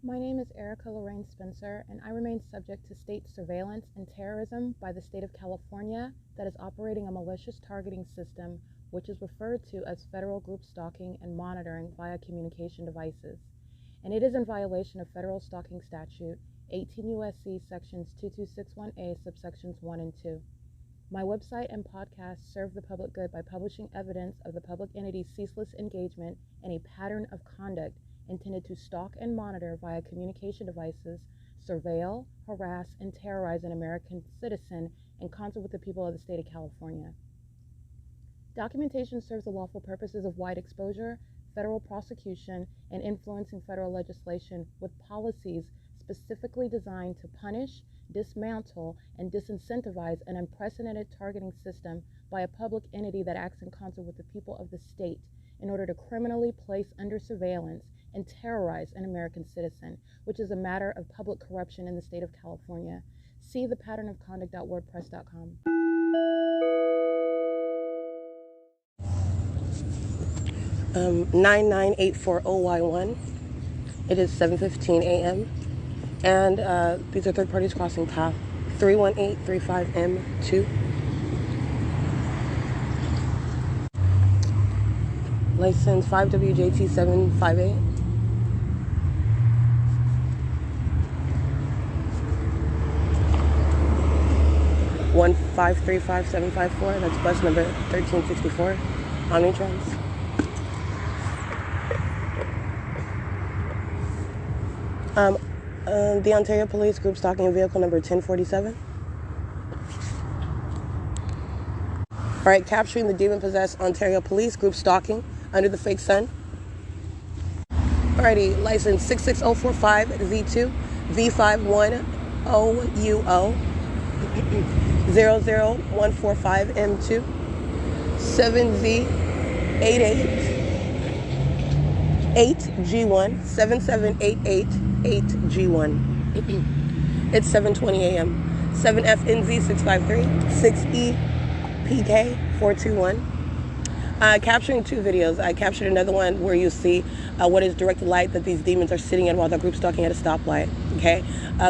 My name is Erica Lorraine Spencer, and I remain subject to state surveillance and terrorism by the state of California that is operating a malicious targeting system which is referred to as federal group stalking and monitoring via communication devices. And it is in violation of federal stalking statute 18 U.S.C. sections 2261A subsections 1 and 2. My website and podcast serve the public good by publishing evidence of the public entity's ceaseless engagement in a pattern of conduct intended to stalk and monitor via communication devices, surveil, harass, and terrorize an American citizen in concert with the people of the state of California. Documentation serves the lawful purposes of wide exposure, federal prosecution, and influencing federal legislation with policies specifically designed to punish, dismantle, and disincentivize an unprecedented targeting system by a public entity that acts in concert with the people of the state in order to criminally place under surveillance and terrorize an American citizen, which is a matter of public corruption in the state of California. See thepatternofconduct.wordpress.com. Um, 99840Y1. It is 7:15 a.m. And these are third parties crossing path 31835M2. License 5WJT758. One 535754. That's bus number 1364. Omnitrans. The Ontario Police Group stalking vehicle number 1047. All right, capturing the demon-possessed Ontario Police Group stalking under the fake sun. Alrighty, license 66045Z2 V510UO 00145M2 7Z88 8G1 77888G1. It's 7:20 a.m. 7FNZ653 6EPK421. Capturing two videos. I captured another one where you see what is directed light that these demons are sitting in while they're group stalking at a stoplight. Okay,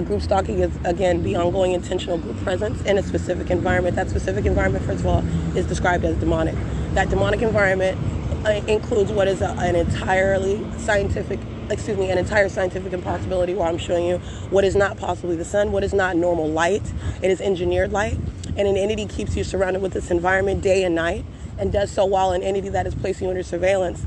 group stalking is, again, the ongoing intentional group presence in a specific environment. That specific environment, first of all, is described as demonic. That demonic environment includes what is an entire scientific impossibility, where I'm showing you what is not possibly the sun, what is not normal light. It is engineered light, and an entity keeps you surrounded with this environment day and night, and does so while an entity that is placing you under surveillance,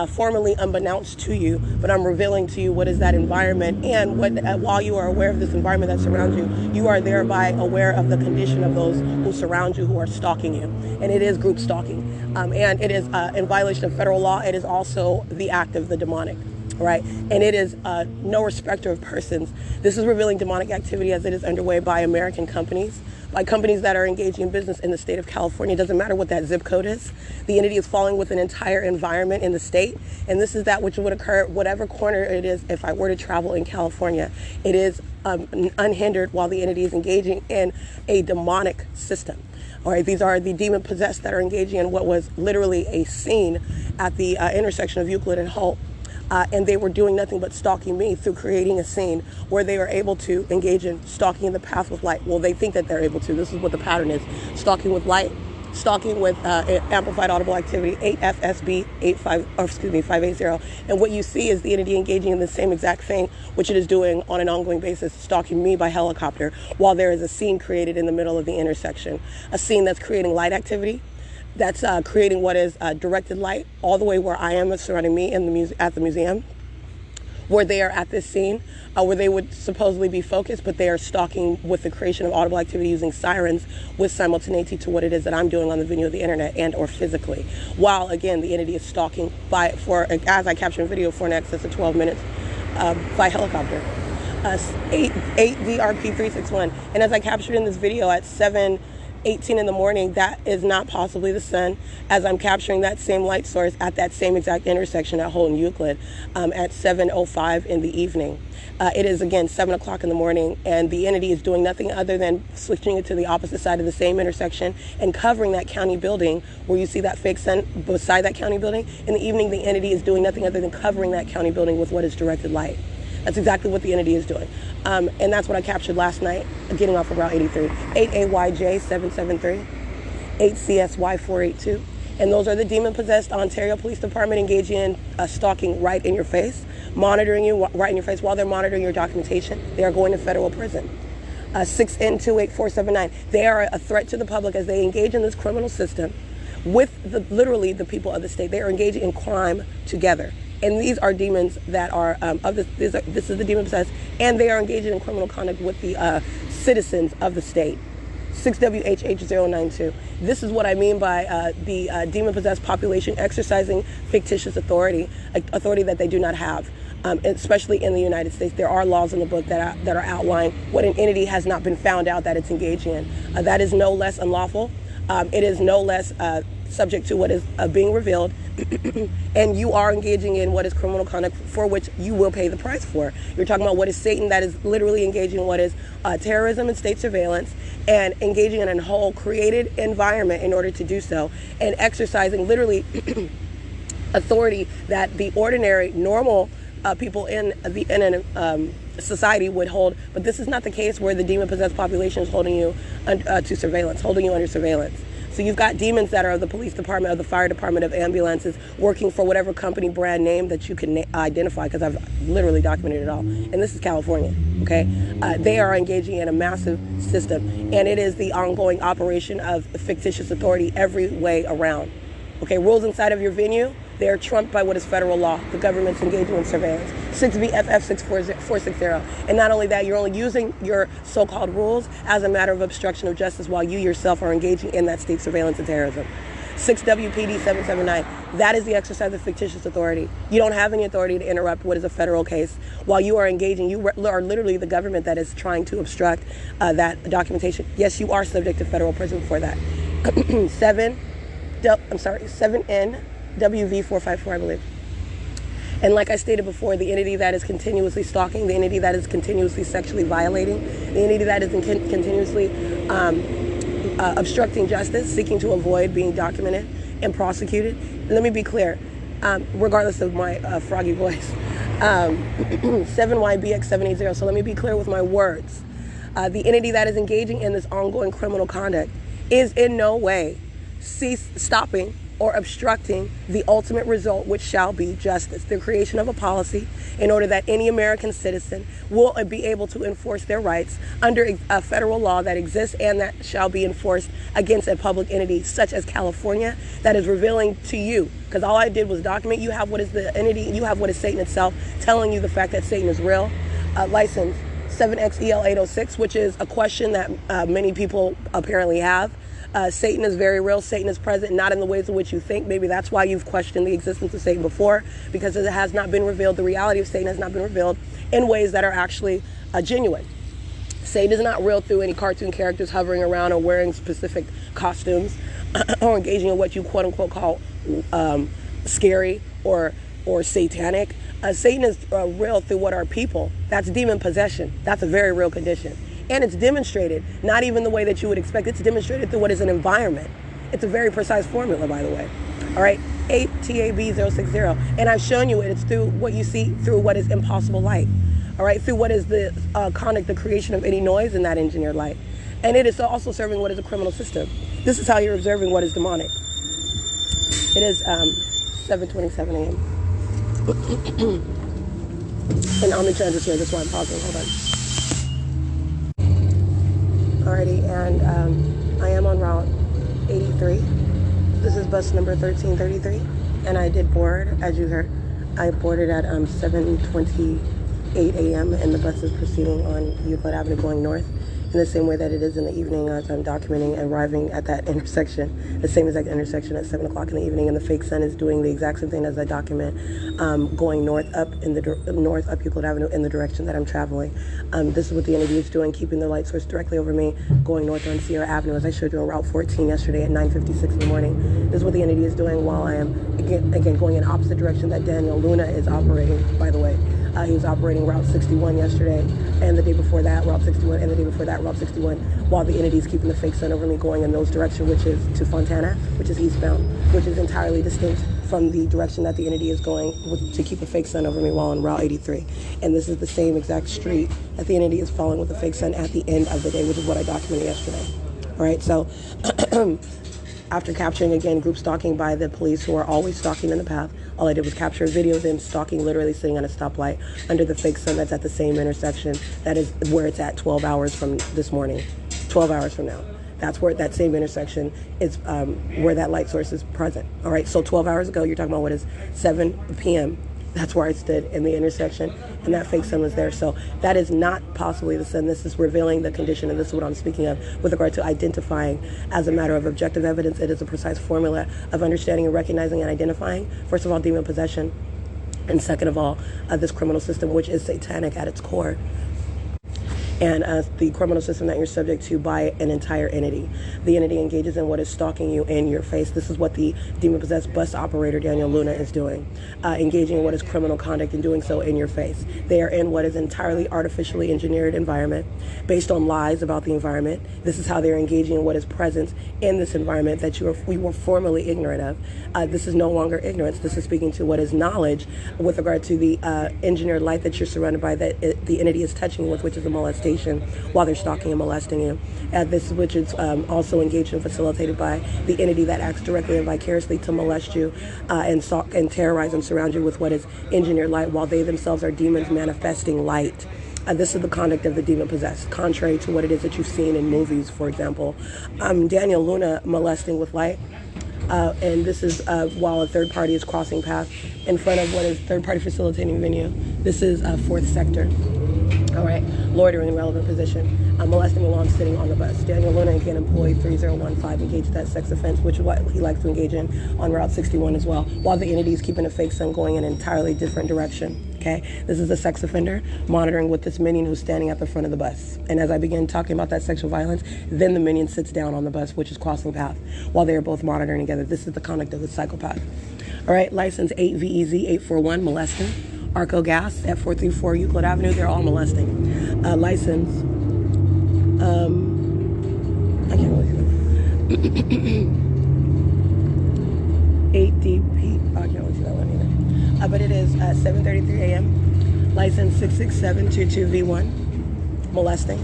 formally unbeknownst to you, but I'm revealing to you what is that environment, and while you are aware of this environment that surrounds you, you are thereby aware of the condition of those who surround you, who are stalking you. And it is group stalking, and it is in violation of federal law. It is also the act of the demonic. Right, and it is no respecter of persons. This is revealing demonic activity as it is underway by American companies, by companies that are engaging in business in the state of California. It doesn't matter what that zip code is. The entity is falling with an entire environment in the state, and this is that which would occur whatever corner it is if I were to travel in California. It is unhindered while the entity is engaging in a demonic system. All right, these are the demon-possessed that are engaging in what was literally a scene at the intersection of Euclid and Holt. And they were doing nothing but stalking me through creating a scene where they are able to engage in stalking in the path with light. Well, they think that they're able to. This is what the pattern is. Stalking with light, stalking with amplified audible activity, 8FSB 580. And what you see is the entity engaging in the same exact thing, which it is doing on an ongoing basis, stalking me by helicopter, while there is a scene created in the middle of the intersection. A scene that's creating light activity, that's creating what is directed light all the way where I am, surrounding me in at the museum, where they are at this scene, where they would supposedly be focused, but they are stalking with the creation of audible activity using sirens with simultaneity to what it is that I'm doing on the video of the internet and or physically. While, again, the entity is stalking as I capture a video, for an excess of 12 minutes by helicopter. 8VRP361. And as I captured in this video at 7:18 in the morning, that is not possibly the sun, as I'm capturing that same light source at that same exact intersection at Holt and Euclid at 7:05 in the evening. It is, again, 7 o'clock in the morning, and the entity is doing nothing other than switching it to the opposite side of the same intersection and covering that county building where you see that fake sun beside that county building. In the evening, the entity is doing nothing other than covering that county building with what is directed light. That's exactly what the entity is doing. And that's what I captured last night, getting off of Route 83. 8AYJ773, 8CSY482. And those are the demon-possessed Ontario Police Department engaging in stalking right in your face, monitoring you right in your face while they're monitoring your documentation. They are going to federal prison. 6N28479. They are a threat to the public as they engage in this criminal system with literally the people of the state. They are engaging in crime together. And these are demons that are this is the demon possessed, and they are engaging in criminal conduct with the citizens of the state. 6WHH092. This is what I mean by the demon-possessed population exercising fictitious authority that they do not have. Especially in the United States, there are laws in the book that are outlining what an entity has not been found out that it's engaging in. That is no less unlawful. It is no less subject to what is being revealed. And you are engaging in what is criminal conduct for which you will pay the price for. You're talking about what is Satan, that is literally engaging in what is terrorism and state surveillance, and engaging in a whole created environment in order to do so, and exercising literally authority that the ordinary, normal people in society would hold. But this is not the case where the demon-possessed population is holding you to surveillance, holding you under surveillance. So you've got demons that are of the police department, of the fire department, of ambulances, working for whatever company brand name that you can identify, because I've literally documented it all. And this is California, okay? They are engaging in a massive system, and it is the ongoing operation of fictitious authority every way around. Okay, rules inside of your venue, they are trumped by what is federal law. The government's engaging in surveillance. 6BFF6460. And not only that, you're only using your so-called rules as a matter of obstruction of justice while you yourself are engaging in that state surveillance and terrorism. 6WPD779. That is the exercise of fictitious authority. You don't have any authority to interrupt what is a federal case. While you are engaging, you are literally the government that is trying to obstruct that documentation. Yes, you are subject to federal prison for that. 7NWV454, I believe. And like I stated before, the entity that is continuously stalking, the entity that is continuously sexually violating, the entity that is continuously obstructing justice, seeking to avoid being documented and prosecuted. And let me be clear, regardless of my froggy voice, 7YBX780. So let me be clear with my words. The entity that is engaging in this ongoing criminal conduct is in no way stopping or obstructing the ultimate result, which shall be justice, the creation of a policy in order that any American citizen will be able to enforce their rights under a federal law that exists and that shall be enforced against a public entity such as California that is revealing to you, because all I did was document. You have what is the entity, you have what is Satan itself telling you the fact that Satan is real. License 7XEL806, which is a question that many people apparently have. Satan is very real. Satan is present, not in the ways in which you think. Maybe that's why you've questioned the existence of Satan before, because it has not been revealed. The reality of Satan has not been revealed in ways that are actually genuine. Satan is not real through any cartoon characters hovering around or wearing specific costumes or engaging in what you quote unquote call scary or satanic. Satan is real through what are people. That's demon possession. That's a very real condition. And it's demonstrated, not even the way that you would expect. It's demonstrated through what is an environment. It's a very precise formula, by the way. All right, 8TAB060. And I've shown you it. It's through what you see, through what is impossible light. All right, through what is the conduct, the creation of any noise in that engineered light. And it is also serving what is a criminal system. This is how you're observing what is demonic. It is 7:27 a.m. And I'm in transit here, that's why I'm pausing. Hold on. Alrighty, and I am on Route 83. This is bus number 1333, and I did board, as you heard. I boarded at 7:28 a.m. and the bus is proceeding on Euclid Avenue going north in the same way that it is in the evening as I'm documenting and arriving at that intersection, the same exact intersection at 7 o'clock in the evening, and the fake sun is doing the exact same thing as I document, going north up Euclid Avenue in the direction that I'm traveling. This is what the entity is doing, keeping the light source directly over me, going north on Sierra Avenue, as I showed you on Route 14 yesterday at 9:56 in the morning. This is what the entity is doing while I am, again going in opposite direction that Daniel Luna is operating, by the way. He was operating Route 61 yesterday, and the day before that, Route 61, and the day before that, Route 61, while the entity is keeping the fake sun over me going in those directions, which is to Fontana, which is eastbound, which is entirely distinct from the direction that the entity is going to keep a fake sun over me while on Route 83. And this is the same exact street that the entity is following with the fake sun at the end of the day, which is what I documented yesterday. All right, so after capturing, again, group stalking by the police who are always stalking in the path, all I did was capture a video of them stalking, literally sitting on a stoplight under the fake sun that's at the same intersection that is where it's at 12 hours from this morning, 12 hours from now. That's where that same intersection is, where that light source is present. All right, so 12 hours ago, you're talking about what is 7 p.m., that's where I stood in the intersection, and that fake sun was there. So that is not possibly the sun. This is revealing the condition, and this is what I'm speaking of with regard to identifying as a matter of objective evidence. It is a precise formula of understanding and recognizing and identifying, first of all, demon possession, and second of all, this criminal system, which is satanic at its core. And the criminal system that you're subject to by an entire entity. The entity engages in what is stalking you in your face. This is what the demon-possessed bus operator, Daniel Luna, is doing. Engaging in what is criminal conduct and doing so in your face. They are in what is entirely artificially engineered environment based on lies about the environment. This is how they're engaging in what is present in this environment that we were formerly ignorant of. This is no longer ignorance. This is speaking to what is knowledge with regard to the engineered light that you're surrounded by, that the entity is touching you with, which is a molestation while they're stalking and molesting you. This which is also engaged and facilitated by the entity that acts directly and vicariously to molest you and stalk and terrorize and surround you with what is engineered light, while they themselves are demons manifesting light. This is the conduct of the demon-possessed, contrary to what it is that you've seen in movies, for example. Daniel Luna molesting with light. And this is while a third party is crossing path in front of what is third party facilitating venue. This is 4th sector. All right, loitering in relevant position. Molesting while I'm sitting on the bus. Daniel Luna, again, employee 3015, engaged that sex offense, which is what he likes to engage in on Route 61 as well, while the entity is keeping a fake sun going in an entirely different direction. Okay, this is a sex offender monitoring with this minion who's standing at the front of the bus. And as I begin talking about that sexual violence, then the minion sits down on the bus, which is crossing path, while they are both monitoring together. This is the conduct of the psychopath. All right, license 8VEZ841, molesting. Arco Gas at 434 Euclid Avenue, they're all molesting. License, I can't really see that. 8DP, I can't really see that one either. But it is 7:33 a.m. License 66722V1, molesting.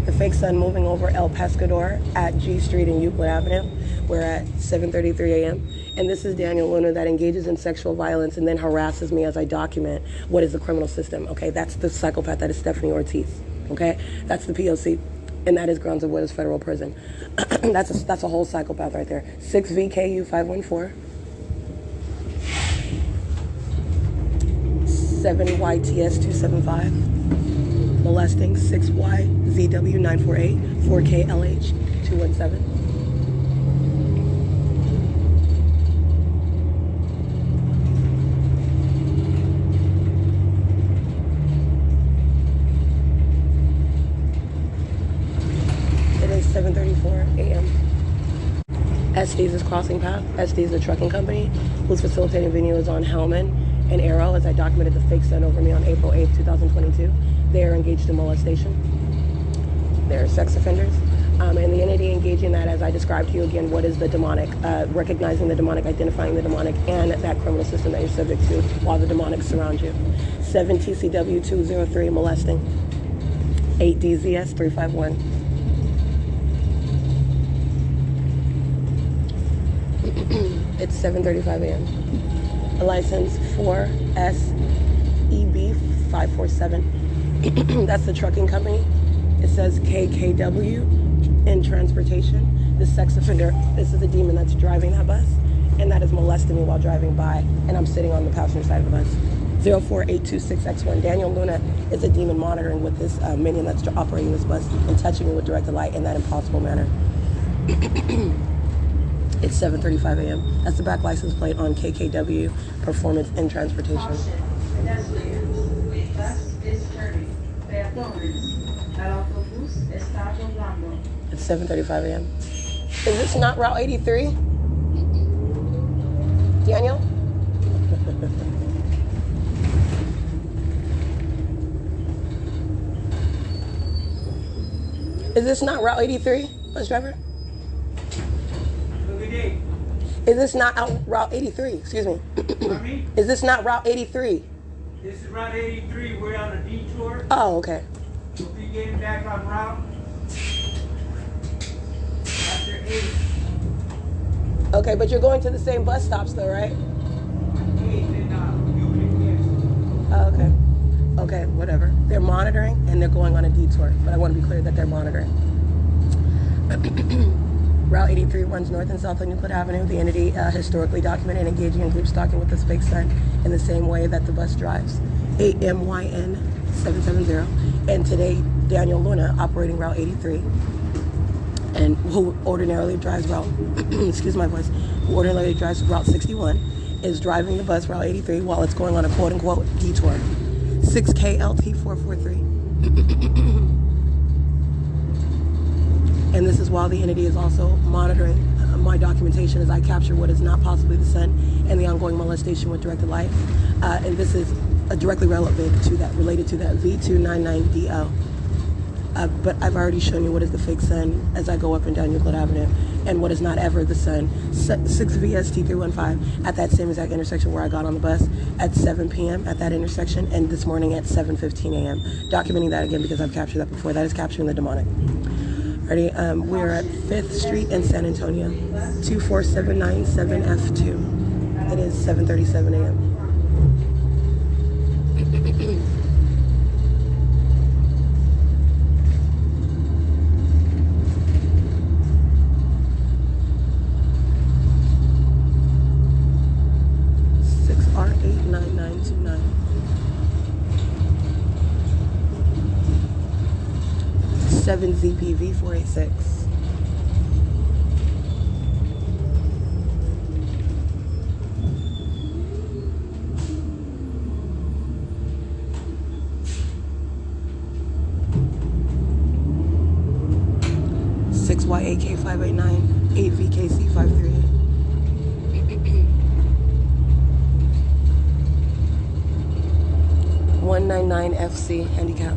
The fake sun moving over El Pescador at G Street and Euclid Avenue. We're at 7:33 a.m. And this is Daniel Luna that engages in sexual violence and then harasses me as I document what is the criminal system. Okay, that's the psychopath that is Stephanie Ortiz. Okay, that's the P.O.C. And that is grounds of what is federal prison. That's a whole psychopath right there. 6VKU514. 7YTS275. Molesting 6YZW948. 4KLH217. It is 7:34 a.m. S.I.S is crossing path. S.I.S is a trucking company whose facilitating venue is on Hellman and Arrow, as I documented the fake sun over me on April 8th, 2022. They are engaged in molestation. They're sex offenders. And the entity engaging that, as I described to you again, what is the demonic, recognizing the demonic, identifying the demonic, and that criminal system that you're subject to while the demonic surround you. 7TCW203, molesting. 8DZS351. It's 7:35 a.m. A license 4SEB547. That's the trucking company. It says KKW in transportation. The sex offender, this is the demon that's driving that bus, and that is molesting me while driving by, and I'm sitting on the passenger side of the bus. 04826X1. Daniel Luna is a demon monitoring with this minion that's operating this bus and touching me with directed light in that impossible manner. It's 7:35 a.m. That's the back license plate on KKW Performance in Transportation. It's 7:35 a.m. Is this not Route 83? Daniel? Is this not Route 83, bus driver? Look at it. Is this not Route 83? Excuse me. Pardon me? Is this not Route 83? This is Route 83. We're on a detour. Oh, okay. We'll be getting back on route after 8. Okay, but you're going to the same bus stops though, right? 8 and Union, Oh, okay. Okay, whatever. They're monitoring and they're going on a detour, but I want to be clear that they're monitoring. Route 83 runs north and south on Euclid Avenue. The entity historically documented engaging in group stalking with this fake sun in the same way that the bus drives. AMYN 770. And today, Daniel Luna, operating Route 83, and who ordinarily drives Route, excuse my voice, who ordinarily drives Route 61, is driving the bus Route 83 while it's going on a quote-unquote detour. 6KLT443. And this is while the entity is also monitoring my documentation as I capture what is not possibly the sun and the ongoing molestation with directed light. And this is directly relevant to that, related to that V299DO. But I've already shown you what is the fake sun as I go up and down Euclid Avenue, and what is not ever the sun. 6VST315 at that same exact intersection where I got on the bus at 7 p.m. at that intersection, and this morning at 7:15 a.m. Documenting that again because I've captured that before. That is capturing the demonic. Ready? We're at 5th Street in San Antonio, 24797F2. It is 7:37 a.m. 6R89929. 7ZPV486. YAK589, 8VKC538. 199FC handicap.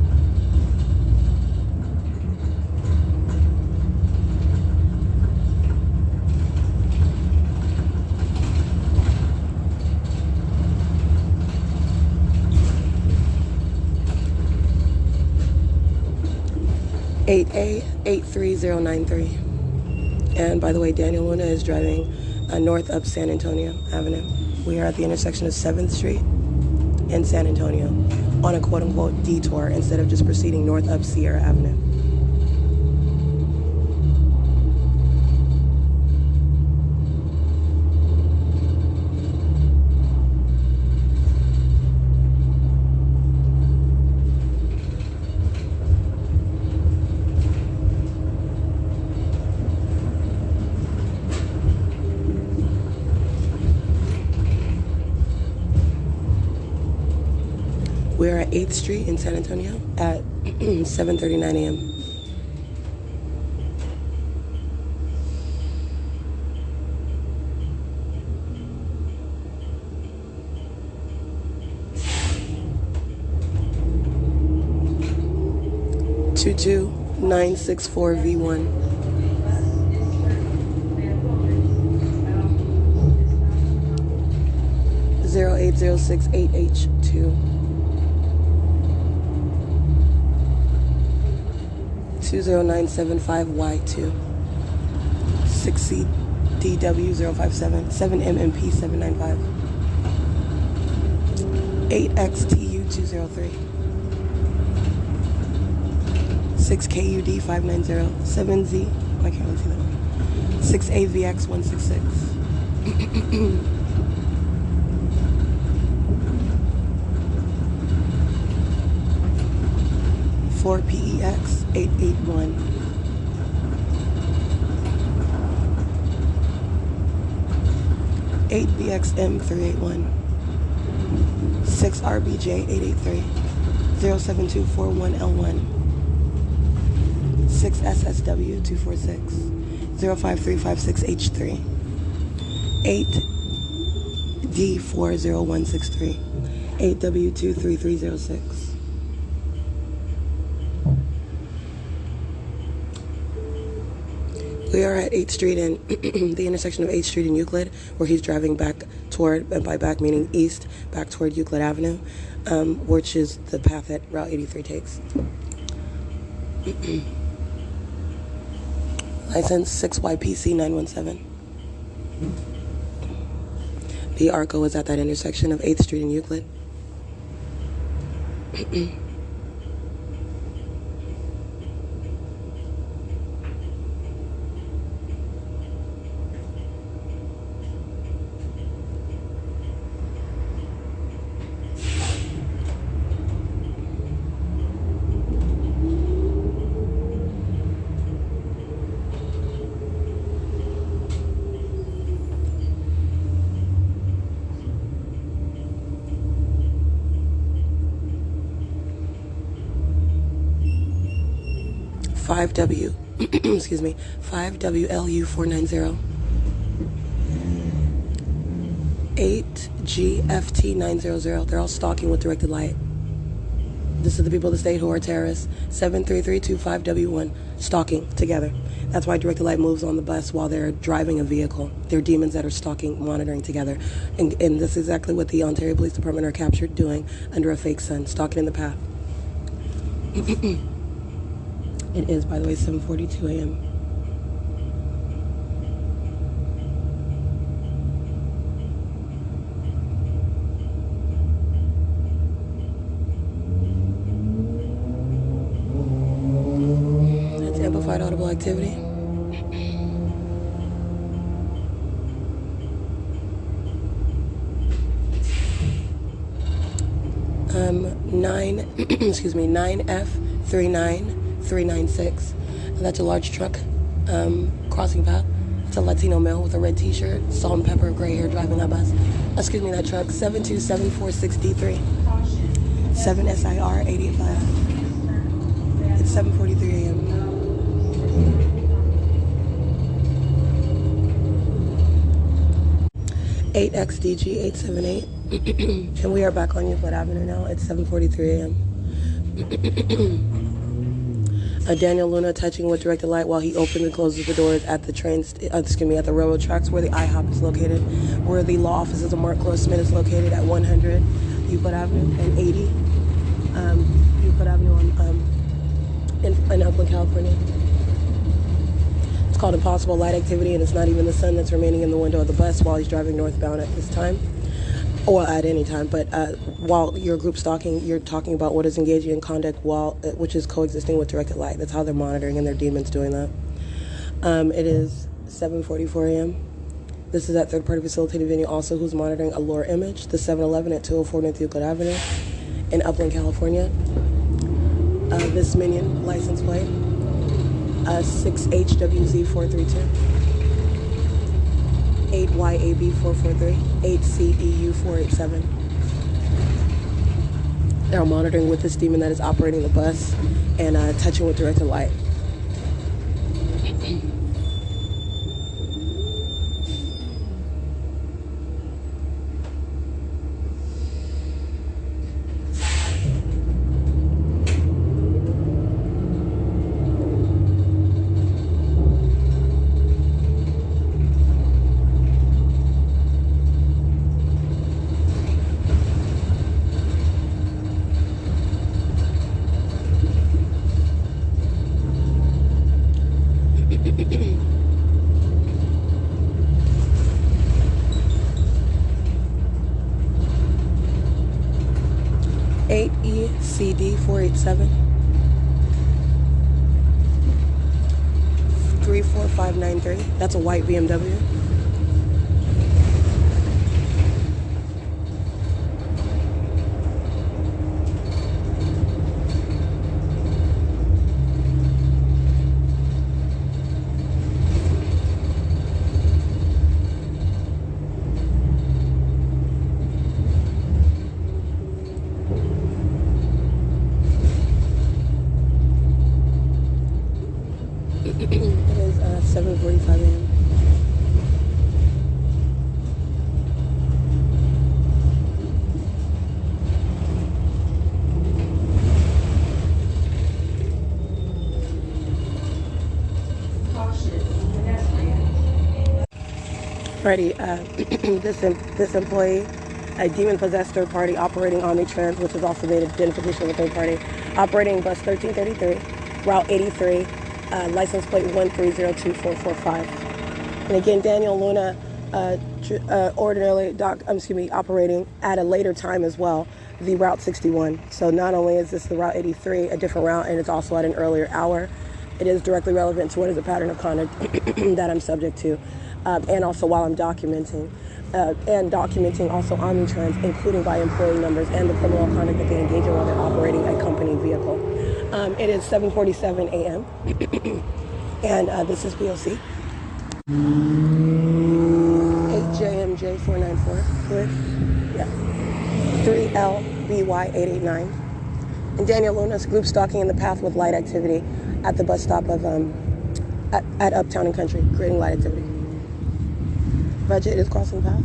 A83093. And by the way, Daniel Luna is driving north up San Antonio Avenue. We are at the intersection of 7th Street and San Antonio on a quote-unquote detour instead of just proceeding north up Sierra Avenue. We're at 8th Street in San Antonio at 7:39 a.m. V1. 08068H2. 20975Y2. 6CDW057. 7MMP795. 8XTU203. 6KUD590. 7Z. I can't really see that one. 6AVX166. 4PEX881. 8BXM381. 6RBJ883. 07241L1. 6SSW246. 05356H3. 8D40163. 8W23306. We are at 8th Street and the intersection of 8th Street and Euclid, where he's driving back toward, and by back meaning east, back toward Euclid Avenue, which is the path that Route 83 takes. License 6YPC 917. The ARCO is at that intersection of 8th Street and Euclid. 5W, excuse me, 5WLU 490. 8GFT 900. They're all stalking with directed light. This is the people of the state who are terrorists. 73325W1, stalking together. That's why directed light moves on the bus while they're driving a vehicle. They're demons that are stalking, monitoring together. And this is exactly what the Ontario Police Department are captured doing under a fake sun, stalking in the path. It is, by the way, 7:42 a.m. That's amplified audible activity. Excuse me, 9F39396. And that's a large truck crossing path. It's a Latino male with a red t-shirt, salt and pepper, gray hair, driving that bus. Excuse me, that truck, 72746D3. 7 SIR 885. It's 7:43 a.m. XDG 878. And we are back on Euclid Avenue now. It's 7:43 a.m. Daniel Luna touching with directed light while he opens and closes the doors at the at the railroad tracks where the IHOP is located, where the law offices of Mark Grossman is located at 100 Euclid Avenue and 80 Euclid Avenue in Upland, California. It's called impossible light activity, and it's not even the sun that's remaining in the window of the bus while he's driving northbound at this time. Or at any time, but while you're group stalking, you're talking about what is engaging in conduct which is coexisting with directed light. That's how they're monitoring, and their demons doing that. It is 7:44 a.m. This is at third-party facilitated venue also who's monitoring a LORRAINE image, the 7-Eleven at 204 North Euclid Avenue in Upland, California. This minion license plate, 6HWZ432. 8YAB443, 8CEU487. They're monitoring with this demon that is operating the bus and touching with directed light. ECD487 34593. That's a white BMW. It is 7:45 a.m. Alrighty, this employee, a demon-possessed third party operating Omnitrans, which is also the identification of a third party, operating bus 1333, route 83, license plate 1302445. And again, Daniel Luna, operating at a later time as well, the route 61. So not only is this the route 83, a different route, and it's also at an earlier hour, it is directly relevant to what is a pattern of conduct that I'm subject to. And also while I'm documenting also Omnitrans, including by employee numbers and the criminal conduct that they engage in while they're operating a company vehicle. It is 7:47 a.m. and this is P.O.C. 8JMJ 494 with 3LBY889. And Daniel Luna's group stalking in the path with light activity at the bus stop of at Uptown and Country, creating light activity. Budget is crossing path.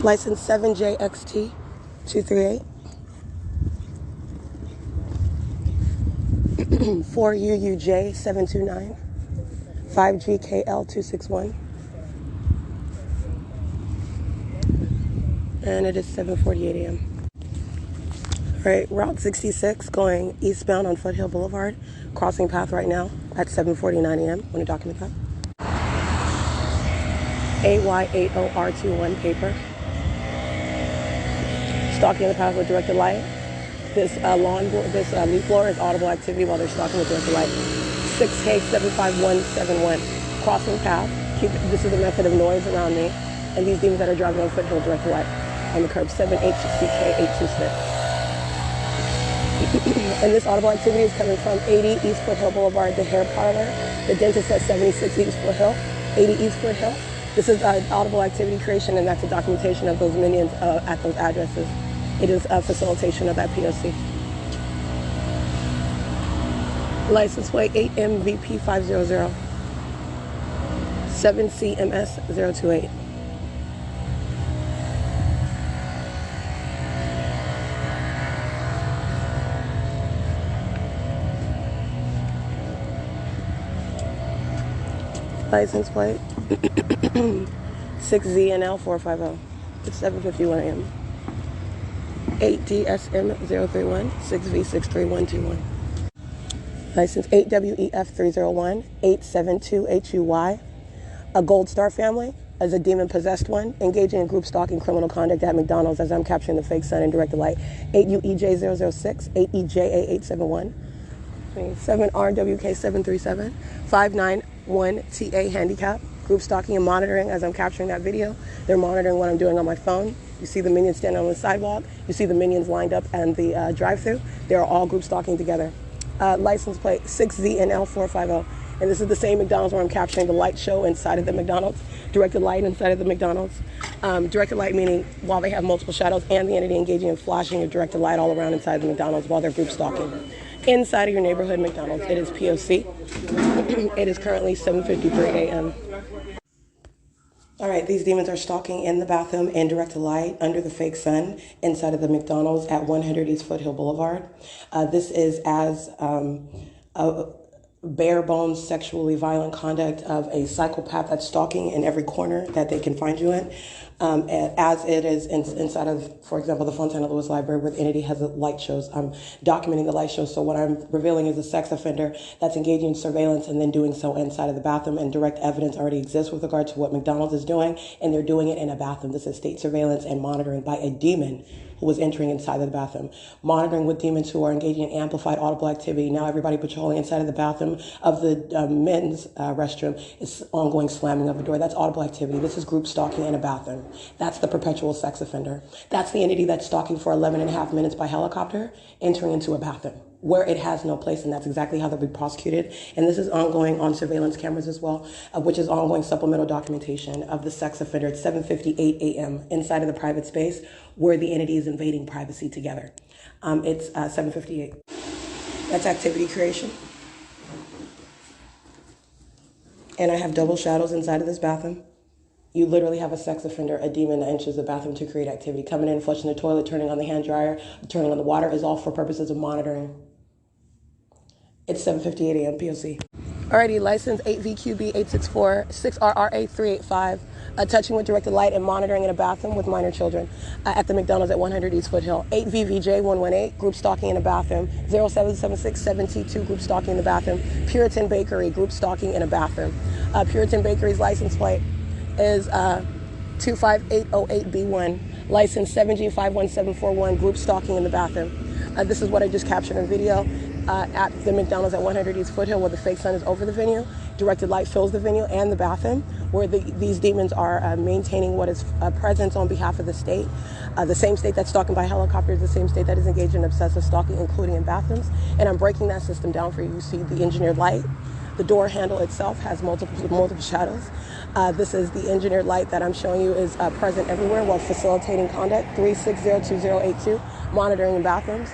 License 7JXT 238. 4UUJ 729. 5GKL 261. And it is 7:48 a.m. All right, Route 66 going eastbound on Foothill Boulevard, crossing path right now at 7:49 a.m. Want to document that? AY80R21 paper. Stalking the path with directed light. This leaf blower is audible activity while they're stalking with directed light. 6K75171, crossing path. This is a method of noise around me. And these demons that are driving on Foothill directed light on the curb, 7HCK826. And this audible activity is coming from 80 East Foothill Boulevard, the hair parlor, the dentist at 76 East Foothill, 80 East Foothill. This is audible activity creation, and that's a documentation of those minions at those addresses. It is a facilitation of that P.O.C. License plate 8MVP500, 7CMS028. License plate 6ZNL450. It's 7:51 a.m. 8DSM031 6V63121. License 8WEF301 872HUY. A Gold Star family as a demon-possessed one, engaging in group stalking criminal conduct at McDonald's as I'm capturing the fake sun in directed light. 8UEJ006 8EJA871. 7RWK737 591TA handicap. Group stalking and monitoring as I'm capturing that video. They're monitoring what I'm doing on my phone. You see the minions standing on the sidewalk. You see the minions lined up and the drive-thru. They're all group stalking together. License plate 6ZNL450. And this is the same McDonald's where I'm capturing the light show inside of the McDonald's. Directed light inside of the McDonald's. Directed light meaning while they have multiple shadows and the entity engaging in flashing of directed light all around inside the McDonald's while they're group stalking. Inside of your neighborhood McDonald's. It is P.O.C. It is currently 7:53 a.m. All right, these demons are stalking in the bathroom in directed light under the fake sun inside of the McDonald's at 100 East Foothill Boulevard. This is as a bare bones sexually violent conduct of a psychopath that's stalking in every corner that they can find you in. As it is inside of, for example, the Fontana Lewis Library where the entity has light shows. I'm documenting the light shows, so what I'm revealing is a sex offender that's engaging in surveillance and then doing so inside of the bathroom, and direct evidence already exists with regard to what McDonald's is doing, and they're doing it in a bathroom. This is state surveillance and monitoring by a demon who was entering inside of the bathroom. Monitoring with demons who are engaging in amplified audible activity. Now everybody patrolling inside of the bathroom of the men's restroom is ongoing slamming of a door. That's audible activity. This is group stalking in a bathroom. That's the perpetual sex offender. That's the entity that's stalking for 11 and a half minutes by helicopter, entering into a bathroom where it has no place, and that's exactly how they'll be prosecuted. And this is ongoing on surveillance cameras as well, which is ongoing supplemental documentation of the sex offender at 7:58 a.m. inside of the private space where the entity is invading privacy together. It's 7:58. That's activity creation. And I have double shadows inside of this bathroom. You literally have a sex offender, a demon that enters the bathroom to create activity. Coming in, flushing the toilet, turning on the hand dryer, turning on the water is all for purposes of monitoring. It's 7:58 a.m. P.O.C. Alrighty, license 8VQB864 6RRA385. Touching with directed light and monitoring in a bathroom with minor children at the McDonald's at 100 East Foothill. 8VVJ118, group stalking in a bathroom. 07767T2, group stalking in the bathroom. Puritan Bakery, group stalking in a bathroom. Puritan Bakery's license plate is 25808B1. License 7G51741, group stalking in the bathroom. This is what I just captured in video at the McDonald's at 100 East Foothill, where the fake sun is over the venue. Directed light fills the venue and the bathroom, where these demons are maintaining what is a presence on behalf of the state. The same state that's stalking by helicopter is the same state that is engaged in obsessive stalking, including in bathrooms. And I'm breaking that system down for you. You see the engineered light. The door handle itself has multiple shadows. This is the engineered light that I'm showing you is present everywhere while facilitating conduct. 3602082, monitoring in bathrooms.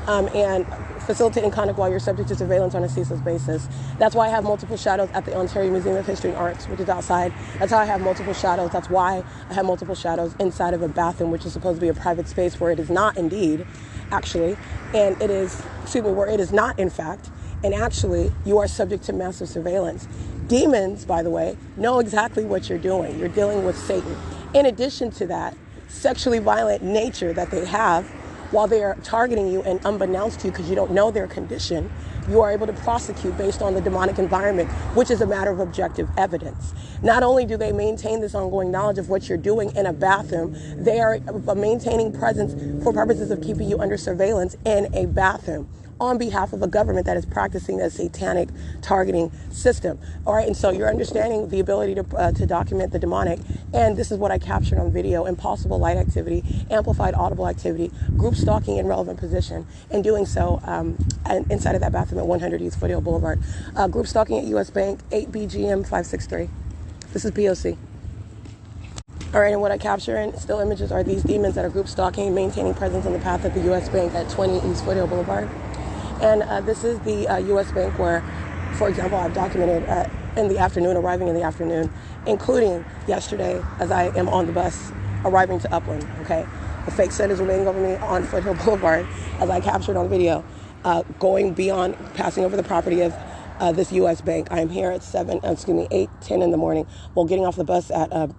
And facilitating conduct while you're subject to surveillance on a ceaseless basis. That's why I have multiple shadows at the Ontario Museum of History and Arts, which is outside. That's how I have multiple shadows. That's why I have multiple shadows inside of a bathroom, which is supposed to be a private space where it is not indeed, actually, and it is, where it is not in fact, and actually you are subject to massive surveillance. Demons, by the way, know exactly what you're doing. You're dealing with Satan. In addition to that, sexually violent nature that they have, while they are targeting you and unbeknownst to you because you don't know their condition, you are able to prosecute based on the demonic environment, which is a matter of objective evidence. Not only do they maintain this ongoing knowledge of what you're doing in a bathroom, they are maintaining presence for purposes of keeping you under surveillance in a bathroom on behalf of a government that is practicing a satanic targeting system. All right, and so you're understanding the ability to document the demonic, and this is what I captured on video: impossible light activity, amplified audible activity, group stalking in relevant position, and doing so inside of that bathroom at 100 East Foothill Boulevard. Group stalking at U.S. Bank, 8BGM 563. This is P.O.C. All right, and what I capture in still images are these demons that are group stalking, maintaining presence on the path of the U.S. Bank at 20 East Foothill Boulevard. And this is the U.S. Bank where, for example, I've documented in the afternoon, arriving in the afternoon, including yesterday as I am on the bus arriving to Upland, okay? The fake sun is remaining over me on Foothill Boulevard as I captured on video, going beyond, passing over the property of this U.S. Bank. I am here at 8:10 in the morning, while getting off the bus at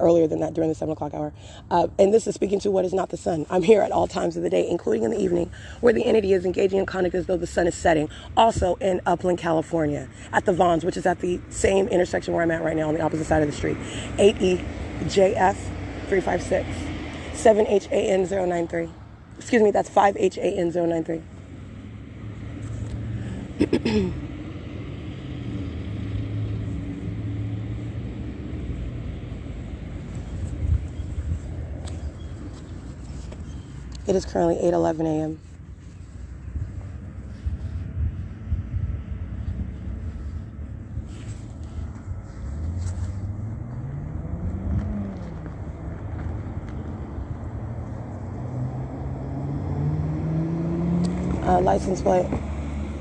earlier than that during the 7 o'clock hour. And this is speaking to what is not the sun. I'm here at all times of the day, including in the evening, where the entity is engaging in conduct as though the sun is setting. Also in Upland, California, at the Vons, which is at the same intersection where I'm at right now on the opposite side of the street. 8EJF 356 7HAN 093. Excuse me, that's 5HAN 093. It is currently 8:11 a.m. License plate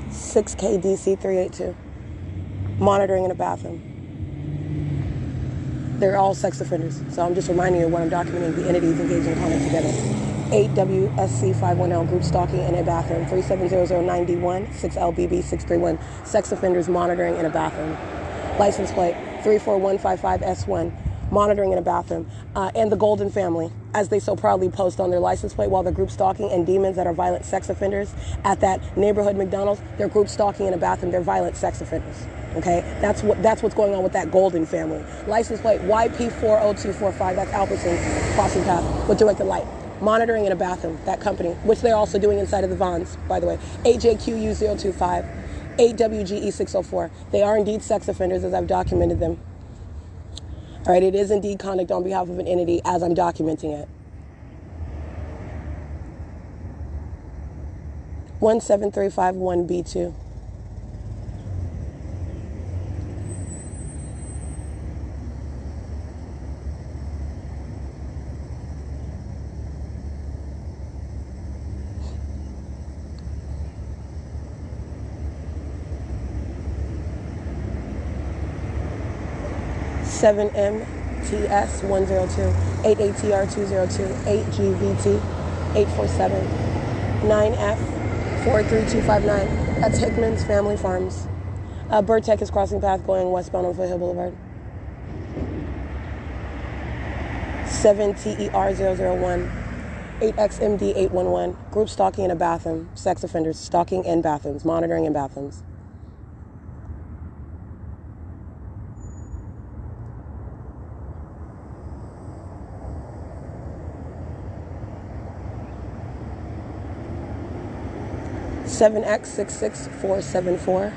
6KDC382. Monitoring in a bathroom. They're all sex offenders, so I'm just reminding you of what I'm documenting, the entities engaging in conduct together. 8WSC510, group stalking in a bathroom. 37009D1, 6LBB631, sex offenders monitoring in a bathroom. License plate 34155S1, monitoring in a bathroom. And the Golden family, as they so proudly post on their license plate while they're group stalking, and demons that are violent sex offenders at that neighborhood McDonald's, they're group stalking in a bathroom, they're violent sex offenders. Okay, that's what's going on with that Golden family. License plate YP40245, that's Albertson's crossing path with directed light. Monitoring in a bathroom, that company, which they're also doing inside of the Vons, by the way. 8JQU025, 8WGE604. They are indeed sex offenders as I've documented them. All right, it is indeed conduct on behalf of an entity as I'm documenting it. 17351B2. M 8TS 102, 8ATR 202, 8GVT 847, 9F 43259. That's Hickman's Family Farms. Bird Tech is crossing path going westbound on Foothill Boulevard. 7TER001, 8XMD 811. Group stalking in a bathroom. Sex offenders stalking in bathrooms, monitoring in bathrooms. $7X66474.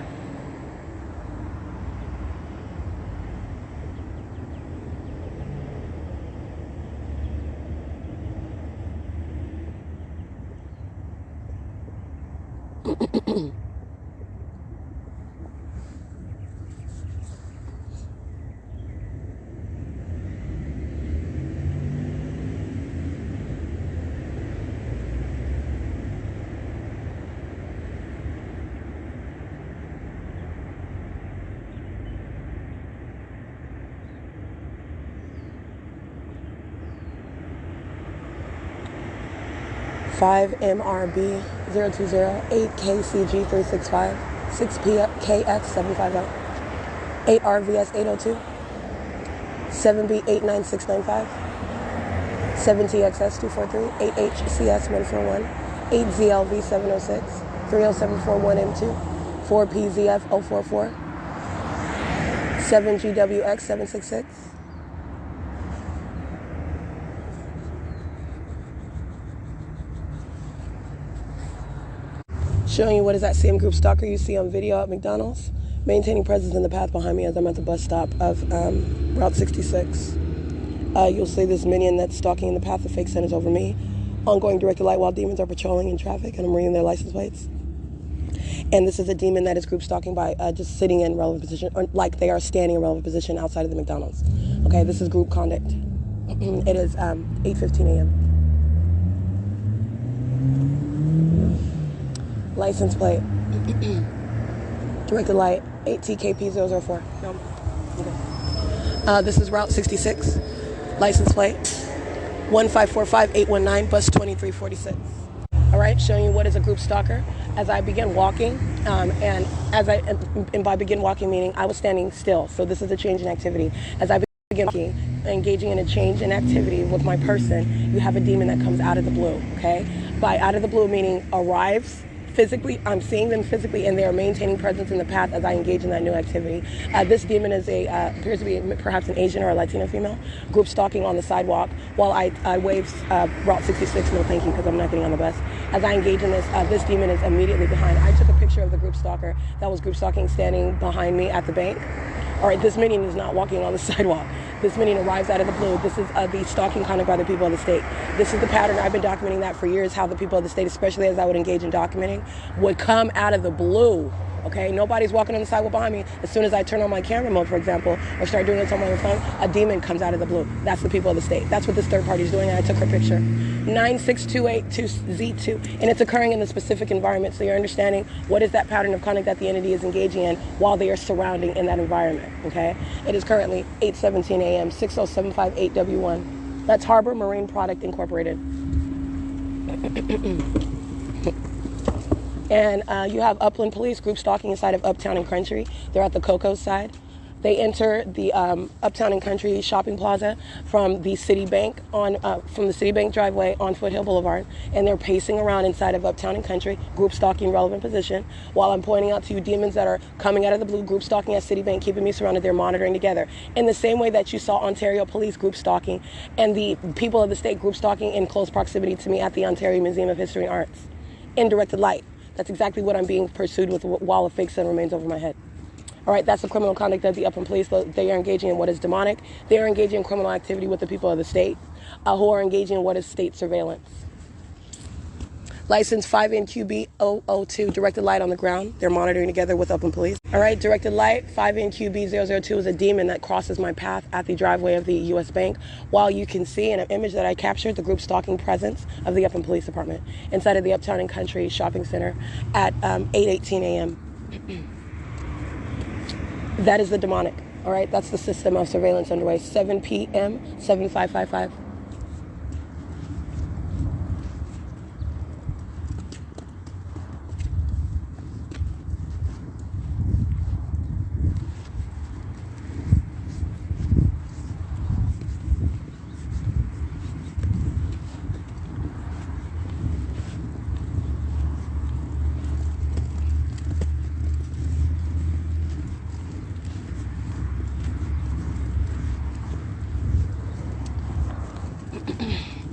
Five MRB 020, 8KCG 365, 6PKX 750, 8RVS 802, 7B 89695, 7TXS 243, 8HCS 141, 8ZLV 706, 30741M2, 4PZF 044, 7GWX 766. Showing you what is that same group stalker you see on video at McDonald's, maintaining presence in the path behind me as I'm at the bus stop of Route 66. You'll see this minion that's stalking in the path of fake centers over me, ongoing directed light while demons are patrolling in traffic, and I'm reading their license plates. And this is a demon that is group stalking by just sitting in relevant position, or like they are standing in relevant position outside of the McDonald's. Okay, this is group conduct. It is 8:15 a.m. License plate. Directed light 8TKP004. No. Okay. This is Route 66. License plate 1545819, bus 2346. All right, showing you what is a group stalker. As I began walking, and by begin walking meaning I was standing still. So this is a change in activity. As I begin walking, engaging in a change in activity with my person, you have a demon that comes out of the blue. Okay, by out of the blue meaning arrives. Physically, I'm seeing them physically, and they are maintaining presence in the path as I engage in that new activity. This demon is appears to be perhaps an Asian or a Latino female, group stalking on the sidewalk while I wave Route 66, no thank you, because I'm not getting on the bus. As I engage in this, this demon is immediately behind. I took a picture of the group stalker that was group stalking standing behind me at the bank. All right, this minion is not walking on the sidewalk. This minion arrives out of the blue. This is the stalking conduct by the people of the state. This is the pattern. I've been documenting that for years, how the people of the state, especially as I would engage in documenting, would come out of the blue. Okay, nobody's walking on the sidewalk behind me. As soon as I turn on my camera mode, for example, or start doing this on my phone, a demon comes out of the blue. That's the people of the state. That's what this third party is doing, and I took her picture. 96282Z2, and it's occurring in the specific environment, so you're understanding what is that pattern of conduct that the entity is engaging in while they are surrounding in that environment. Okay, it is currently 8:17 a.m. 60758W1. That's Harbor Marine Product Incorporated. And you have Upland Police group stalking inside of Uptown and Country. They're at the Cocoa side. They enter the Uptown and Country shopping plaza from the Citibank driveway on Foothill Boulevard, and they're pacing around inside of Uptown and Country, group stalking relevant position, while I'm pointing out to you demons that are coming out of the blue, group stalking at Citibank, keeping me surrounded. They're monitoring together. In the same way that you saw Ontario Police group stalking and the people of the state group stalking in close proximity to me at the Ontario Museum of History and Arts. In directed light. That's exactly what I'm being pursued with while a fake sun remains over my head. All right, that's the criminal conduct of the Upland Police. They are engaging in what is demonic. They are engaging in criminal activity with the people of the state, who are engaging in what is state surveillance. License 5NQB002, directed light on the ground. They're monitoring together with Upland Police. All right, directed light 5NQB002 is a demon that crosses my path at the driveway of the U.S. Bank, while you can see in an image that I captured the group stalking presence of the Upland Police Department inside of the Uptown and Country Shopping Center at 8:18 a.m. That is the demonic. All right, that's the system of surveillance underway. 7 p.m., 7555.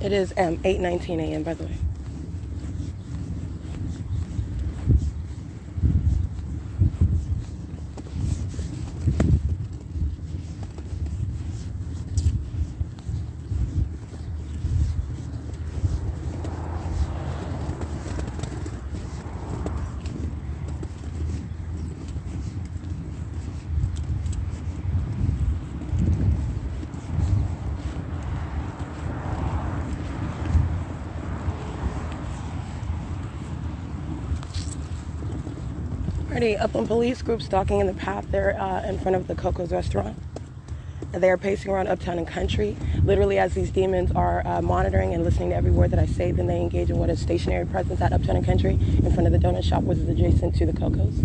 It is 8:19 a.m., by the way. Already, Upland Police group stalking in the path. They're in front of the Coco's restaurant. They are pacing around Uptown and Country. Literally, as these demons are monitoring and listening to every word that I say, then they engage in what is stationary presence at Uptown and Country in front of the donut shop, which is adjacent to the Coco's.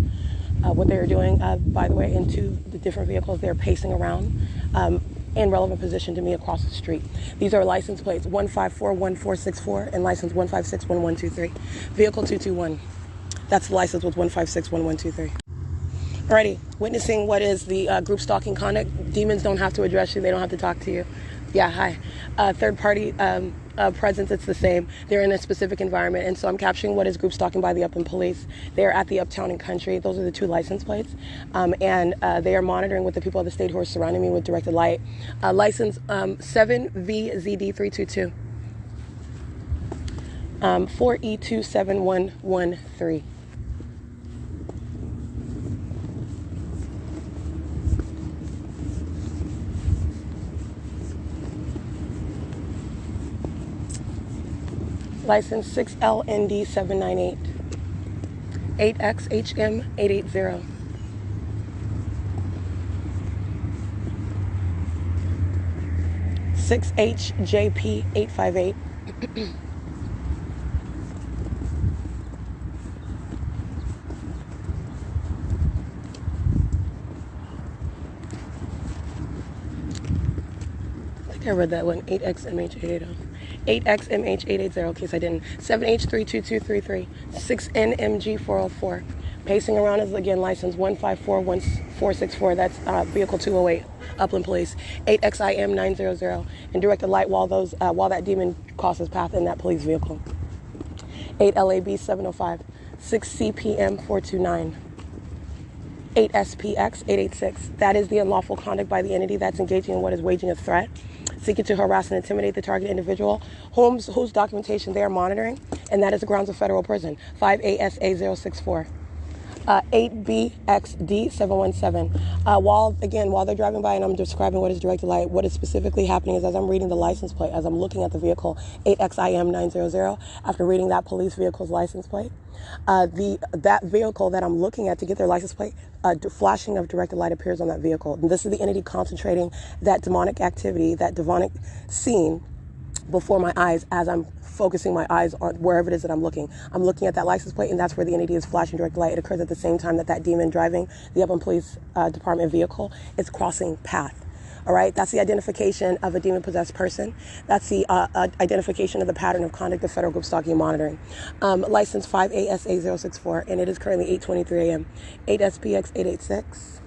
What they are doing, by the way, into the different vehicles, they're pacing around in relevant position to me across the street. These are license plates 1541464 and license 1561123. Vehicle 221. That's the license with 1561123. Alrighty, witnessing what is the group stalking conduct. Demons don't have to address you. They don't have to talk to you. Yeah, hi. Third party presence, it's the same. They're in a specific environment. And so I'm capturing what is group stalking by the Upland Police. They're at the Uptown and Country. Those are the two license plates. And they are monitoring with the people of the state who are surrounding me with directed light. License 7VZD322. 4E27113. License 6LND798. 8XHM880. HJP858. I think I read that one. 8XMH880. 8XMH880, in case I didn't. 7H32233. 6NMG404. Pacing around is, again, license 1541464. That's vehicle 208, Upland Police. 8XIM900. And directed light while that demon crosses path in that police vehicle. 8LAB705. 6CPM429. 8SPX886. That is the unlawful conduct by the entity that's engaging in what is waging a threat, seeking to harass and intimidate the target individual, whose documentation they are monitoring, and that is the grounds of federal prison. 5ASA064. 8BXD717. While they're driving by and I'm describing what is directed light, what is specifically happening is as I'm reading the license plate, as I'm looking at the vehicle, 8XIM900, after reading that police vehicle's license plate, that vehicle that I'm looking at to get their license plate, flashing of directed light appears on that vehicle. And this is the entity concentrating that demonic activity, that demonic scene before my eyes as I'm focusing my eyes on wherever it is that I'm looking. I'm looking at that license plate, and that's where the entity is flashing direct light. It occurs at the same time that demon driving the Upland Police Department vehicle is crossing path. All right, that's the identification of a demon-possessed person. That's the identification of the pattern of conduct of federal group stalking and monitoring. License 5ASA064, and it is currently 8:23 a.m. 8SPX886.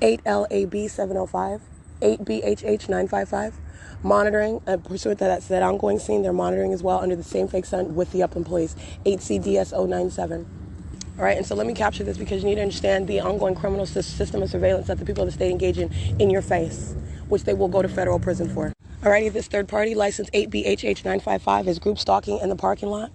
8LAB705. 8BHH955. Monitoring, pursuant to that ongoing scene, they're monitoring as well under the same fake sun with the Upland Police. 8CDS097. All right, and so let me capture this because you need to understand the ongoing criminal system of surveillance that the people of the state engage in your face, which they will go to federal prison for. Alrighty, this third party, license 8BHH955, is group stalking in the parking lot.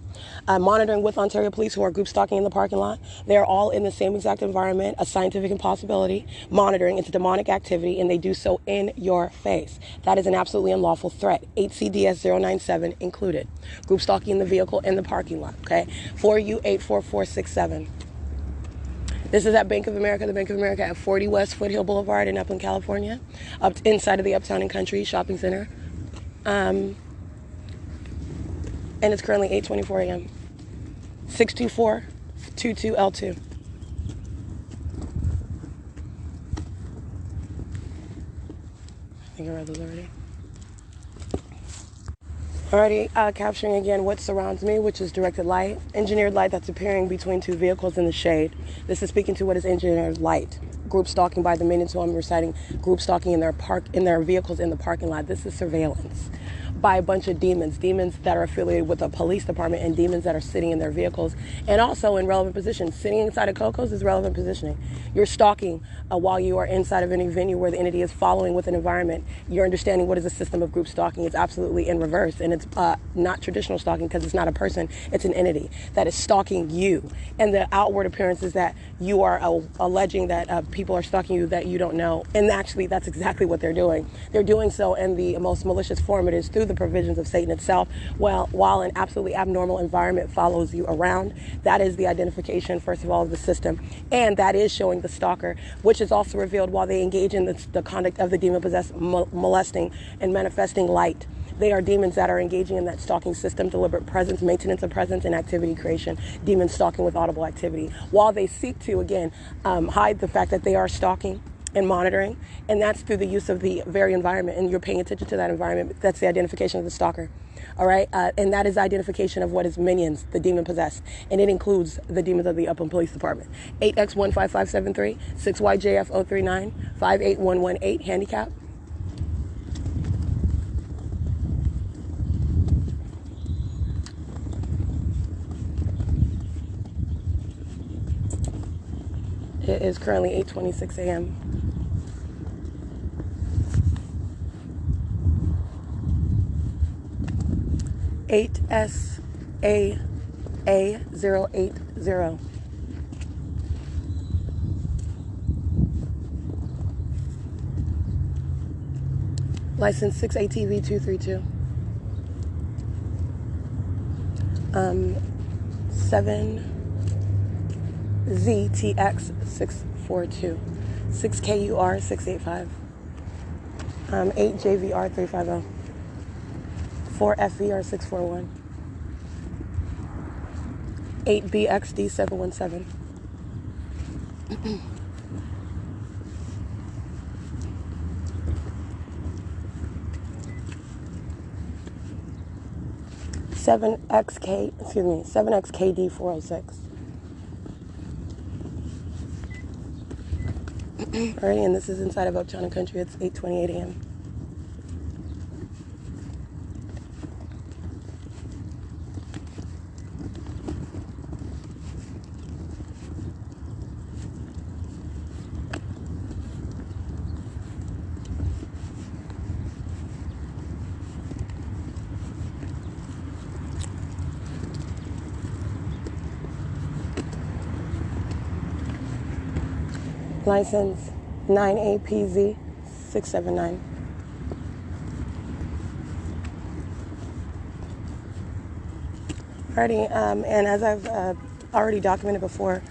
Monitoring with Ontario police who are group stalking in the parking lot. They're all in the same exact environment, a scientific impossibility. Monitoring, it's a demonic activity, and they do so in your face. That is an absolutely unlawful threat. 8CDS097 included. Group stalking in the vehicle in the parking lot, okay? 4U84467. This is at Bank of America, the Bank of America at 40 West Foothill Boulevard in Upland, California, up inside of the Uptown and Country Shopping Center. And it's currently 8:24 a.m. 624-22L2. I think I read those already. Already capturing again what surrounds me, which is directed light, engineered light that's appearing between two vehicles in the shade. This is speaking to what is engineered light. Group stalking by the minute, so I'm reciting group stalking in their vehicles in the parking lot. This is surveillance by a bunch of demons that are affiliated with the police department and demons that are sitting in their vehicles and also in relevant positions. Sitting inside of Coco's is relevant positioning. You're stalking while you are inside of any venue where the entity is following with an environment. You're understanding what is a system of group stalking. It's absolutely in reverse, and it's not traditional stalking because it's not a person, it's an entity that is stalking you. And the outward appearance is that you are alleging that people are stalking you that you don't know. And actually, that's exactly what they're doing. They're doing so in the most malicious form. It is through the provisions of Satan itself. While an absolutely abnormal environment follows you around, that is the identification, first of all, of the system. And that is showing the stalker, which is also revealed while they engage in the conduct of the demon-possessed molesting and manifesting light. They are demons that are engaging in that stalking system, deliberate presence, maintenance of presence, and activity creation. Demons stalking with audible activity. While they seek to, again, hide the fact that they are stalking and monitoring, and that's through the use of the very environment, and you're paying attention to that environment. That's the identification of the stalker. All right, and that is identification of what is minions, the demon possessed, and it includes the demons of the Upland Police Department. 8X15573, 6YJF039, 58118, handicap. It is currently 8:26 a.m. SAA080. License 6ATV232. 7ZTX642. 6KUR685. 8JVR350. 4FVR641. 8BXD717. 7XKD406. Alrighty, and this is inside of Uptown and Country. It's 8:28 a.m. License 9APZ679. Alrighty, and as I've already documented before,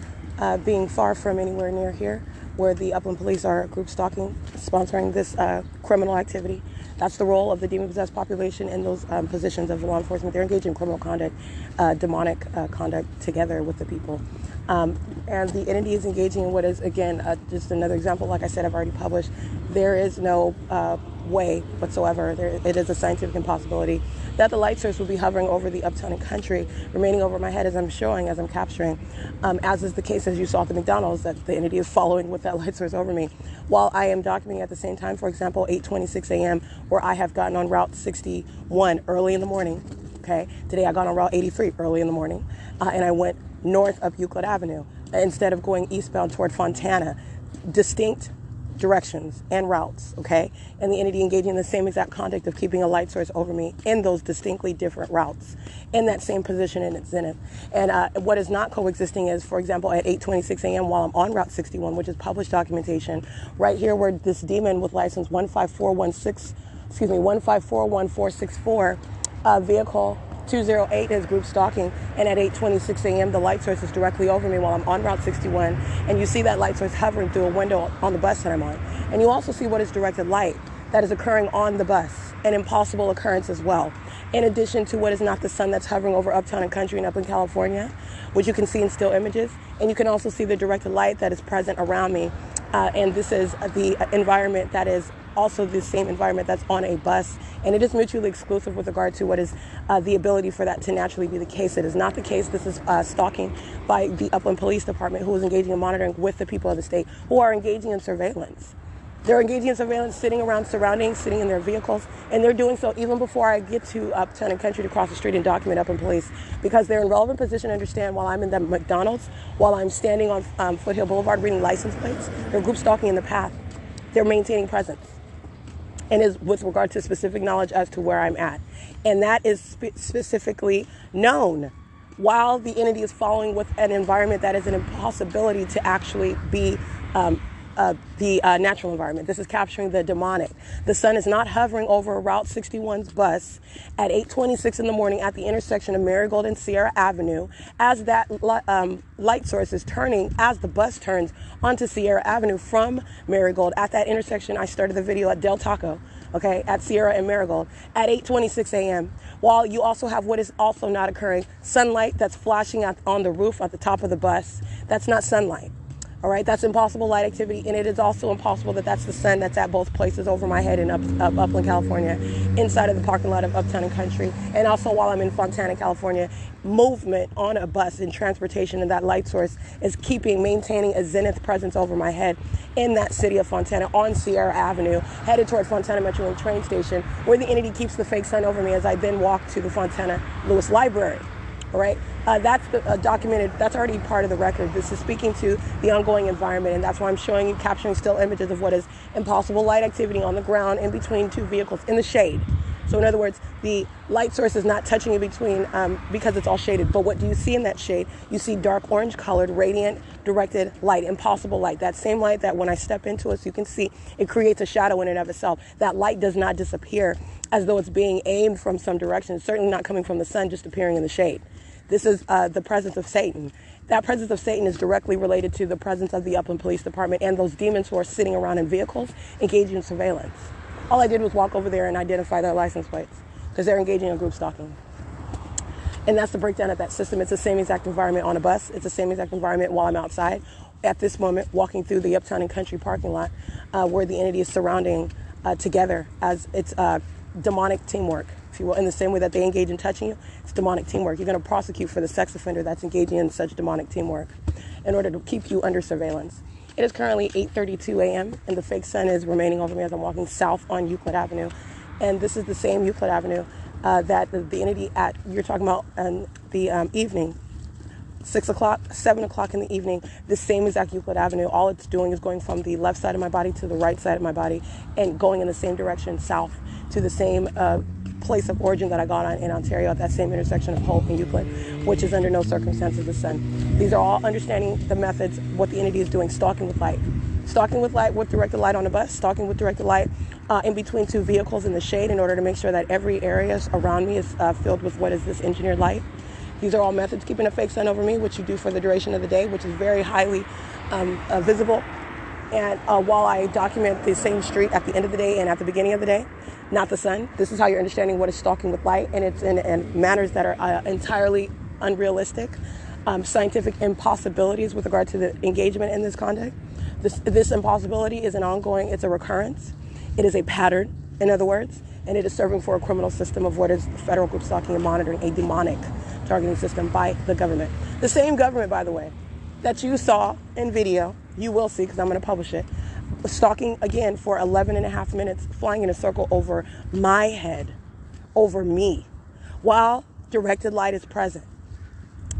being far from anywhere near here where the Upland Police are group stalking, sponsoring this criminal activity. That's the role of the demon-possessed population in those positions of law enforcement. They're engaged in criminal conduct, demonic conduct together with the people. And the entity is engaging in what is, again, just another example. Like I said, I've already published. There is no way whatsoever. It is a scientific impossibility that the light source will be hovering over the Uptown and Country, remaining over my head as I'm showing, as I'm capturing, as is the case as you saw at the McDonald's, that the entity is following with that light source over me. While I am documenting at the same time, for example, 8:26 a.m., where I have gotten on Route 61 early in the morning. Okay, today I got on Route 83 early in the morning, and I went north up Euclid Avenue instead of going eastbound toward Fontana. Distinct directions and routes, okay? And the entity engaging in the same exact conduct of keeping a light source over me in those distinctly different routes, in that same position in its zenith. And what is not coexisting is, for example, at 8:26 a.m. while I'm on Route 61, which is published documentation, right here where this demon with license 1541464 vehicle 208 is group stalking, and at 8:26 a.m. the light source is directly over me while I'm on Route 61, and you see that light source hovering through a window on the bus that I'm on. And you also see what is directed light that is occurring on the bus, an impossible occurrence as well. In addition to what is not the sun that's hovering over Uptown and Country and Upland, California, which you can see in still images, and you can also see the directed light that is present around me. And this is the environment that is also the same environment that's on a bus, and it is mutually exclusive with regard to what is the ability for that to naturally be the case. It is not the case. This is stalking by the Upland Police Department, who is engaging in monitoring with the people of the state, who are engaging in surveillance. They're engaging in surveillance, sitting around surroundings, sitting in their vehicles, and they're doing so even before I get to Uptown and Country to cross the street and document Upland Police, because they're in relevant position to understand while I'm in the McDonald's, while I'm standing on Foothill Boulevard reading license plates, they're group stalking in the path. They're maintaining presence, and is with regard to specific knowledge as to where I'm at. And that is specifically known while the entity is following with an environment that is an impossibility to actually be the natural environment. This is capturing the demonic. The sun is not hovering over Route 61's bus at 8:26 in the morning at the intersection of Marigold and Sierra Avenue as that light source is turning, as the bus turns onto Sierra Avenue from Marigold. At that intersection, I started the video at Del Taco, okay, at Sierra and Marigold at 8:26 a.m. While you also have what is also not occurring, sunlight that's flashing on the roof at the top of the bus. That's not sunlight. All right, that's impossible light activity, and it is also impossible that that's the sun that's at both places over my head in Upland, California, inside of the parking lot of Uptown and Country, and also while I'm in Fontana, California. Movement on a bus in transportation and that light source is maintaining a zenith presence over my head in that city of Fontana on Sierra Avenue, headed toward Fontana Metrolink train station, where the entity keeps the fake sun over me as I then walk to the Fontana Lewis Library. All right, that's documented. That's already part of the record. This is speaking to the ongoing environment, and that's why I'm showing you, capturing still images of what is impossible light activity on the ground in between two vehicles in the shade. So in other words, the light source is not touching in between because it's all shaded. But what do you see in that shade? You see dark orange colored, radiant, directed light, impossible light. That same light that when I step into it, you can see it creates a shadow in and of itself. That light does not disappear as though it's being aimed from some direction. It's certainly not coming from the sun, just appearing in the shade. This is the presence of Satan. That presence of Satan is directly related to the presence of the Upland Police Department and those demons who are sitting around in vehicles engaging in surveillance. All I did was walk over there and identify their license plates because they're engaging in group stalking. And that's the breakdown of that system. It's the same exact environment on a bus. It's the same exact environment while I'm outside at this moment walking through the Uptown and Country parking lot where the entity is surrounding together as it's demonic teamwork, if you will. In the same way that they engage in touching you, it's demonic teamwork. You're going to prosecute for the sex offender that's engaging in such demonic teamwork in order to keep you under surveillance. It is currently 8:32 a.m. and the fake sun is remaining over me as I'm walking south on Euclid Avenue. And this is the same Euclid Avenue that the entity you're talking about in the evening, 6 o'clock, 7 o'clock in the evening, the same exact Euclid Avenue. All it's doing is going from the left side of my body to the right side of my body and going in the same direction, south, to the same place of origin that I got on in Ontario at that same intersection of Hope and Euclid, which is under no circumstances the sun. These are all understanding the methods, what the entity is doing, stalking with light. Stalking with light with directed light on a bus, stalking with directed light in between two vehicles in the shade in order to make sure that every area around me is filled with what is this engineered light. These are all methods, keeping a fake sun over me, which you do for the duration of the day, which is very highly visible. And while I document the same street at the end of the day and at the beginning of the day, not the sun. This is how you're understanding what is stalking with light, and it's in manners that are entirely unrealistic, scientific impossibilities with regard to the engagement in this conduct. This impossibility is an ongoing, it's a recurrence. It is a pattern, in other words, and it is serving for a criminal system of what is federal group stalking and monitoring, a demonic targeting system by the government. The same government, by the way, that you saw in video, you will see because I'm going to publish it, stalking again for 11 and a half minutes, flying in a circle over my head, over me, while directed light is present.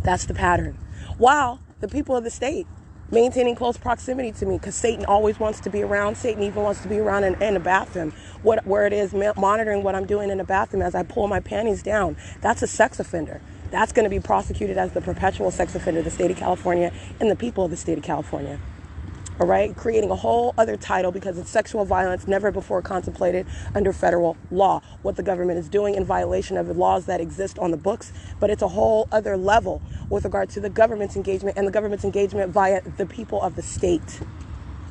That's the pattern. While the people of the state maintaining close proximity to me, because Satan always wants to be around. Satan even wants to be around in a bathroom, where it is monitoring what I'm doing in a bathroom as I pull my panties down. That's a sex offender. That's going to be prosecuted as the perpetual sex offender of the state of California and the people of the state of California. all right, creating a whole other title because it's sexual violence never before contemplated under federal law. What the government is doing in violation of the laws that exist on the books, but it's a whole other level with regard to the government's engagement and the government's engagement via the people of the state.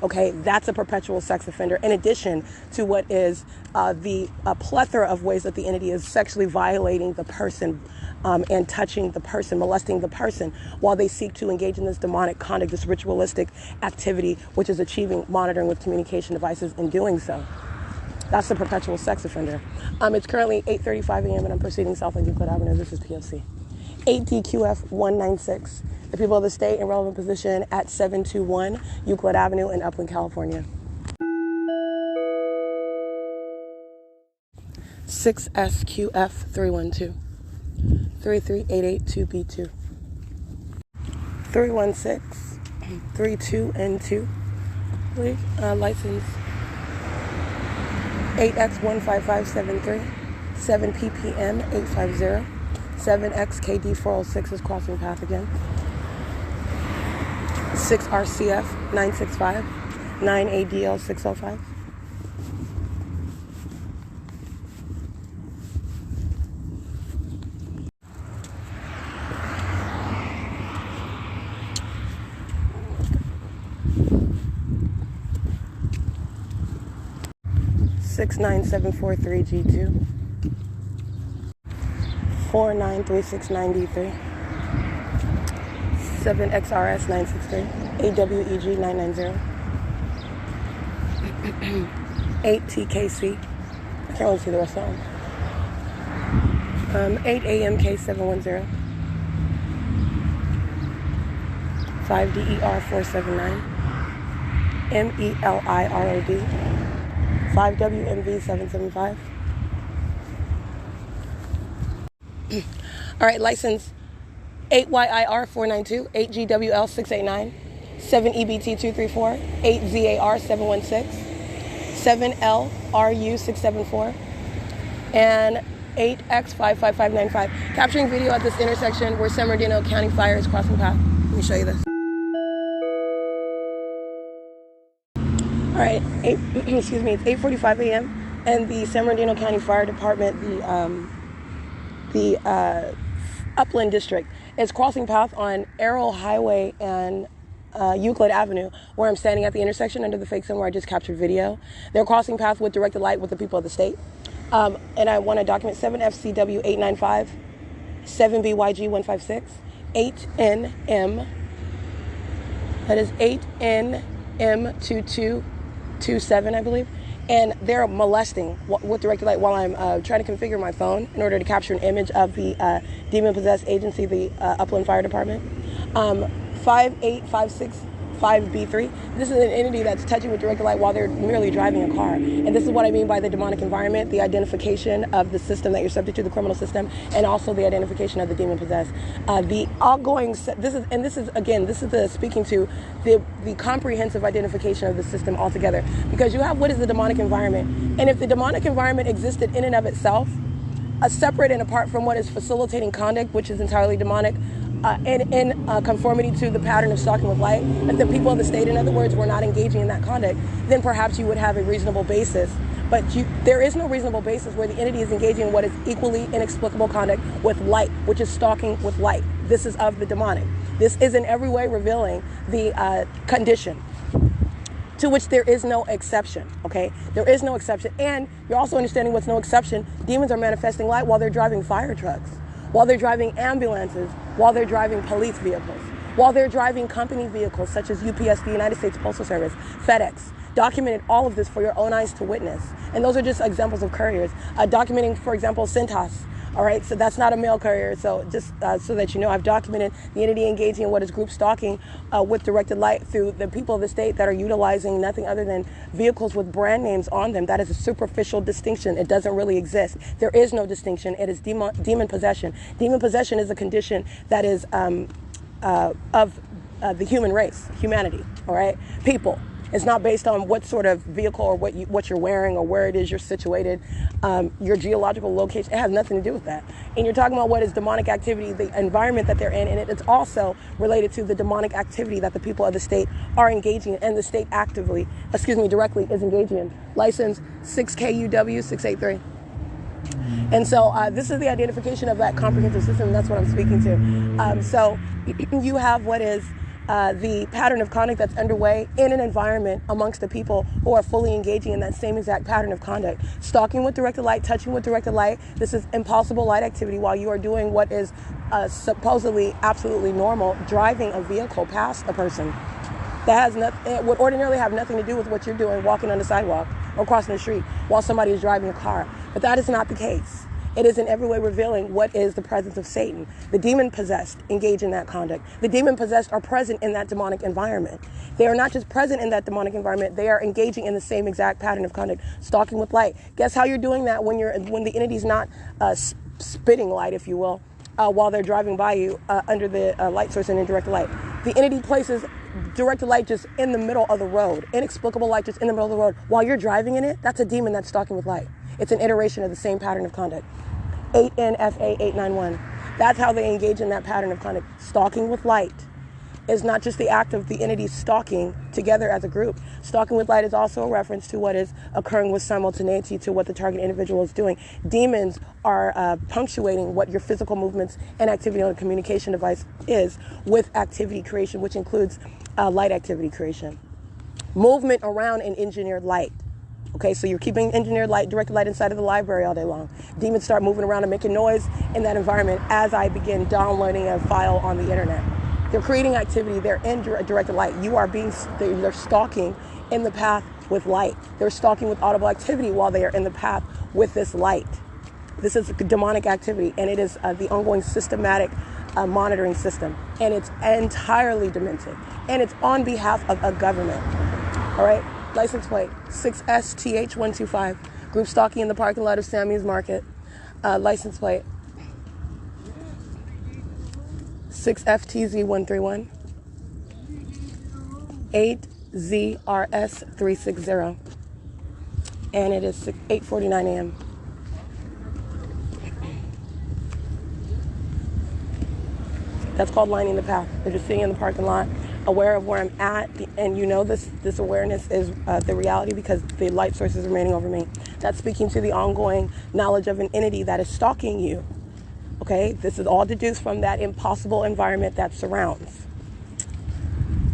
Okay, that's a perpetual sex offender, in addition to what is the plethora of ways that the entity is sexually violating the person and touching the person, molesting the person, while they seek to engage in this demonic conduct, this ritualistic activity, which is achieving monitoring with communication devices in doing so. That's the perpetual sex offender. It's currently 8:35 a.m. and I'm proceeding south on Euclid Avenue. This is P.O.C. 8DQF 196. The people of the state in relevant position at 721 Euclid Avenue in Upland, California. 6SQF 312. 33882B2. 316 32N2. License 8X15573. 7PPM 850. 7XKD406 is crossing path again. 6RCF 965. 9ADL 605. Six 9743G2. 49369D3. 7XRS 963. AWEG 990. 8TKC. I can't really see the rest of them. 8AMK 710. 5DER 479. MELIROD. 5WMV 775. All right, license 8YIR 492, 8GWL 689, 7EBT 234, 8ZAR 716, 7LRU 674, and 8X55595. Capturing video at this intersection where San Bernardino County Fire is crossing path. Let me show you this. All right, excuse me, it's 8:45 a.m. and the San Bernardino County Fire Department, the Upland District, is crossing path on Arrow Highway and Euclid Avenue, where I'm standing at the intersection under the fake sun where I just captured video. They're crossing path with directed light with the people of the state. And I want to document 7FCW 895, 7BYG 156, 8NM, that is 8NM2227, I believe. And they're molesting with directed light while I'm trying to configure my phone in order to capture an image of the demon-possessed agency, the Upland Fire Department. 58565B3. This is an entity that's touching with directed light while they're merely driving a car. And this is what I mean by the demonic environment, the identification of the system that you're subject to, the criminal system, and also the identification of the demon-possessed. The ongoing, this is the speaking to the comprehensive identification of the system altogether. Because you have what is the demonic environment. And if the demonic environment existed in and of itself, separate and apart from what is facilitating conduct, which is entirely demonic, in conformity to the pattern of stalking with light, and the people of the state, in other words, were not engaging in that conduct, then perhaps you would have a reasonable basis. But there is no reasonable basis where the entity is engaging in what is equally inexplicable conduct with light, which is stalking with light. This is of the demonic. This is in every way revealing the condition, to which there is no exception, okay? There is no exception. And you're also understanding what's no exception. Demons are manifesting light while they're driving fire trucks, while they're driving ambulances, while they're driving police vehicles, while they're driving company vehicles such as U.S.C, the United States Postal Service, FedEx. Documented all of this for your own eyes to witness. And those are just examples of couriers. Documenting, for example, S.I.I.S. All right, so that's not a mail courier. So just so that you know, I've documented the entity engaging in what is group stalking with directed light through the people of the state that are utilizing nothing other than vehicles with brand names on them. That is a superficial distinction. It doesn't really exist. There is no distinction. It is demon possession. Demon possession is a condition that is of the human race, humanity, all right? People. It's not based on what sort of vehicle or what you're wearing or where it is you're situated, your geological location. It has nothing to do with that. And you're talking about what is demonic activity, the environment that they're in, and it's also related to the demonic activity that the people of the state are engaging in, and the state directly is engaging in. License 6KUW 683. And so this is the identification of that comprehensive system, and that's what I'm speaking to. So you have what is the pattern of conduct that's underway in an environment amongst the people who are fully engaging in that same exact pattern of conduct. Stalking with directed light, touching with directed light. This is impossible light activity while you are doing what is supposedly absolutely normal, driving a vehicle past a person. That would ordinarily have nothing to do with what you're doing, walking on the sidewalk or crossing the street while somebody is driving a car. But that is not the case. It is in every way revealing what is the presence of Satan. The demon-possessed engage in that conduct. The demon-possessed are present in that demonic environment. They are not just present in that demonic environment, they are engaging in the same exact pattern of conduct, stalking with light. Guess how you're doing that when the entity's not spitting light, if you will, while they're driving by you under the light source and indirect light. The entity places directed light just in the middle of the road, inexplicable light just in the middle of the road. While you're driving in it, that's a demon that's stalking with light. It's an iteration of the same pattern of conduct. 8NFA 891. That's how they engage in that pattern of conduct. Stalking with light is not just the act of the entity stalking together as a group. Stalking with light is also a reference to what is occurring with simultaneity to what the target individual is doing. Demons are punctuating what your physical movements and activity on a communication device is with activity creation, which includes light activity creation. Movement around an engineered light. Okay, so you're keeping engineered light, directed light inside of the library all day long. Demons start moving around and making noise in that environment as I begin downloading a file on the internet. They're creating activity. They're in directed light. They're stalking in the path with light. They're stalking with audible activity while they are in the path with this light. This is demonic activity, and it is the ongoing systematic monitoring system, and it's entirely demented, and it's on behalf of a government. All right. License plate 6STH125. Group stalking in the parking lot of Sammy's Market. License plate 6FTZ131. 8ZRS360. And it is 8:49 a.m. That's called lining the path. They're just sitting in the parking lot, aware of where I'm at, and you know this awareness is the reality because the light source is remaining over me. That's speaking to the ongoing knowledge of an entity that is stalking you. Okay, this is all deduced from that impossible environment that surrounds.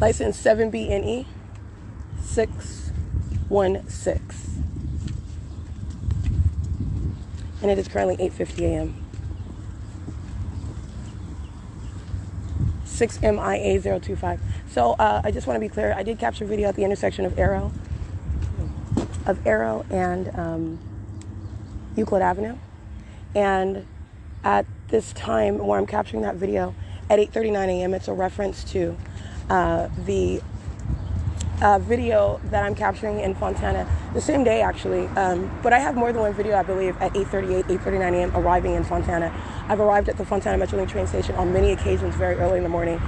License 7BNE 616. And it is currently 8:50 a.m. 6MIA025. So I just want to be clear. I did capture video at the intersection of Arrow and Euclid Avenue. And at this time where I'm capturing that video at 8:39 a.m., it's a reference to the video that I'm capturing in Fontana the same day, actually. But I have more than one video, I believe, at 8:38, 8:39 a.m. arriving in Fontana. I've arrived at the Fontana Metrolink train station on many occasions very early in the morning,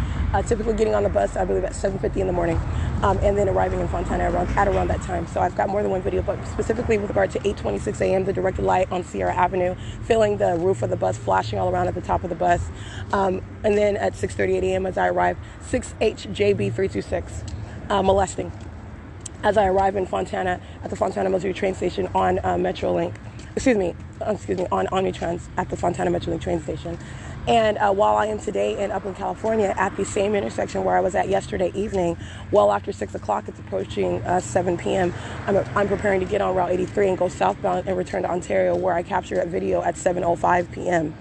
typically getting on the bus, I believe, at 7:50 in the morning, and then arriving in Fontana at around that time. So I've got more than one video, but specifically with regard to 8:26 a.m., the directed light on Sierra Avenue, feeling the roof of the bus flashing all around at the top of the bus. And then at 6:38 a.m. as I arrive, 6HJB326. Molesting as I arrive in Fontana at the Fontana Military train station on Metrolink, on Omnitrans at the Fontana Metrolink train station. And while I am today in Upland, California at the same intersection where I was at yesterday evening, well after 6 o'clock, it's approaching 7 p.m., I'm preparing to get on Route 83 and go southbound and return to Ontario, where I capture that video at 7:05 p.m.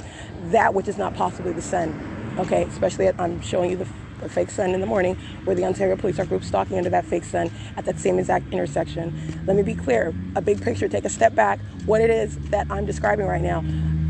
That which is not possibly the sun, okay, especially I'm showing you the fake sun in the morning, where the Ontario police are group stalking under that fake sun at that same exact intersection. Let me be clear, a big picture, take a step back, what it is that I'm describing right now.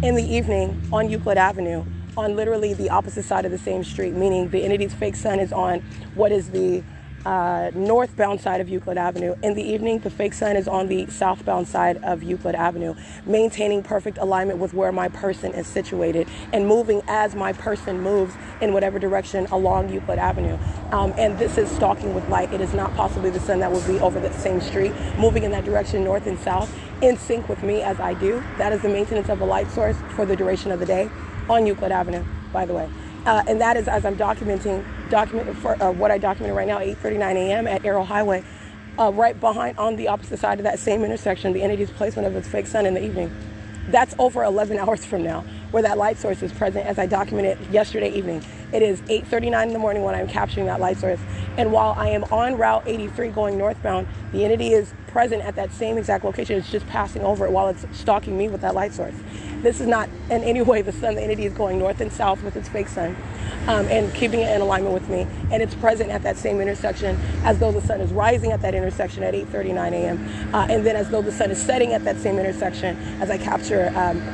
In the evening on Euclid Avenue, on literally the opposite side of the same street, meaning the entity's fake sun is on what is the northbound side of Euclid Avenue. In the evening, the fake sun is on the southbound side of Euclid Avenue, maintaining perfect alignment with where my person is situated and moving as my person moves in whatever direction along Euclid Avenue. And this is stalking with light. It is not possibly the sun that will be over the same street, moving in that direction, north and south, in sync with me as I do. That is the maintenance of a light source for the duration of the day on Euclid Avenue, by the way. And that is as I'm documenting what I documented right now, 8:39 a.m. at Arrow Highway, right behind, on the opposite side of that same intersection, the entity's placement of its fake sun in the evening. That's over 11 hours from now, where that light source is present, as I documented yesterday evening. It is 8:39 in the morning when I'm capturing that light source. And while I am on Route 83 going northbound, the entity is present at that same exact location. It's just passing over it while it's stalking me with that light source. This is not in any way the sun. The entity is going north and south with its fake sun, and keeping it in alignment with me. And it's present at that same intersection as though the sun is rising at that intersection at 8:39 a.m. And then as though the sun is setting at that same intersection as I capture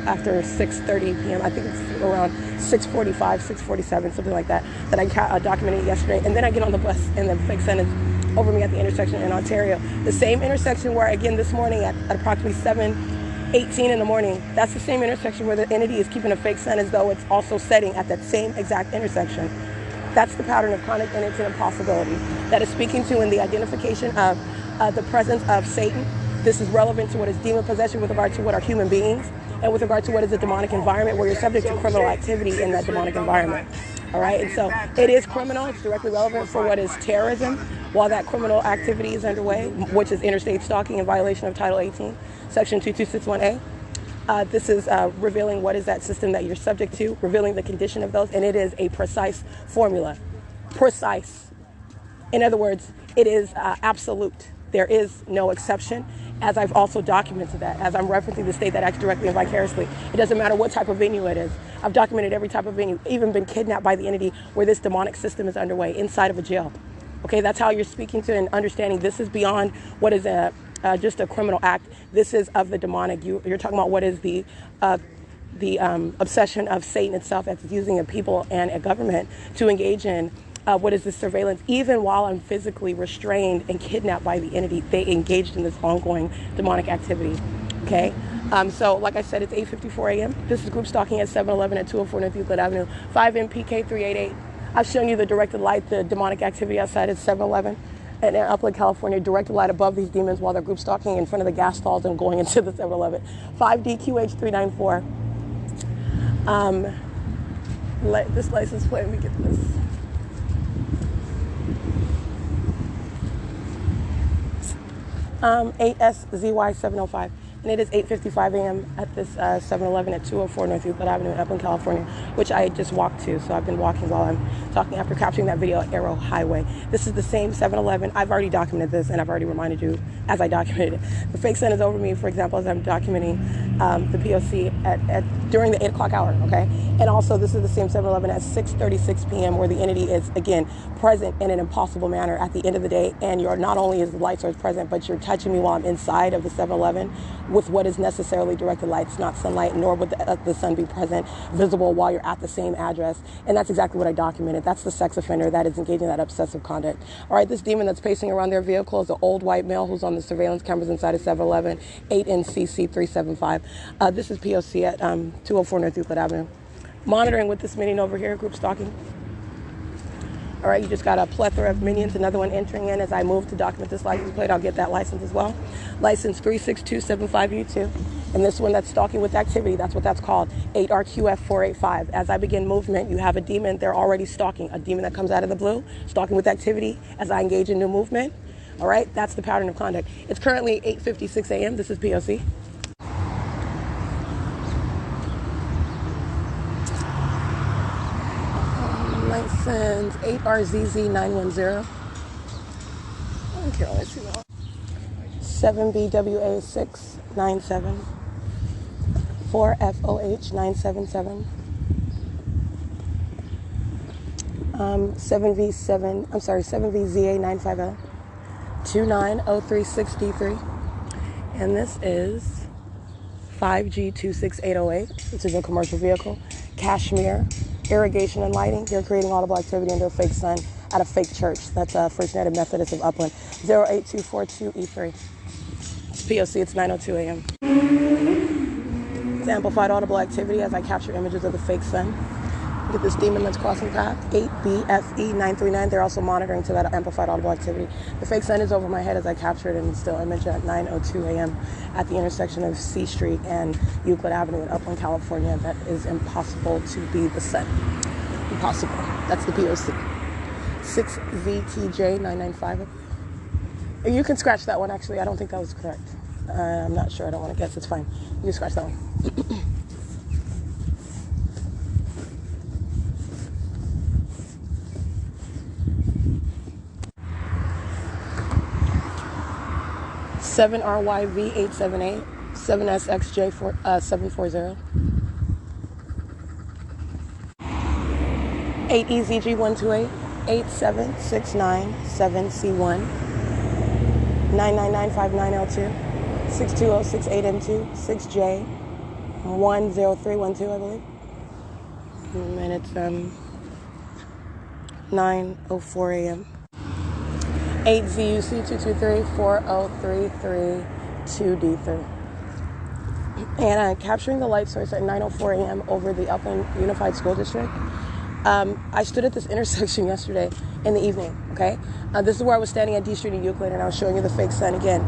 after 6:30 p.m. I think it's around 6:45, 6:47, something like that, that I documented yesterday. And then I get on the bus and the fake sun is over me at the intersection in Ontario. The same intersection where, again, this morning at approximately 7:18 in the morning, that's the same intersection where the entity is keeping a fake sun as though it's also setting at that same exact intersection. That's the pattern of conduct, and it's an impossibility. That is speaking to in the identification of the presence of Satan. This is relevant to what is demon possession with regard to what are human beings, and with regard to what is a demonic environment where you're subject to criminal activity in that demonic environment. All right, and so it is criminal. It's directly relevant for what is terrorism while that criminal activity is underway, which is interstate stalking in violation of Title 18, Section 2261A. This is revealing what is that system that you're subject to, revealing the condition of those, and it is a precise formula. Precise. In other words, it is absolute. There is no exception, as I've also documented that, as I'm referencing the state that acts directly and vicariously. It doesn't matter what type of venue it is. I've documented every type of venue, even been kidnapped by the entity where this demonic system is underway, inside of a jail. Okay, that's how you're speaking to and understanding this is beyond what is just a criminal act. This is of the demonic. You're talking about what is the obsession of Satan itself, as using a people and a government to engage in what is this surveillance. Even while I'm physically restrained and kidnapped by the entity, they engaged in this ongoing demonic activity. Okay, so like I said, it's 8:54 a.m. This is group stalking at 711 at 204 North Euclid Avenue, 5 MPK 388. I've shown you the directed light, the demonic activity outside at 711 in Upland, California, directed light above these demons while they're group stalking in front of the gas stalls and going into the 711. 5DQH 394. This license plate, let me get this. ASZY 705, and it is 8:55 a.m. at this 7-Eleven at 204 North Euclid Avenue in Upland, California, which I just walked to. So I've been walking while I'm talking after capturing that video at Arrow Highway. This is the same 7-Eleven. I've already documented this, and I've already reminded you as I documented it. The fake sun is over me, for example, as I'm documenting the P.O.C. during the 8 o'clock hour, okay? And also, this is the same 7-Eleven at 6:36 p.m. where the entity is, again, present in an impossible manner at the end of the day, and you're not only is the light source present, but you're touching me while I'm inside of the 7-Eleven with what is necessarily directed light. It's not sunlight, nor would the sun be present, visible while you're at the same address. And that's exactly what I documented. That's the sex offender that is engaging in that obsessive conduct. All right, this demon that's pacing around their vehicle is an old white male who's on the surveillance cameras inside of 7-Eleven, 8NCC 375. This is P.O.C. at 204 North Euclid Avenue. Monitoring with this minion over here, group stalking. All right, you just got a plethora of minions, another one entering in. As I move to document this license plate, I'll get that license as well. License 36275U2. And this one that's stalking with activity, that's what that's called, 8RQF485. As I begin movement, you have a demon, they're already stalking, a demon that comes out of the blue, stalking with activity as I engage in new movement. All right, that's the pattern of conduct. It's currently 8:56 a.m. This is P.O.C. License 8RZZ910. Okay, let's see now. 7BWA697. 4FOH977. 7VZA950. 29036D3. And this is 5G26808, which is a commercial vehicle. Cashmere, irrigation and lighting. They're creating audible activity under a fake sun at a fake church. That's First United Methodist of Upland. 08242E3. It's P.O.C. It's 9:02 a.m. It's amplified audible activity as I capture images of the fake sun. Look at this demon that's crossing path. 8BFE939. They're also monitoring to that amplified audible activity. The fake sun is over my head as I capture it in still image at 9:02 a.m. at the intersection of C Street and Euclid Avenue in Upland, California. That is impossible to be the sun. Impossible. That's the P.O.C. 6ZTJ995. You can scratch that one, actually. I don't think that was correct. I'm not sure. I don't want to guess. It's fine. You can scratch that one. Seven RYV878, 7SXJ740, 8EZG128, 87697C1, 99959L2, 62068M2, 6J10312, I believe. And it's 9:04 a.m. 8ZUC22340332D3. And I'm capturing the light source at 9:04 a.m. over the Upland Unified School District. I stood at this intersection yesterday in the evening, okay? This is where I was standing at D Street in Euclid, and I was showing you the fake sun again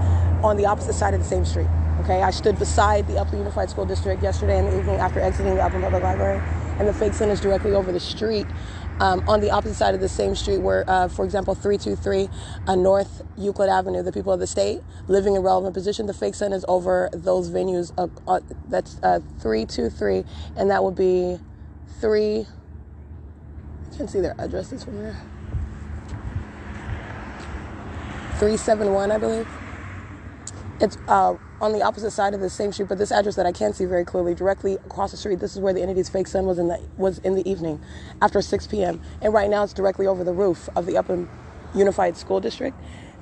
on the opposite side of the same street, okay? I stood beside the Upland Unified School District yesterday in the evening after exiting the Upland Public Library, and the fake sun is directly over the street on the opposite side of the same street where, for example, 323 North Euclid Avenue, the people of the state living in relevant position, the fake sun is over those venues. That's 323, and that would be 3... I can see their addresses from there. 371, I believe. It's on the opposite side of the same street, but this address that I can see very clearly, directly across the street, this is where the entity's fake sun was in the evening, after 6 p.m. And right now it's directly over the roof of the Upland Unified School District.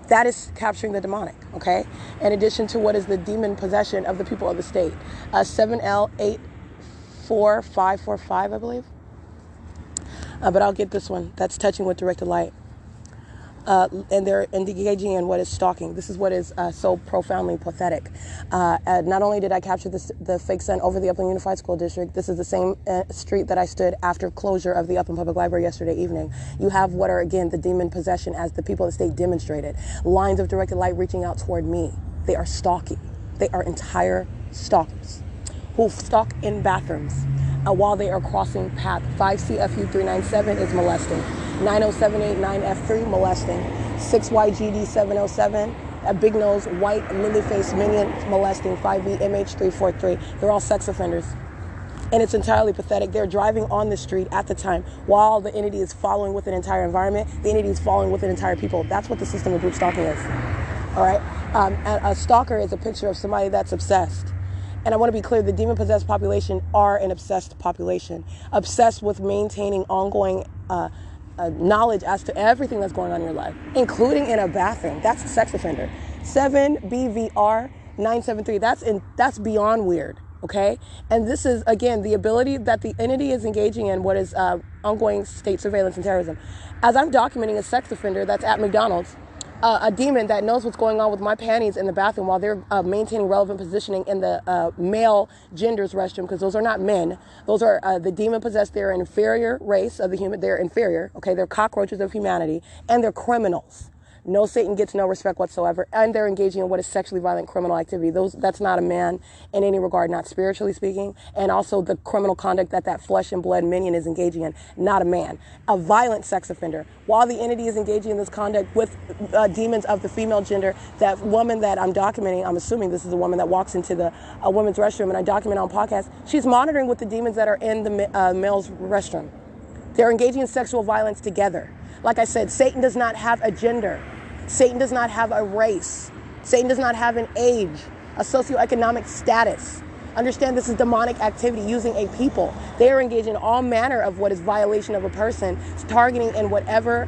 That is capturing the demonic, okay? In addition to what is the demon possession of the people of the state. 7L84545, I believe. But I'll get this one. That's touching with directed light. And they're engaging in what is stalking. This is what is so profoundly pathetic. Not only did I capture the fake sun over the Upland Unified School District, this is the same street that I stood after closure of the Upland Public Library yesterday evening. You have what are, again, the demon possession as the people of the state demonstrated. Lines of directed light reaching out toward me. They are stalking. They are entire stalkers who stalk in bathrooms while they are crossing path. 5CFU397 is molesting. 90789F3 molesting. 6YGD707, a big nose, white, lily-faced minion molesting. 5VMH343. They're all sex offenders. And it's entirely pathetic. They're driving on the street at the time while the entity is following with an entire environment. The entity is following with an entire people. That's what the system of group stalking is. All right? A stalker is a picture of somebody that's obsessed. And I want to be clear, the demon-possessed population are an obsessed population, obsessed with maintaining ongoing knowledge as to everything that's going on in your life, including in a bathroom. That's a sex offender. 7BVR973, that's beyond weird, okay? And this is, again, the ability that the entity is engaging in what is ongoing state surveillance and terrorism. As I'm documenting a sex offender that's at McDonald's, a demon that knows what's going on with my panties in the bathroom while they're maintaining relevant positioning in the male gender's restroom, because those are not men. Those are the demon-possessed. They're an inferior race of the human. They're inferior, okay? They're cockroaches of humanity, and they're criminals. No Satan gets no respect whatsoever, and they're engaging in what is sexually violent criminal activity. That's not a man in any regard, not spiritually speaking, and also the criminal conduct that flesh and blood minion is engaging in, not a man. A violent sex offender. While the entity is engaging in this conduct with demons of the female gender, that woman that I'm documenting, I'm assuming this is a woman that walks into the women's restroom, and I document on podcast, she's monitoring with the demons that are in the male's restroom. They're engaging in sexual violence together. Like I said, Satan does not have a gender. Satan does not have a race. Satan does not have an age, a socioeconomic status. Understand, this is demonic activity using a people. They are engaging in all manner of what is violation of a person, targeting in whatever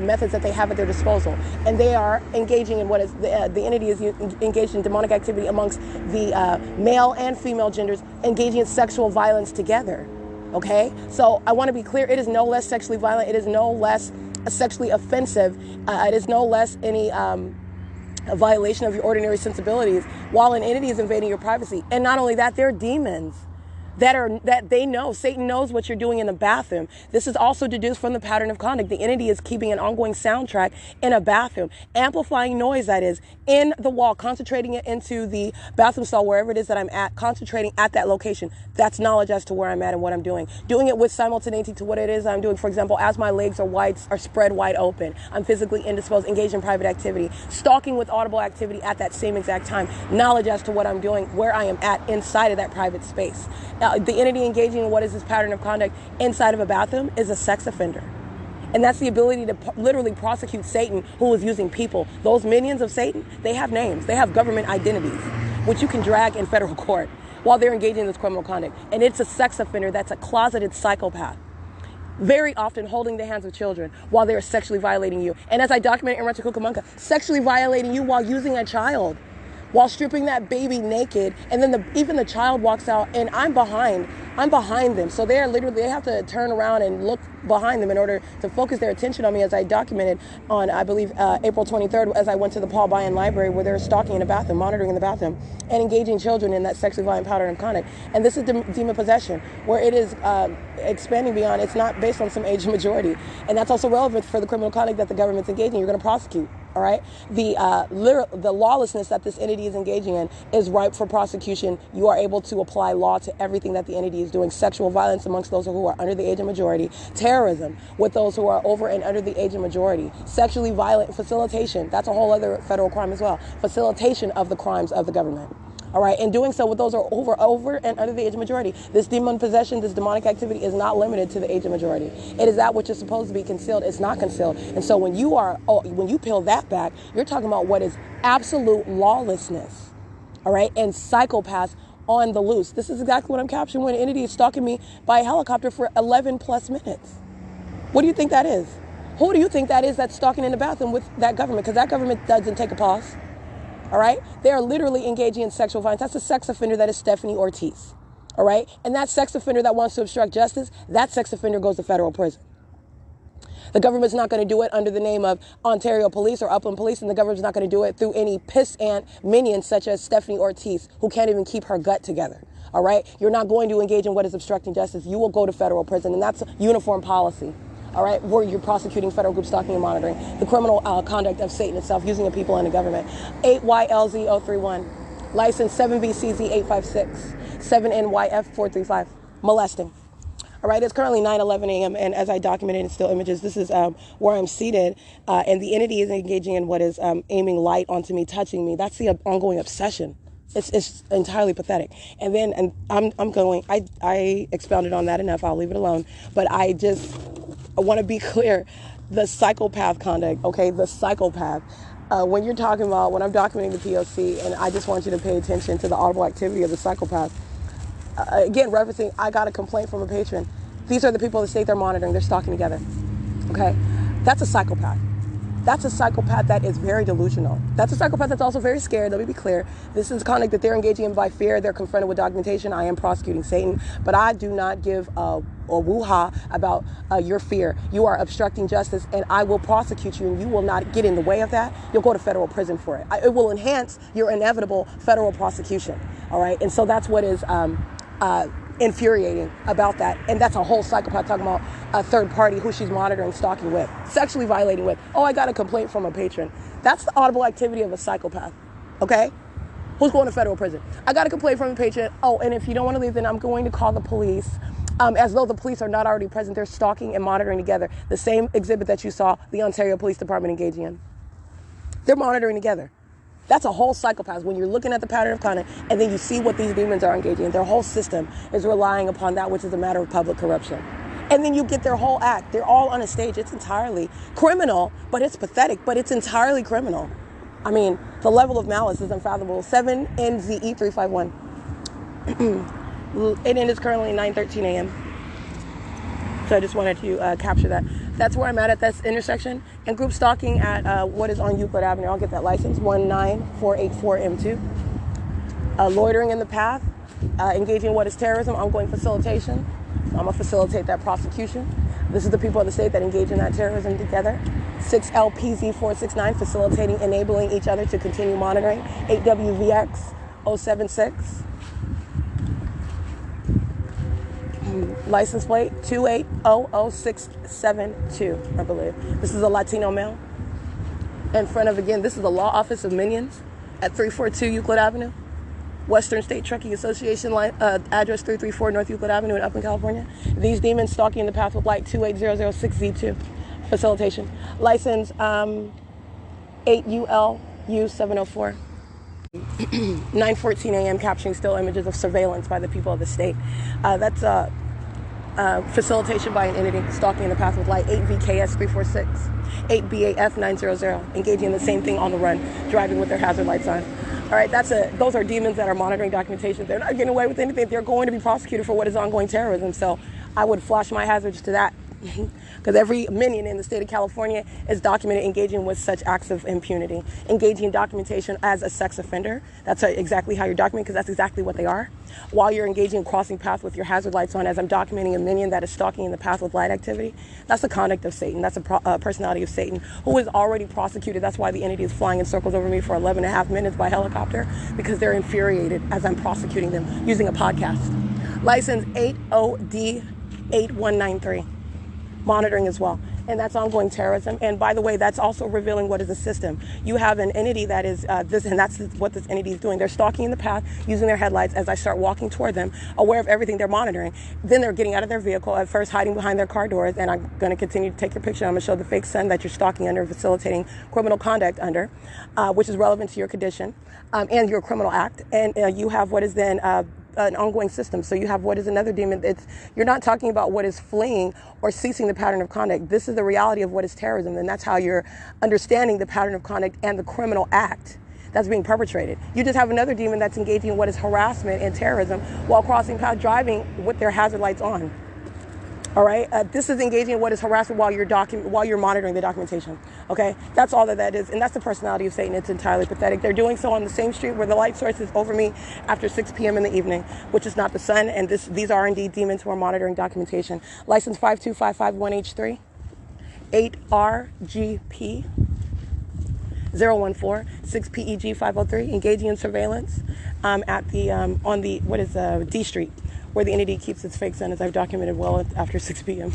methods that they have at their disposal. And they are engaging in what is, the entity is engaged in demonic activity amongst the male and female genders, engaging in sexual violence together. Okay? So I want to be clear, it is no less sexually violent. It is no less sexually offensive. It is no less any a violation of your ordinary sensibilities while an entity is invading your privacy. And not only that, they're demons that they know. Satan knows what you're doing in the bathroom. This is also deduced from the pattern of conduct. The entity is keeping an ongoing soundtrack in a bathroom, amplifying noise that is in the wall, concentrating it into the bathroom stall, wherever it is that I'm at, concentrating at that location. That's knowledge as to where I'm at and what I'm doing. Doing it with simultaneity to what it is I'm doing. For example, as my legs are spread wide open, I'm physically indisposed, engaged in private activity, stalking with audible activity at that same exact time. Knowledge as to what I'm doing, where I am at inside of that private space. The entity engaging in what is this pattern of conduct inside of a bathroom is a sex offender. And that's the ability to literally prosecute Satan, who is using people. Those minions of Satan, they have names. They have government identities, which you can drag in federal court while they're engaging in this criminal conduct. And it's a sex offender that's a closeted psychopath, very often holding the hands of children while they're sexually violating you. And as I documented in Rancho Cucamonga, sexually violating you while using a child, while stripping that baby naked, and then even the child walks out, and I'm behind them. So they have to turn around and look behind them in order to focus their attention on me, as I documented on, I believe, April 23rd, as I went to the Paul Bunyan Library, where they were stalking in the bathroom, monitoring in the bathroom, and engaging children in that sexually violent pattern of conduct. And this is demon possession, where it is expanding beyond. It's not based on some age majority. And that's also relevant for the criminal conduct that the government's engaging. You're going to prosecute. All right. The lawlessness that this entity is engaging in is ripe for prosecution. You are able to apply law to everything that the entity is doing. Sexual violence amongst those who are under the age of majority. Terrorism with those who are over and under the age of majority. Sexually violent facilitation. That's a whole other federal crime as well. Facilitation of the crimes of the government. All right, and doing so with those who are over and under the age of majority. This demon possession, this demonic activity is not limited to the age of majority. It is that which is supposed to be concealed. It's not concealed. And so when you peel that back, you're talking about what is absolute lawlessness, all right, and psychopaths on the loose. This is exactly what I'm capturing when an entity is stalking me by helicopter for 11 plus minutes. What do you think that is? Who do you think that is that's stalking in the bathroom with that government? Because that government doesn't take a pause. All right? They are literally engaging in sexual violence. That's a sex offender that is Stephanie Ortiz. All right? And that sex offender that wants to obstruct justice, that sex offender goes to federal prison. The government's not going to do it under the name of Ontario Police or Upland Police, and the government's not going to do it through any pissant minions such as Stephanie Ortiz, who can't even keep her gut together. All right? You're not going to engage in what is obstructing justice. You will go to federal prison, and that's uniform policy. All right, where you're prosecuting federal group stalking and monitoring the criminal conduct of Satan itself, using the people and the government. 8YLZ031, license 7BCZ856, 7NYF435, molesting. All right, it's currently 9:11 a.m. and as I documented in still images, this is where I'm seated, and the entity is engaging in what is aiming light onto me, touching me. That's the ongoing obsession. It's entirely pathetic. And then I expounded on that enough. I'll leave it alone. But I want to be clear, the psychopath conduct, okay, the psychopath. When I'm documenting the P.O.C, and I just want you to pay attention to the audible activity of the psychopath. Again, referencing, I got a complaint from a patron. These are the people that state they're monitoring, they're stalking together. Okay, that's a psychopath. That's a psychopath that is very delusional. That's a psychopath that's also very scared. Let me be clear. This is conduct that they're engaging in by fear. They're confronted with documentation. I am prosecuting Satan, but I do not give a woo-ha about your fear. You are obstructing justice, and I will prosecute you, and you will not get in the way of that. You'll go to federal prison for it. It will enhance your inevitable federal prosecution. All right, and so that's what is infuriating about that. And that's a whole psychopath talking about a third party who she's monitoring, stalking with, sexually violating with. Oh, I got a complaint from a patron. That's the audible activity of a psychopath. Okay? Who's going to federal prison? I got a complaint from a patron. Oh, and if you don't want to leave, then I'm going to call the police. As though the police are not already present. They're stalking and monitoring together. The same exhibit that you saw the Ontario Police Department engaging in. They're monitoring together. That's a whole psychopath. When you're looking at the pattern of conduct and then you see what these demons are engaging in, their whole system is relying upon that which is a matter of public corruption. And then you get their whole act. They're all on a stage. It's entirely criminal, but it's pathetic, but it's entirely criminal. I mean, the level of malice is unfathomable. 7NZE351. And it is currently 9:13 a.m. So I just wanted to capture that. That's where I'm at this intersection. And group stalking at what is on Euclid Avenue. I'll get that license, 19484M2. Loitering in the path, engaging in what is terrorism, ongoing facilitation. I'm going to facilitate that prosecution. This is the people of the state that engage in that terrorism together. 6LPZ469, facilitating, enabling each other to continue monitoring. 8WVX 076. License plate 2800672, I believe. This is a Latino male. In front of, again, this is the law office of Minions at 342 Euclid Avenue. Western State Trucking Association, address 334 North Euclid Avenue in Upland, California. These demons stalking in the path with light 28006Z2. Facilitation. License 8ULU704. 9:14 a.m. capturing still images of surveillance by the people of the state. That's facilitation by an entity stalking in the path with light 8VKS346. 8BAF900. Engaging in the same thing on the run, driving with their hazard lights on. All right, those are demons that are monitoring documentation. They're not getting away with anything. They're going to be prosecuted for what is ongoing terrorism. So I would flash my hazards to that. Because every minion in the state of California is documented engaging with such acts of impunity. Engaging in documentation as a sex offender. That's exactly how you're documenting, because that's exactly what they are. While you're engaging in crossing paths with your hazard lights on, as I'm documenting a minion that is stalking in the path with light activity, that's the conduct of Satan. That's a personality of Satan who is already prosecuted. That's why the entity is flying in circles over me for 11 and a half minutes by helicopter, because they're infuriated as I'm prosecuting them using a podcast. License 80D8193. Monitoring as well, and that's ongoing terrorism. And by the way, that's also revealing what is a system. You have an entity that is this, and that's what this entity is doing. They're stalking in the path using their headlights as I start walking toward them, aware of everything they're monitoring. Then they're getting out of their vehicle, at first hiding behind their car doors, and I'm going to continue to take your picture. I'm going to show the fake sun that you're stalking under, facilitating criminal conduct under, which is relevant to your condition and your criminal act. And you have what is then an ongoing system. So you have what is another demon. You're not talking about what is fleeing or ceasing the pattern of conduct. This is the reality of what is terrorism, and that's how you're understanding the pattern of conduct and the criminal act that's being perpetrated. You just have another demon that's engaging in what is harassment and terrorism while crossing path, driving with their hazard lights on. All right, this is engaging in what is harassment while you're monitoring the documentation. Okay, that's all that is, and that's the personality of Satan. It's entirely pathetic. They're doing so on the same street where the light source is over me after 6 p.m. in the evening, which is not the sun. And these are indeed demons who are monitoring documentation. License 52551H3, 8RGP 014, 6PEG 503. Engaging in surveillance at the on the D Street, where the entity keeps its fake sun, as I've documented well after 6 p.m.,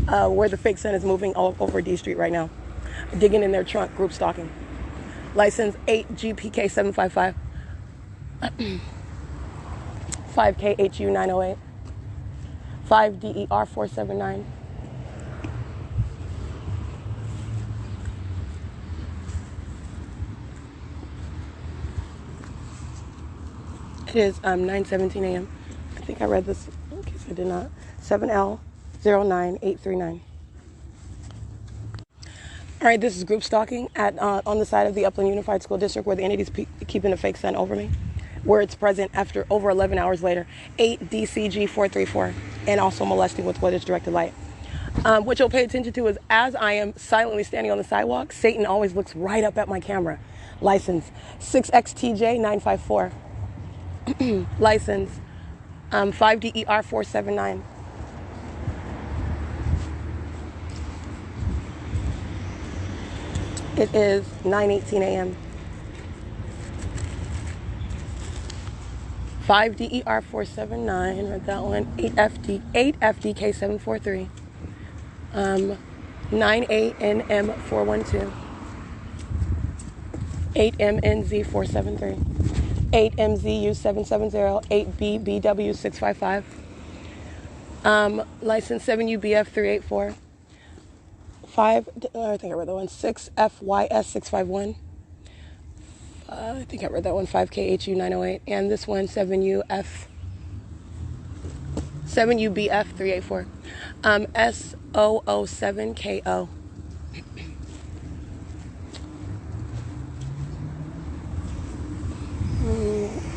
where the fake sun is moving all over D Street right now, digging in their trunk, group stalking. License 8GPK755, 5KHU908, 5DER479. It is 9:17 a.m. I think I read this in case I did not. 7L09839. All right, this is group stalking on the side of the Upland Unified School District, where the entity's keeping a fake sun over me, where it's present after over 11 hours later. 8DCG434, and also molesting with what is directed light. What you'll pay attention to is, as I am silently standing on the sidewalk, Satan always looks right up at my camera. License 6XTJ954. License 5DER479. It is 9:18 a.m. 5DER479, read that one. 8FDK743. 9ANM412. 8MNZ473. 8MZU770, 8BBW655, license 7UBF384, 5, I think I read that one, 6FYS651, I think I read that one, 5KHU908, and this one, 7UBF384, S007KO.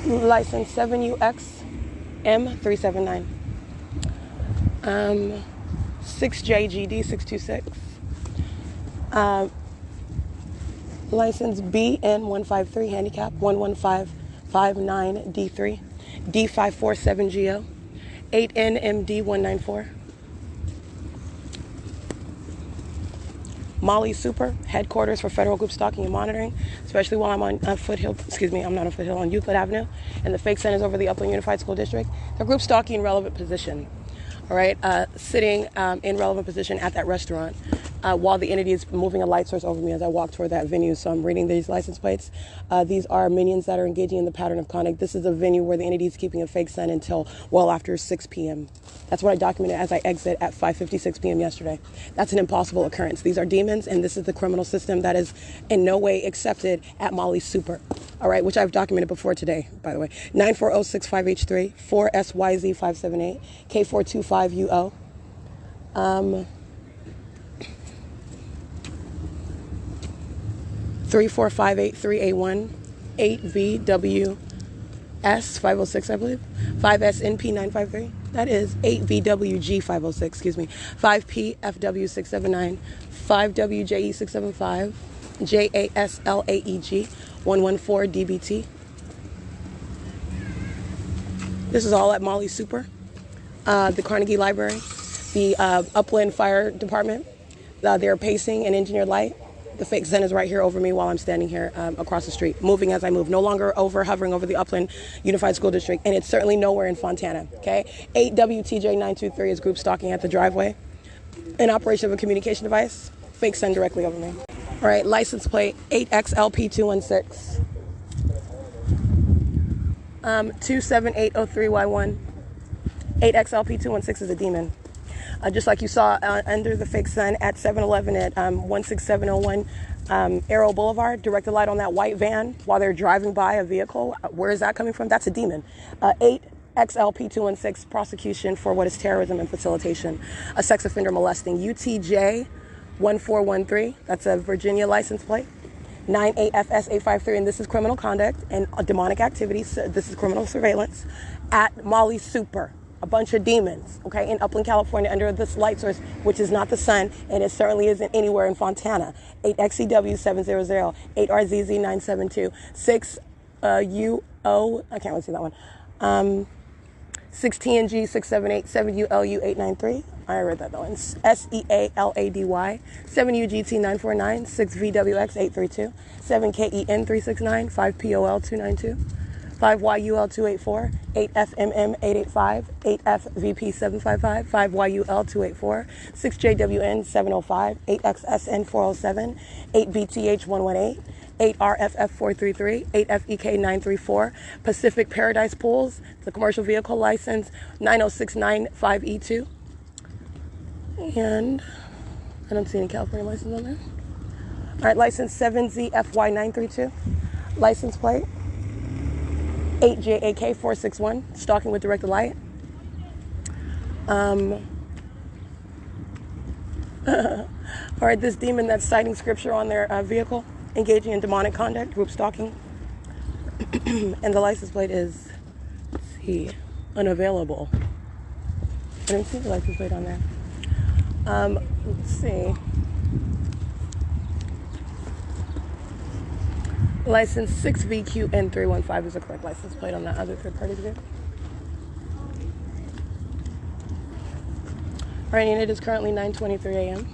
License 7UXM379. 6JGD626. License BN153, handicap 11559D3, D547GO, 8NMD194. Molly Super, headquarters for federal group stalking and monitoring, especially while I'm on Foothill, I'm not on Foothill, on Euclid Avenue, and the fake Sun is over the Upland Unified School District. They're group stalking in relevant position, all right, sitting in relevant position at that restaurant while the entity is moving a light source over me as I walk toward that venue. So I'm reading these license plates. These are minions that are engaging in the pattern of conduct. This is a venue where the entity is keeping a fake Sun until well after 6 p.m. That's what I documented as I exit at 5:56 p.m. yesterday. That's an impossible occurrence. These are demons, and this is the criminal system that is in no way accepted at Molly Super, all right, which I've documented before today, by the way. 94065H3, 4SYZ578, K425UO. 34583A1, 8VWS 506, I believe, 5SNP953. That is 8VWG 506, excuse me, 5PFW679, 5WJE675, JASLAEG 114DBT. This is all at Molly Super, the Carnegie Library, the Upland Fire Department. They're pacing an engineered light. The fake Sun is right here over me while I'm standing here across the street, moving as I move, no longer hovering over the Upland Unified School District, and it's certainly nowhere in Fontana, okay? 8WTJ923 is group stalking at the driveway. In operation of a communication device, fake Sun directly over me. All right, license plate 8XLP216. 27803Y1. 8XLP216 is a demon. Just like you saw under the fake Sun at 7-Eleven at 16701 Arrow Boulevard, directed light on that white van while they're driving by a vehicle. Where is that coming from? That's a demon. 8XLP216, prosecution for what is terrorism and facilitation, a sex offender molesting. UTJ 1413, that's a Virginia license plate. 98FS853, and this is criminal conduct and demonic activities. This is criminal surveillance at Molly Super. A bunch of demons, okay, in Upland, California, under this light source, which is not the Sun, and it certainly isn't anywhere in Fontana. 8XEW700, 8RZZ972, 6UO, I can't really see that one, 6TNG678, 7ULU893, I read that one, SEALADY, 7UGT949, 6VWX832, 7KEN369, 5POL292, 5YUL284, 8FMM885, 8FVP755, 5YUL284, 6JWN705, 8XSN407, 8VTH118, 8RFF433, 8FEK934, Pacific Paradise Pools, the commercial vehicle license 90695E2, and I don't see any California license on there. All right, license 7ZFY932, license plate 8JAK461, stalking with directed light. All right, this demon that's citing scripture on their vehicle, engaging in demonic conduct, group stalking. And the license plate is, let's see, unavailable. I don't see the license plate on there. Let's see. License 6VQN315 is the correct license plate on that other third-party vehicle. All right, and it is currently 9:23 a.m.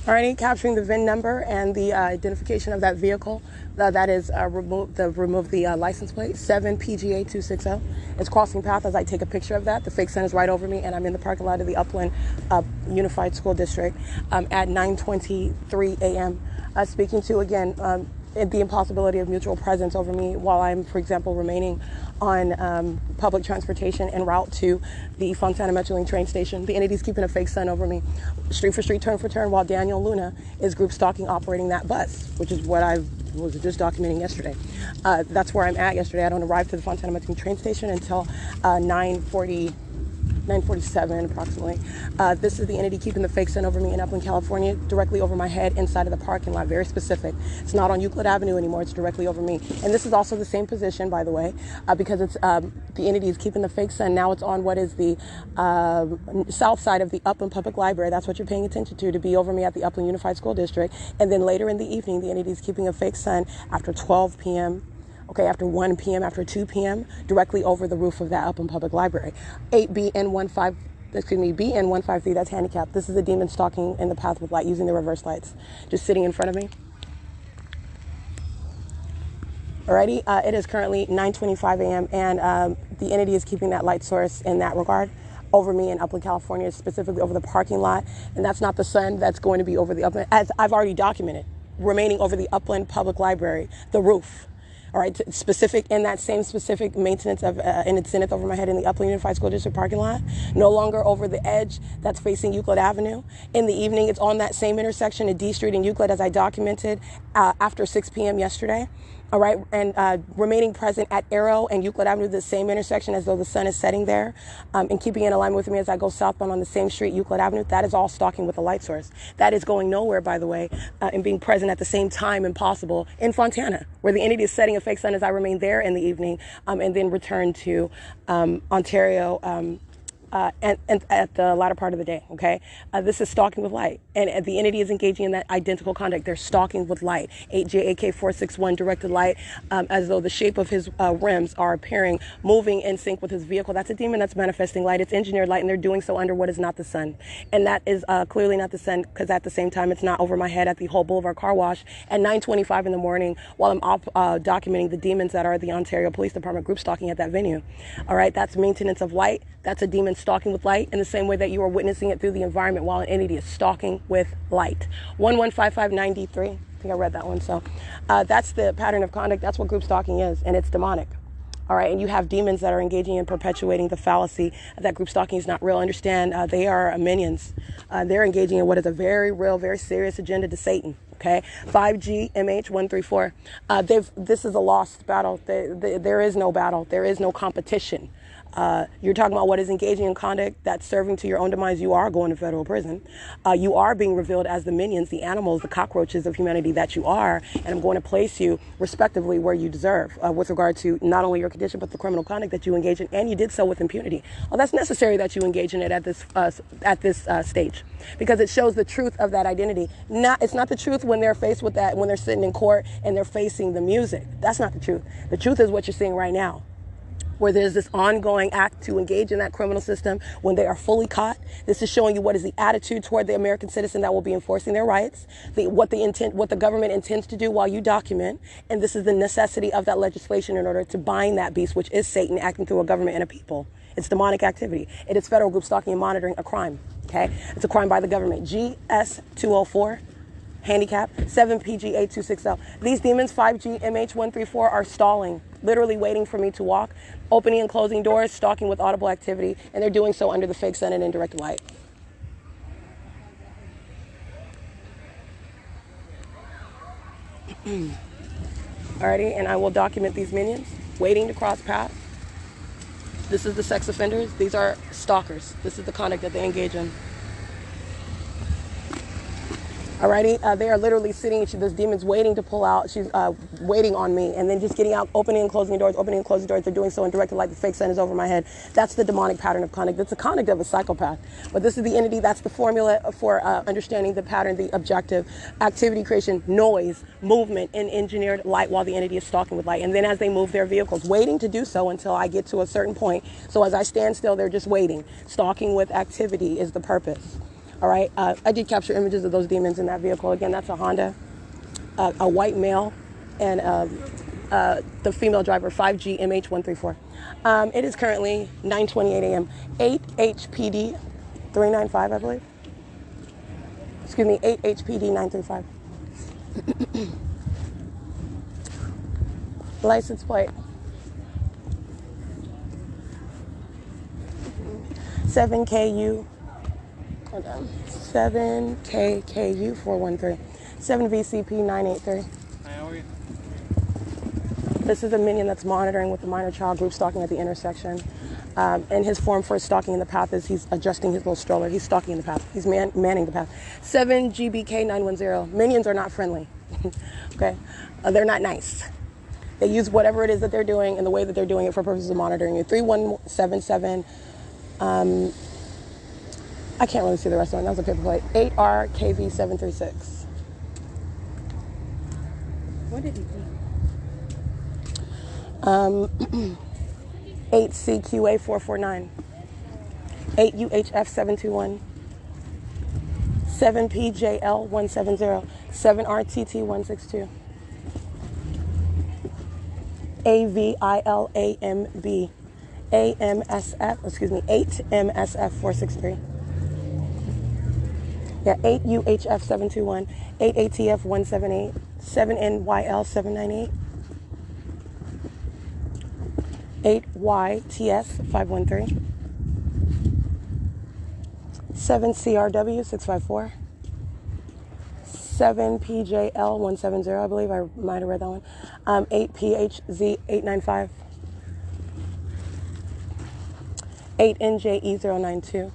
Alrighty, capturing the VIN number and the identification of that vehicle. That is remove the license plate, 7PGA260. It's crossing path as I take a picture of that. The fake Sun is right over me, and I'm in the parking lot of the Upland Unified School District at 9:23 a.m. Speaking to, again, the impossibility of mutual presence over me while I'm, for example, remaining on public transportation en route to the Fontana Metrolink train station. The entity's keeping a fake Sun over me, street for street, turn for turn, while Daniel Luna is group stalking operating that bus, which is what I was just documenting yesterday. That's where I'm at yesterday. I don't arrive to the Fontana Metrolink train station until 9:47 approximately. This is the entity keeping the fake Sun over me in Upland, California, directly over my head inside of the parking lot, very specific. It's not on Euclid Avenue anymore, it's directly over me. And this is also the same position, by the way, because it's the entity is keeping the fake Sun. Now it's on what is the south side of the Upland Public Library. That's what you're paying attention to be over me at the Upland Unified School District. And then later in the evening, the entity is keeping a fake Sun after 12 p.m., okay, after 1 p.m., after 2 p.m., directly over the roof of that Upland Public Library. 8BN15 excuse me, BN153, that's handicapped. This is a demon stalking in the path with light using the reverse lights. Just sitting in front of me. Alrighty, it is currently 9:25 a.m. and the entity is keeping that light source in that regard over me in Upland, California, specifically over the parking lot. And that's not the sun, that's going to be over the Upland, as I've already documented, remaining over the Upland Public Library, the roof. All right, specific in that same specific maintenance of in its zenith over my head in the Upland Unified School District parking lot. No longer over the edge that's facing Euclid Avenue. In the evening, it's on that same intersection at D Street and Euclid as I documented after 6 p.m. yesterday. All right, and remaining present at Arrow and Euclid Avenue, the same intersection as though the sun is setting there, and keeping in alignment with me as I go southbound on the same street, Euclid Avenue. That is all stalking with a light source. That is going nowhere, by the way, and being present at the same time impossible in Fontana, where the entity is setting a fake sun as I remain there in the evening, and then return to Ontario and at the latter part of the day, okay? This is stalking with light. And the entity is engaging in that identical conduct. They're stalking with light. 8JAK461 directed light, as though the shape of his rims are appearing, moving in sync with his vehicle. That's a demon that's manifesting light. It's engineered light, and they're doing so under what is not the sun. And that is clearly not the sun, because at the same time, it's not over my head at the Whole Boulevard Car Wash at 9:25 in the morning while I'm documenting the demons that are the Ontario Police Department group stalking at that venue. All right, that's maintenance of light. That's a demon stalking with light in the same way that you are witnessing it through the environment while an entity is stalking with light. 11559D3. I think I read that one. So that's the pattern of conduct. That's what group stalking is, and it's demonic. All right, and you have demons that are engaging in perpetuating the fallacy that group stalking is not real. Understand, they are minions. They're engaging in what is a very real, very serious agenda to Satan. Okay, 5G MH134. This is a lost battle. There is no battle. There is no competition. You're talking about what is engaging in conduct that's serving to your own demise. You are going to federal prison. You are being revealed as the minions, the animals, the cockroaches of humanity that you are, and I'm going to place you respectively where you deserve with regard to not only your condition but the criminal conduct that you engage in, and you did so with impunity. Well, that's necessary that you engage in it at this stage, because it shows the truth of that identity. It's not the truth when they're faced with that, when they're sitting in court and they're facing the music. That's not the truth. The truth is what you're seeing right now, where there's this ongoing act to engage in that criminal system when they are fully caught. This is showing you what is the attitude toward the American citizen that will be enforcing their rights, what the government intends to do while you document, and this is the necessity of that legislation in order to bind that beast, which is Satan acting through a government and a people. It's demonic activity. It is federal group stalking and monitoring, a crime, okay? It's a crime by the government. GS204. Handicap 7PG8260. These demons 5G MH134 are stalling, literally waiting for me to walk, opening and closing doors, stalking with audible activity, and they're doing so under the fake sun and indirect light. Alrighty, and I will document these minions waiting to cross paths. This is the sex offenders. These are stalkers. This is the conduct that they engage in. Alrighty, they are literally sitting, this demon's waiting to pull out. She's waiting on me, and then just getting out, opening and closing doors, opening and closing doors. They're doing so in direct light. The fake sun is over my head. That's the demonic pattern of conduct. That's the conduct of a psychopath. But this is the entity. That's the formula for understanding the pattern, the objective, activity creation, noise, movement, and engineered light while the entity is stalking with light. And then as they move their vehicles, waiting to do so until I get to a certain point. So as I stand still, they're just waiting. Stalking with activity is the purpose. All right, I did capture images of those demons in that vehicle. Again, that's a Honda, a white male, and the female driver, 5G MH134. It is currently 9:28 a.m. 8 HPD 395, I believe. Excuse me, 8 HPD 935. License plate 7KU. Hold on. 7KKU413. 7VCP983. How are you? This is a minion that's monitoring with the minor child group stalking at the intersection. And his form for stalking in the path is he's adjusting his little stroller. He's stalking in the path. He's manning the path. 7GBK910. Minions are not friendly. Okay? They're not nice. They use whatever it is that they're doing and the way that they're doing it for purposes of monitoring you. 3177. I can't really see the rest of it. That was a paper plate. 8RKV736. What did he do? 8CQA449. 8UHF721, 7PJL170, 7RTT162, AVILAMB, 8MSF463. Yeah, 8UHF721, 8ATF178, 7NYL798, 8YTS513, 7CRW654, 7PJL170, I believe I might have read that one, 8PHZ895, 8NJE092,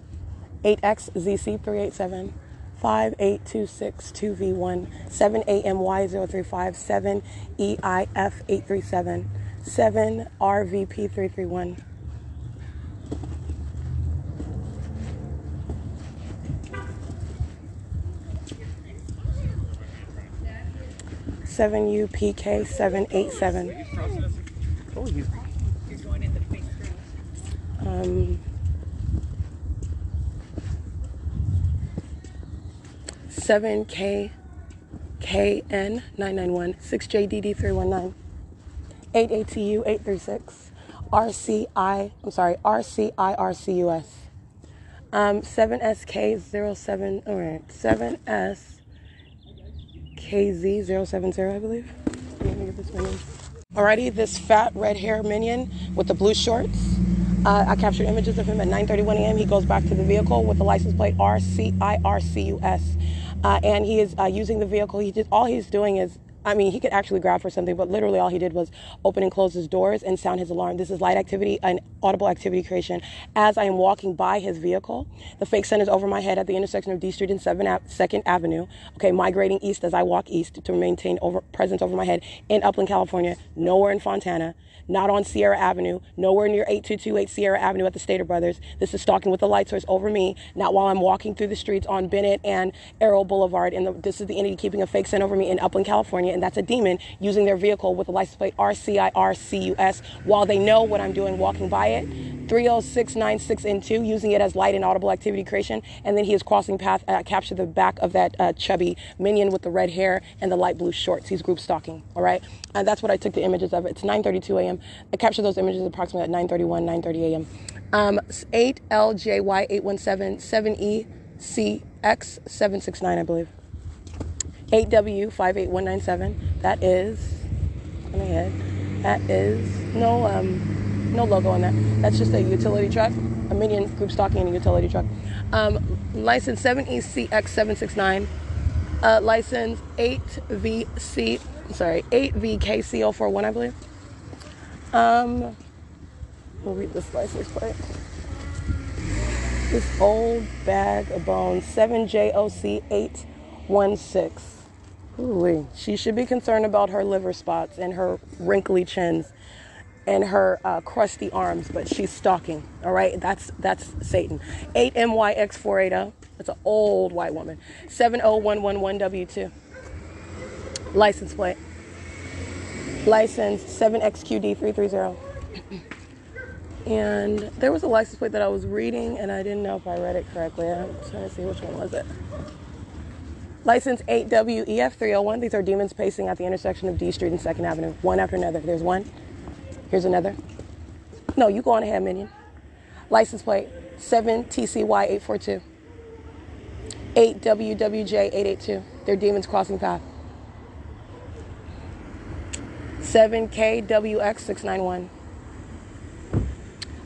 8XZC387, 58262V1, 7AMY035, 7EIF837, 7RVP331, 7UPK787. Oh, you're going in the pink. 7KKN991, 6JDD319, 8ATU836, RCIRCUS, 7SK07, all right, 7SKZ070, I believe. Let me get this minion. Alrighty, this fat red hair minion with the blue shorts. I captured images of him at 9:31 a.m. He goes back to the vehicle with the license plate RCIRCUS. And he is using the vehicle. All he's doing is, he could actually grab for something, but literally all he did was open and close his doors and sound his alarm. This is light activity and audible activity creation. As I am walking by his vehicle, the fake sun is over my head at the intersection of D Street and 2nd Avenue. Okay, migrating east as I walk east to maintain presence over my head in Upland, California, nowhere in Fontana. Not on Sierra Avenue, nowhere near 8228 Sierra Avenue at the Stater Brothers. This is stalking with the light source over me, not while I'm walking through the streets on Bennett and Arrow Boulevard. And this is the entity keeping a fake sun over me in Upland, California, and that's a demon using their vehicle with the license plate RCIRCUS while they know what I'm doing walking by it. 30696 and 2, using it as light and audible activity creation, and then he is crossing path. Capture the back of that chubby minion with the red hair and the light blue shorts. He's group stalking, all right? And that's what I took the images of. It's 9:32 a.m. I captured those images approximately at 9:31, 9:30 a.m. 8LJY817, 7ECX769, I believe. 8W58197. That is, let me head. That is no logo on that. That's just a utility truck, a minion group stalking in a utility truck. License 7ECX769. License 8VKC041, I believe. We'll read this license plate. This old bag of bones, 7JOC816. Ooh, she should be concerned about her liver spots and her wrinkly chins and her crusty arms, but she's stalking, all right? That's Satan. 8MYX480. That's an old white woman. 70111W2. License plate. License 7XQD330. And there was a license plate that I was reading, and I didn't know if I read it correctly. I'm trying to see which one was it. License 8WEF301. These are demons pacing at the intersection of D Street and 2nd Avenue, one after another. There's one. Here's another. No, you go on ahead, minion. License plate 7TCY842. 8WWJ882. They're demons crossing path. 7KWX691.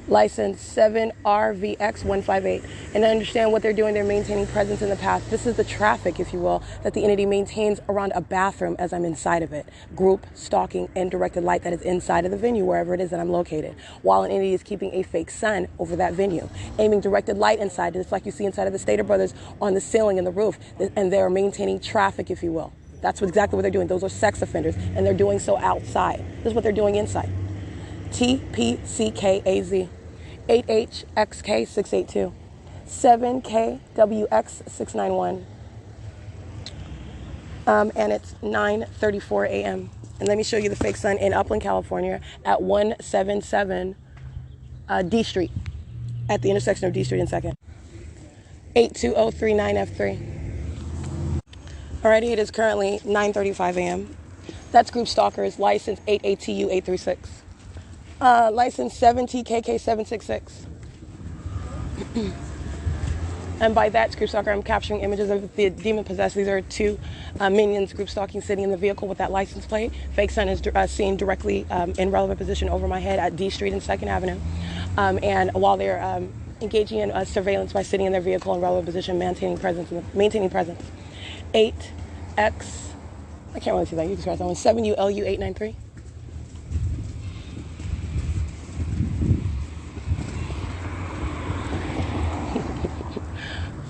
License 7RVX158. And I understand what they're doing. They're maintaining presence in the path. This is the traffic, if you will, that the entity maintains around a bathroom as I'm inside of it. Group stalking and directed light that is inside of the venue, wherever it is that I'm located, while an entity is keeping a fake sun over that venue, aiming directed light inside, just like you see inside of the Stater Brothers on the ceiling and the roof, and they're maintaining traffic, if you will. That's exactly what they're doing. Those are sex offenders, and they're doing so outside. This is what they're doing inside. TPCKAZ. 8HXK682, 7KWX691, and it's 9:34 a.m. And let me show you the fake sun in Upland, California at 177 D Street. at the intersection of D Street and 2nd. 82039F3. Alrighty, it is currently 9:35 a.m. That's Group Stalkers, license 8ATU836. License 7TKK766. And by that, Group Stalker, I'm capturing images of the demon possessed. These are two minions group stalking sitting in the vehicle with that license plate. Fake sun is seen directly in relevant position over my head at D Street and 2nd Avenue. And while they're engaging in surveillance by sitting in their vehicle in relevant position, maintaining presence. 8X, I can't really see that. You can scratch that one. 7ULU893.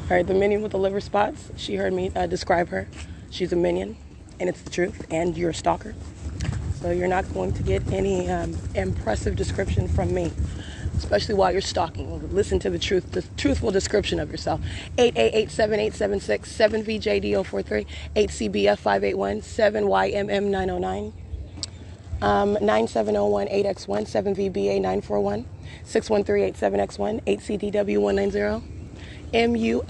All right, the minion with the liver spots, she heard me describe her. She's a minion, and it's the truth, and you're a stalker. So you're not going to get any impressive description from me, especially while you're stalking. Listen to the truthful description of yourself. 8887876, 7VJDO43, 8CBF581, 7YMM909, 97018X1, 7VBA941, 61387X1, 8CDW190. MULAYQT,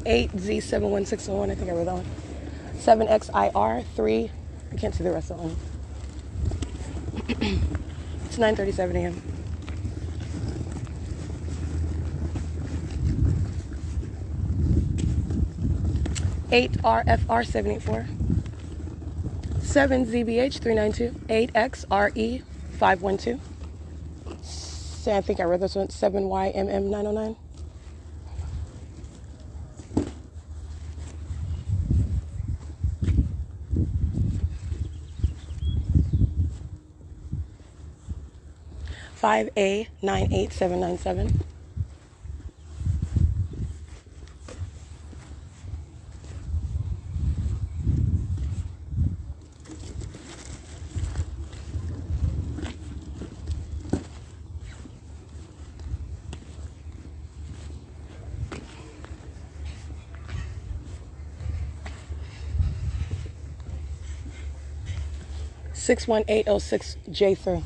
8Z71601, I think I read that one. 7XIR3, I can't see the rest of that one. It's 9:37 a.m. Eight RFR784, 7ZBH392, 8XRE512. I think I read this one, 7YMM909. $5A98797. $61806J3.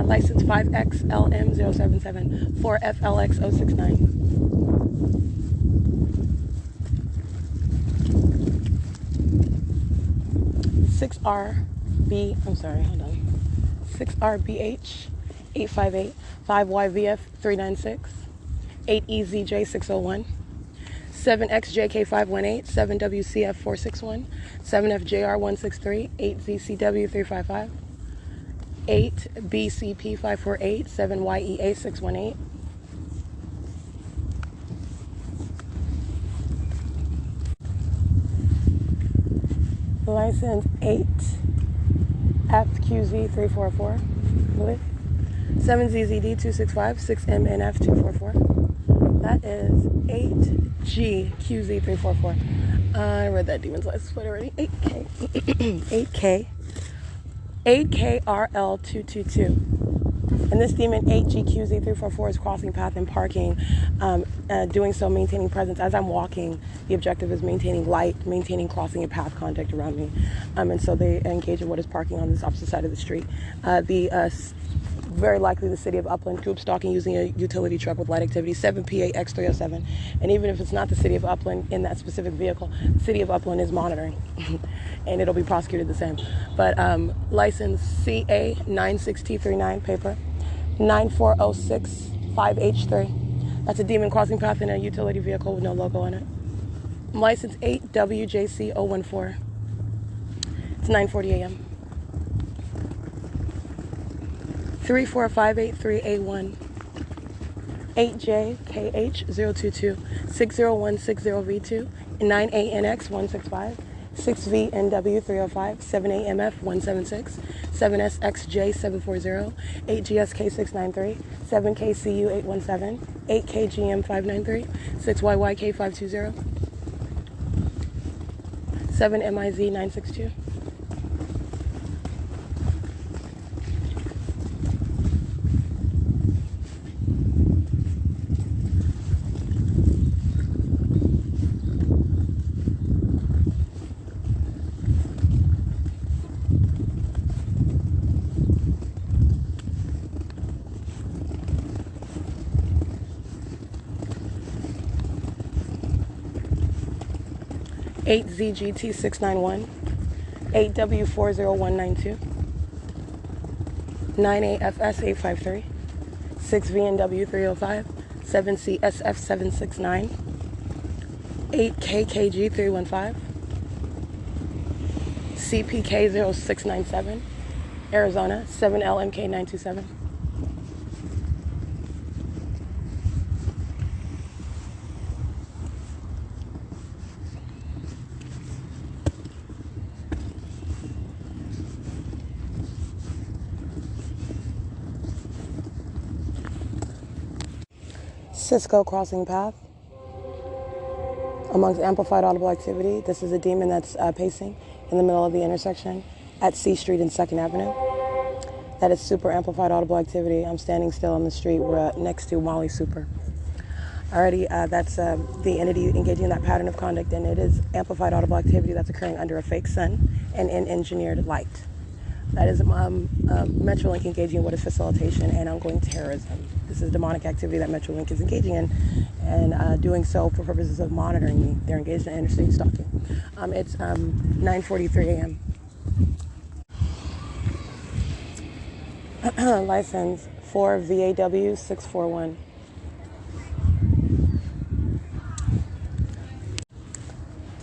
License 5XLM077, 4FLX069. 6RBH 858, 5YVF 396, 8EZJ601, 7XJK518, 7WCF 461, 7FJR 163, 8ZCW 355, 8BCP 548, 7YEA 618. License 8FQZ344, 7ZZD265, 6MNF244. That is 8GQZ344. I read that demon's license plate already. 8KRL222. And this demon 8GQZ344 is crossing path and parking, doing so maintaining presence. As I'm walking, the objective is maintaining light, maintaining crossing and path contact around me. And so they engage in what is parking on this opposite side of the street. Very likely the city of Upland, group stalking using a utility truck with light activity, 7PAX307. And even if it's not the city of Upland in that specific vehicle, the city of Upland is monitoring. And it'll be prosecuted the same. But license CA96T39, paper, 94065H3. That's a demon crossing path in a utility vehicle with no logo on it. License 8WJC014. It's 9:40 a.m. 34583A1, 8JKH022, 60160V2, 9ANX165, 6VNW305, 7AMF176, 7SXJ740, 8GSK693, 7KCU817, 8KGM593, 6YYK520, 7MIZ962. 8ZGT691, 8W40192, 9AFS853, 6VNW305, 7CSF769, 8KKG315, CPK0697, Arizona, 7LMK927. Cisco crossing path amongst amplified audible activity. This is a demon that's pacing in the middle of the intersection at C Street and 2nd Avenue. That is super amplified audible activity. I'm standing still on the street. We're next to Molly Super. Already, that's the entity engaging in that pattern of conduct, and it is amplified audible activity that's occurring under a fake sun and in engineered light. That is Metrolink engaging in what is facilitation and ongoing terrorism. This is demonic activity that Metrolink is engaging in, and doing so for purposes of monitoring me. They're engaged in interstate stalking. It's 9:43 a.m. License 4VAW 641.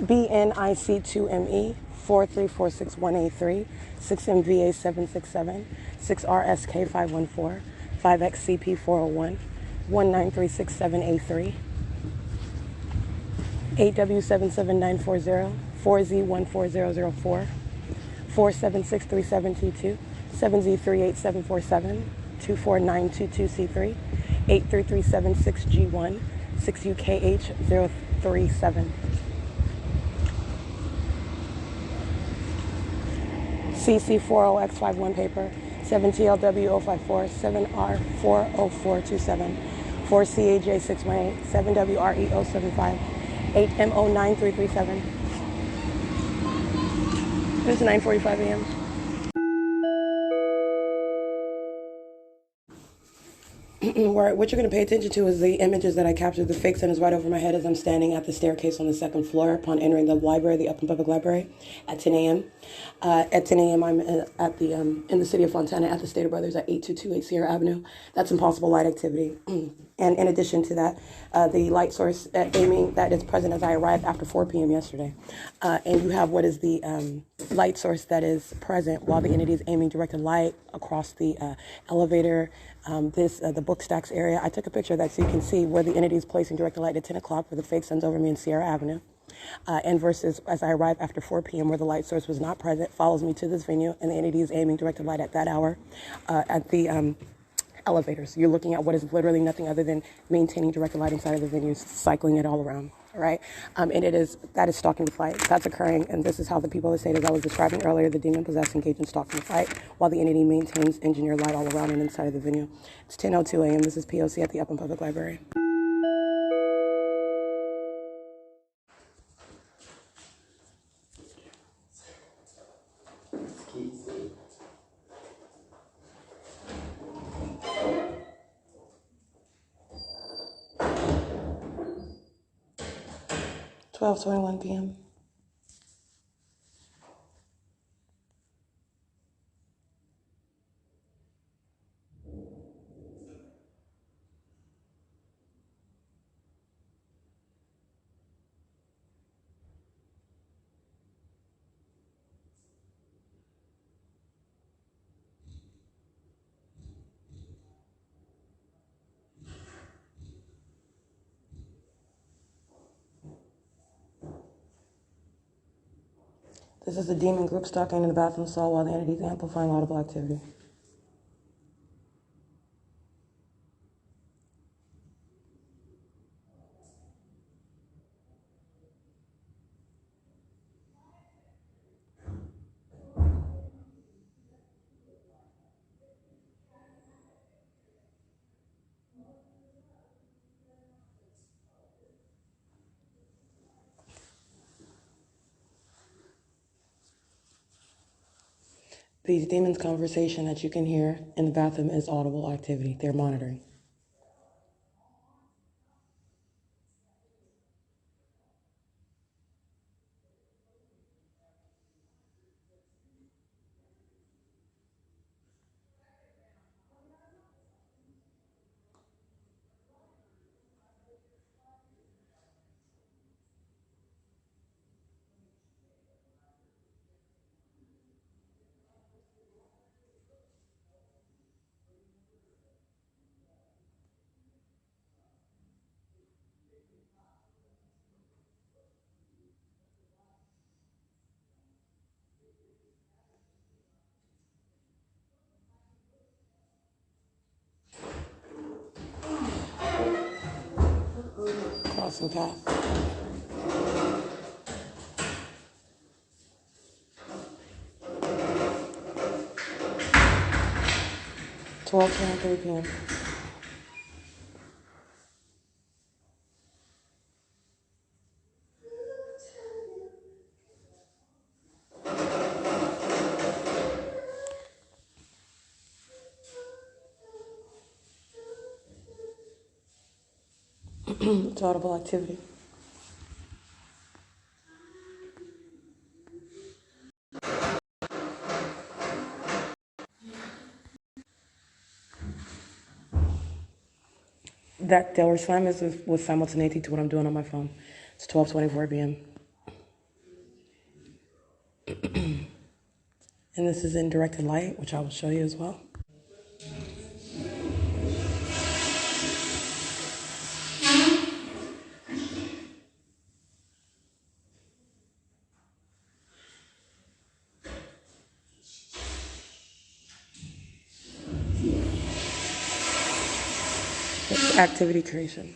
BNIC2ME 4346183, 6MVA 767, 6RSK 514, 5XCP 401, 19367A3, 8W77940, 4Z14004, 4763722, 7Z38747, 24922C3, 83376G1, 6UKH037. CC40X51 paper, 7TLW054, 7R40427, 4CAJ618, 7WRE075, 8MO9337. This is 9:45 a.m. What you're going to pay attention to is the images that I captured. The fake sun is right over my head as I'm standing at the staircase on the 2nd floor upon entering the library, the Upland Public Library, at 10 a.m. At 10 a.m. I'm at the in the city of Fontana at the Stater Brothers at 8228 Sierra Avenue. That's impossible light activity. And in addition to that, the light source aiming that is present as I arrived after 4 p.m. yesterday. And you have what is the light source that is present while the entity is aiming directed light across the elevator, the book stacks area. I took a picture of that so you can see where the entity is placing directed light at 10 o'clock where the fake sun's over me in Sierra Avenue. And versus as I arrive after 4 p.m. where the light source was not present, follows me to this venue, and the entity is aiming directed light at that hour at the elevators. You're looking at what is literally nothing other than maintaining directed light inside of the venue, cycling it all around. All right, and that is stalking with light. That's occurring, and this is how the people that say, as I was describing earlier, the demon possessed engage in stalking with light, while the entity maintains engineered light all around and inside of the venue. It's 10:02 a.m. This is P.O.C. at the Upland Public Library. (12:21 p.m.) This is a demon group stalking in the bathroom stall while the entity is amplifying audible activity. These demons' conversation that you can hear in the bathroom is audible activity. They're monitoring. Crossing path. $12:23 p.m. It's audible activity. That dollar slam is with simultaneity to what I'm doing on my phone. It's 12:24 p.m. And this is in directed light, which I will show you as well. It's activity creation.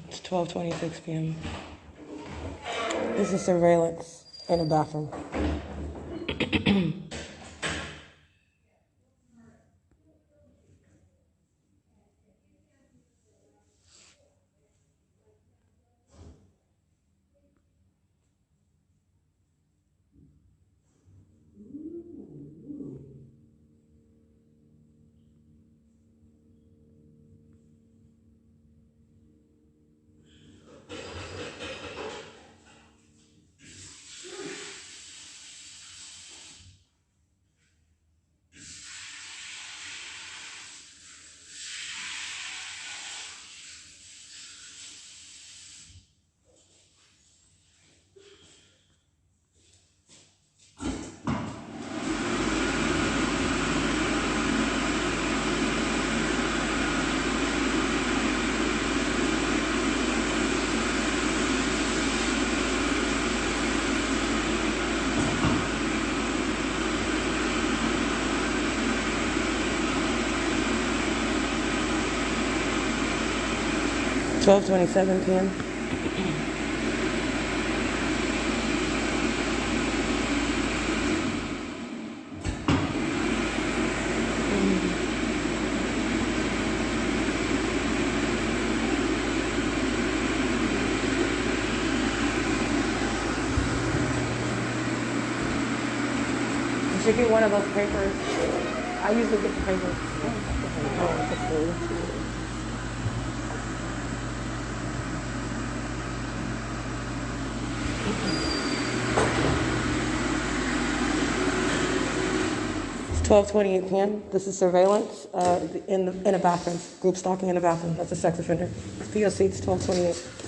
It's 12:26 p.m. This is surveillance in a bathroom. $12:27 p.m. You should get one of those papers. I usually get the papers. It's 12:28 p.m. This is surveillance in a bathroom. Group stalking in a bathroom. That's a sex offender. P.O.C. It's 12:28.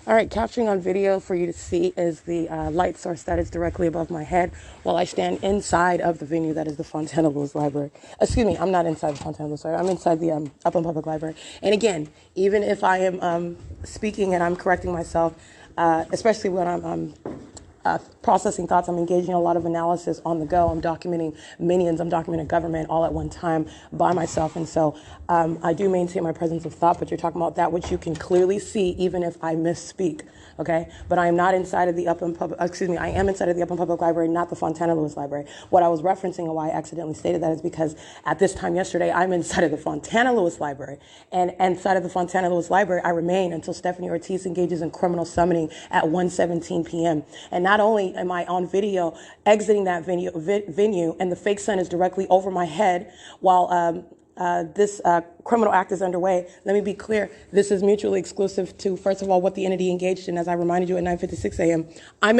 All right, capturing on video for you to see is the light source that is directly above my head while I stand inside of the venue that is the Fontana Lewis Library. Excuse me, I'm not inside the Fontana Lewis Library. I'm inside the Upland Public Library. And again, even if I am speaking and I'm correcting myself, especially when I'm processing thoughts, I'm engaging in a lot of analysis on the go. I'm documenting minions, I'm documenting government all at one time by myself. And so I do maintain my presence of thought, but you're talking about that which you can clearly see even if I misspeak, okay? But I am not inside of the Upland Public, I am inside of the Upland Public Library, not the Fontana Lewis Library. What I was referencing and why I accidentally stated that is because at this time yesterday, I'm inside of the Fontana Lewis Library. And inside of the Fontana Lewis Library, I remain until Stephanie Ortiz engages in criminal summoning at 1:17 p.m. And not not only am I on video exiting that venue, and the fake sun is directly over my head while this criminal act is underway. Let me be clear. This is mutually exclusive to, first of all, what the entity engaged in, as I reminded you at 9:56 a.m. I'm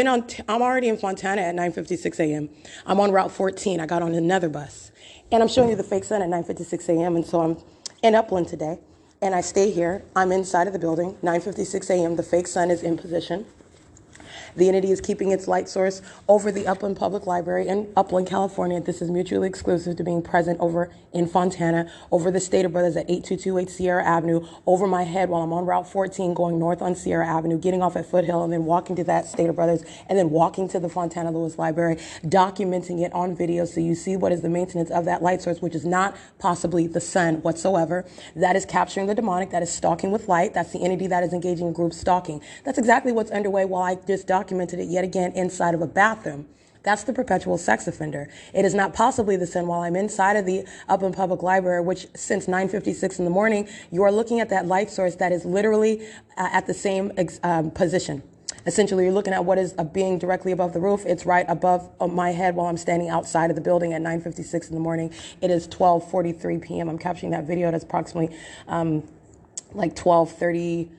already in Fontana at 9:56 a.m. I'm on Route 14. I got on another bus. And I'm showing you the fake sun at 9:56 a.m. And so I'm in Upland today. And I stay here. I'm inside of the building, 9:56 a.m. The fake sun is in position. The entity is keeping its light source over the Upland Public Library in Upland, California. This is mutually exclusive to being present over in Fontana, over the Stater Brothers at 8228 Sierra Avenue, over my head while I'm on Route 14 going north on Sierra Avenue, getting off at Foothill, and then walking to that Stater Brothers, and then walking to the Fontana Lewis Library, documenting it on video so you see what is the maintenance of that light source, which is not possibly the sun whatsoever. That is capturing the demonic. That is stalking with light. That's the entity that is engaging in group stalking. That's exactly what's underway while I just documented it yet again inside of a bathroom. That's the perpetual sex offender. It is not possibly the sin while I'm inside of the Upland Public Library, which since 9:56 in the morning, you are looking at that light source that is literally at the same position. Essentially, you're looking at what is being directly above the roof. It's right above my head while I'm standing outside of the building at 9:56 in the morning. It is 12:43 p.m. I'm capturing that video. That's approximately like 12:37,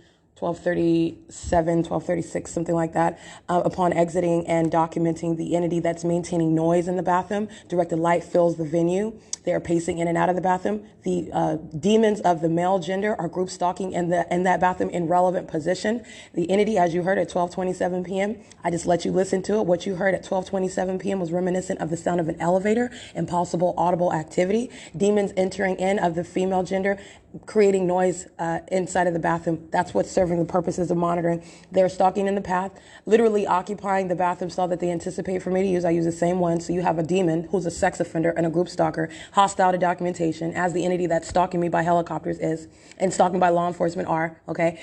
12:36, something like that, upon exiting and documenting the entity that's maintaining noise in the bathroom. Directed light fills the venue. They are pacing in and out of the bathroom. The demons of the male gender are group stalking in that bathroom in relevant position. The entity, as you heard at 12:27 p.m., I just let you listen to it. What you heard at 12:27 p.m. was reminiscent of the sound of an elevator and possible audible activity. Demons entering in of the female gender, creating noise inside of the bathroom. That's what's serving the purposes of monitoring. They're stalking in the path, literally occupying the bathroom stall that they anticipate for me to use. I use the same one. So you have a demon who's a sex offender and a group stalker, hostile to documentation, as the entity that's stalking me by helicopters is, and stalking by law enforcement are, okay?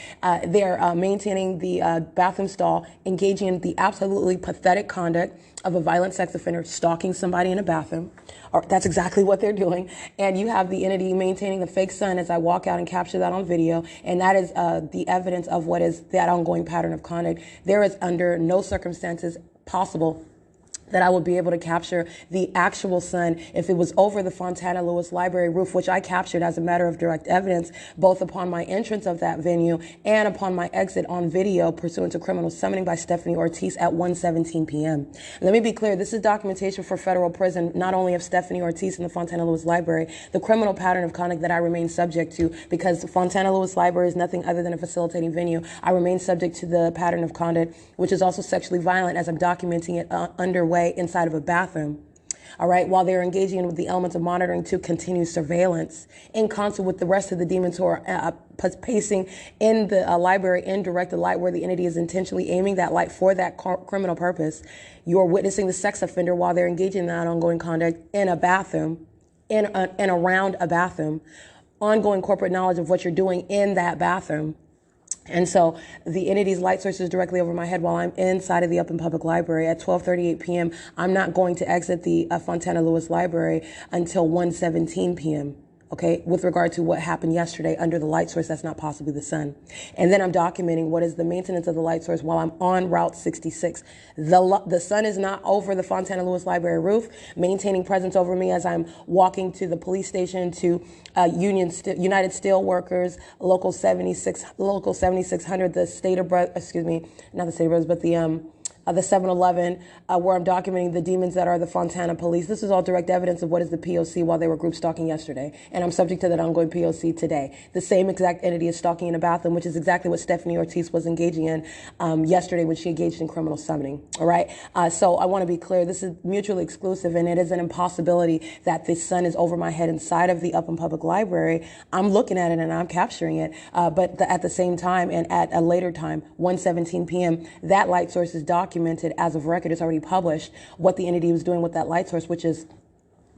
They're maintaining the bathroom stall, engaging in the absolutely pathetic conduct of a violent sex offender stalking somebody in a bathroom. Or that's exactly what they're doing. And you have the entity maintaining the fake sun as I walk out and capture that on video. And that is the evidence of what is that ongoing pattern of conduct. There is under no circumstances possible that I would be able to capture the actual sun if it was over the Fontana Lewis Library roof, which I captured as a matter of direct evidence, both upon my entrance of that venue and upon my exit on video pursuant to criminal summoning by Stephanie Ortiz at 1:17 p.m. Let me be clear, this is documentation for federal prison, not only of Stephanie Ortiz in the Fontana Lewis Library, the criminal pattern of conduct that I remain subject to, because the Fontana Lewis Library is nothing other than a facilitating venue. I remain subject to the pattern of conduct, which is also sexually violent, as I'm documenting it underway inside of a bathroom. All right, while they're engaging with the elements of monitoring to continue surveillance in concert with the rest of the demons who are pacing in the library in directed light where the entity is intentionally aiming that light for that criminal purpose. You're witnessing the sex offender while they're engaging in that ongoing conduct in a bathroom, in around a bathroom, ongoing corporate knowledge of what you're doing in that bathroom. And so the entity's light source is directly over my head while I'm inside of the Upland Public Library at 12:38 p.m. I'm not going to exit the Fontana Lewis Library until 1:17 p.m. Okay, with regard to what happened yesterday under the light source, that's not possibly the sun. And then I'm documenting what is the maintenance of the light source while I'm on Route 66. The sun is not over the Fontana Lewis Library roof, maintaining presence over me as I'm walking to the police station, to United Steelworkers, Local 7600, the Stater Brothers, excuse me, not the Stater Brothers, but the 7-Eleven, where I'm documenting the demons that are the Fontana police. This is all direct evidence of what is the P.O.C. while they were group stalking yesterday. And I'm subject to that ongoing P.O.C. today. The same exact entity is stalking in a bathroom, which is exactly what Stephanie Ortiz was engaging in yesterday when she engaged in criminal summoning. All right. So I want to be clear. This is mutually exclusive, and it is an impossibility that the sun is over my head inside of the Upland Public Library. I'm looking at it and I'm capturing it. But at the same time and at a later time, 1:17 p.m., that light source is documented as of record. It's already published what the entity was doing with that light source, which is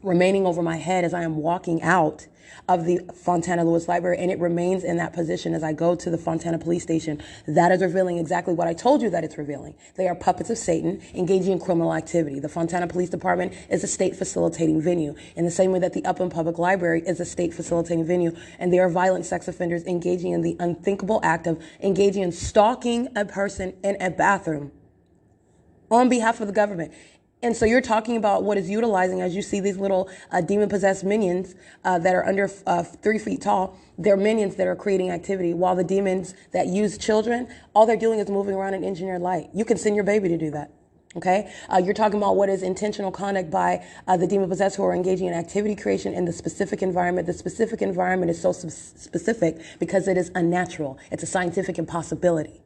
remaining over my head as I am walking out of the Fontana Lewis Library, and it remains in that position as I go to the Fontana Police Station. That is revealing exactly what I told you that it's revealing. They are puppets of Satan engaging in criminal activity. The Fontana Police Department is a state facilitating venue in the same way that the Upland Public Library is a state facilitating venue, and they are violent sex offenders engaging in the unthinkable act of engaging in stalking a person in a bathroom on behalf of the government. And so you're talking about what is utilizing, as you see these little demon-possessed minions that are under 3 feet tall. They're minions that are creating activity, while the demons that use children, all they're doing is moving around in engineered light. You can send your baby to do that. Okay, you're talking about what is intentional conduct by the demon-possessed who are engaging in activity creation in the specific environment. The specific environment is so specific because it is unnatural. It's a scientific impossibility.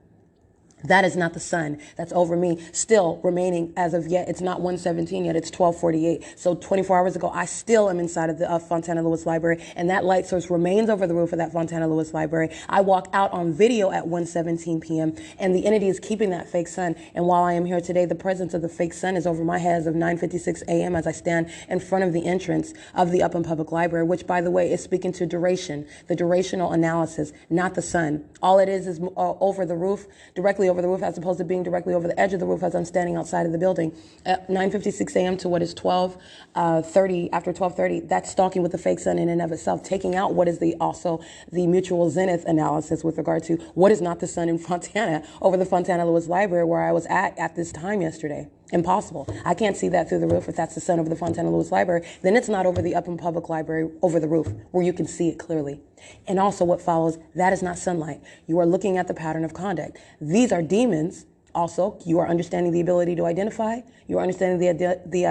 That is not the sun that's over me, still remaining as of yet. It's not 1:17 yet, it's 12:48. So 24 hours ago, I still am inside of the Fontana Lewis Library, and that light source remains over the roof of that Fontana Lewis Library. I walk out on video at 1:17 p.m., and the entity is keeping that fake sun. And while I am here today, the presence of the fake sun is over my head as of 9:56 a.m. as I stand in front of the entrance of the Upland Public Library, which, by the way, is speaking to duration, the durational analysis, not the sun. All it is over the roof, directly over the roof, as opposed to being directly over the edge of the roof as I'm standing outside of the building. At 9:56 a.m. to what is 12:30, after 12:30, that's stalking with the fake sun in and of itself, taking out what is also the mutual zenith analysis with regard to what is not the sun in Fontana over the Fontana Lewis Library where I was at this time yesterday. Impossible. I can't see that through the roof. If that's the sun over the Fontana Lewis Library, then it's not over the Upland Public Library over the roof where you can see it clearly. And also what follows, that is not sunlight. You are looking at the pattern of conduct. These are demons. Also, you are understanding the ability to identify. You are understanding the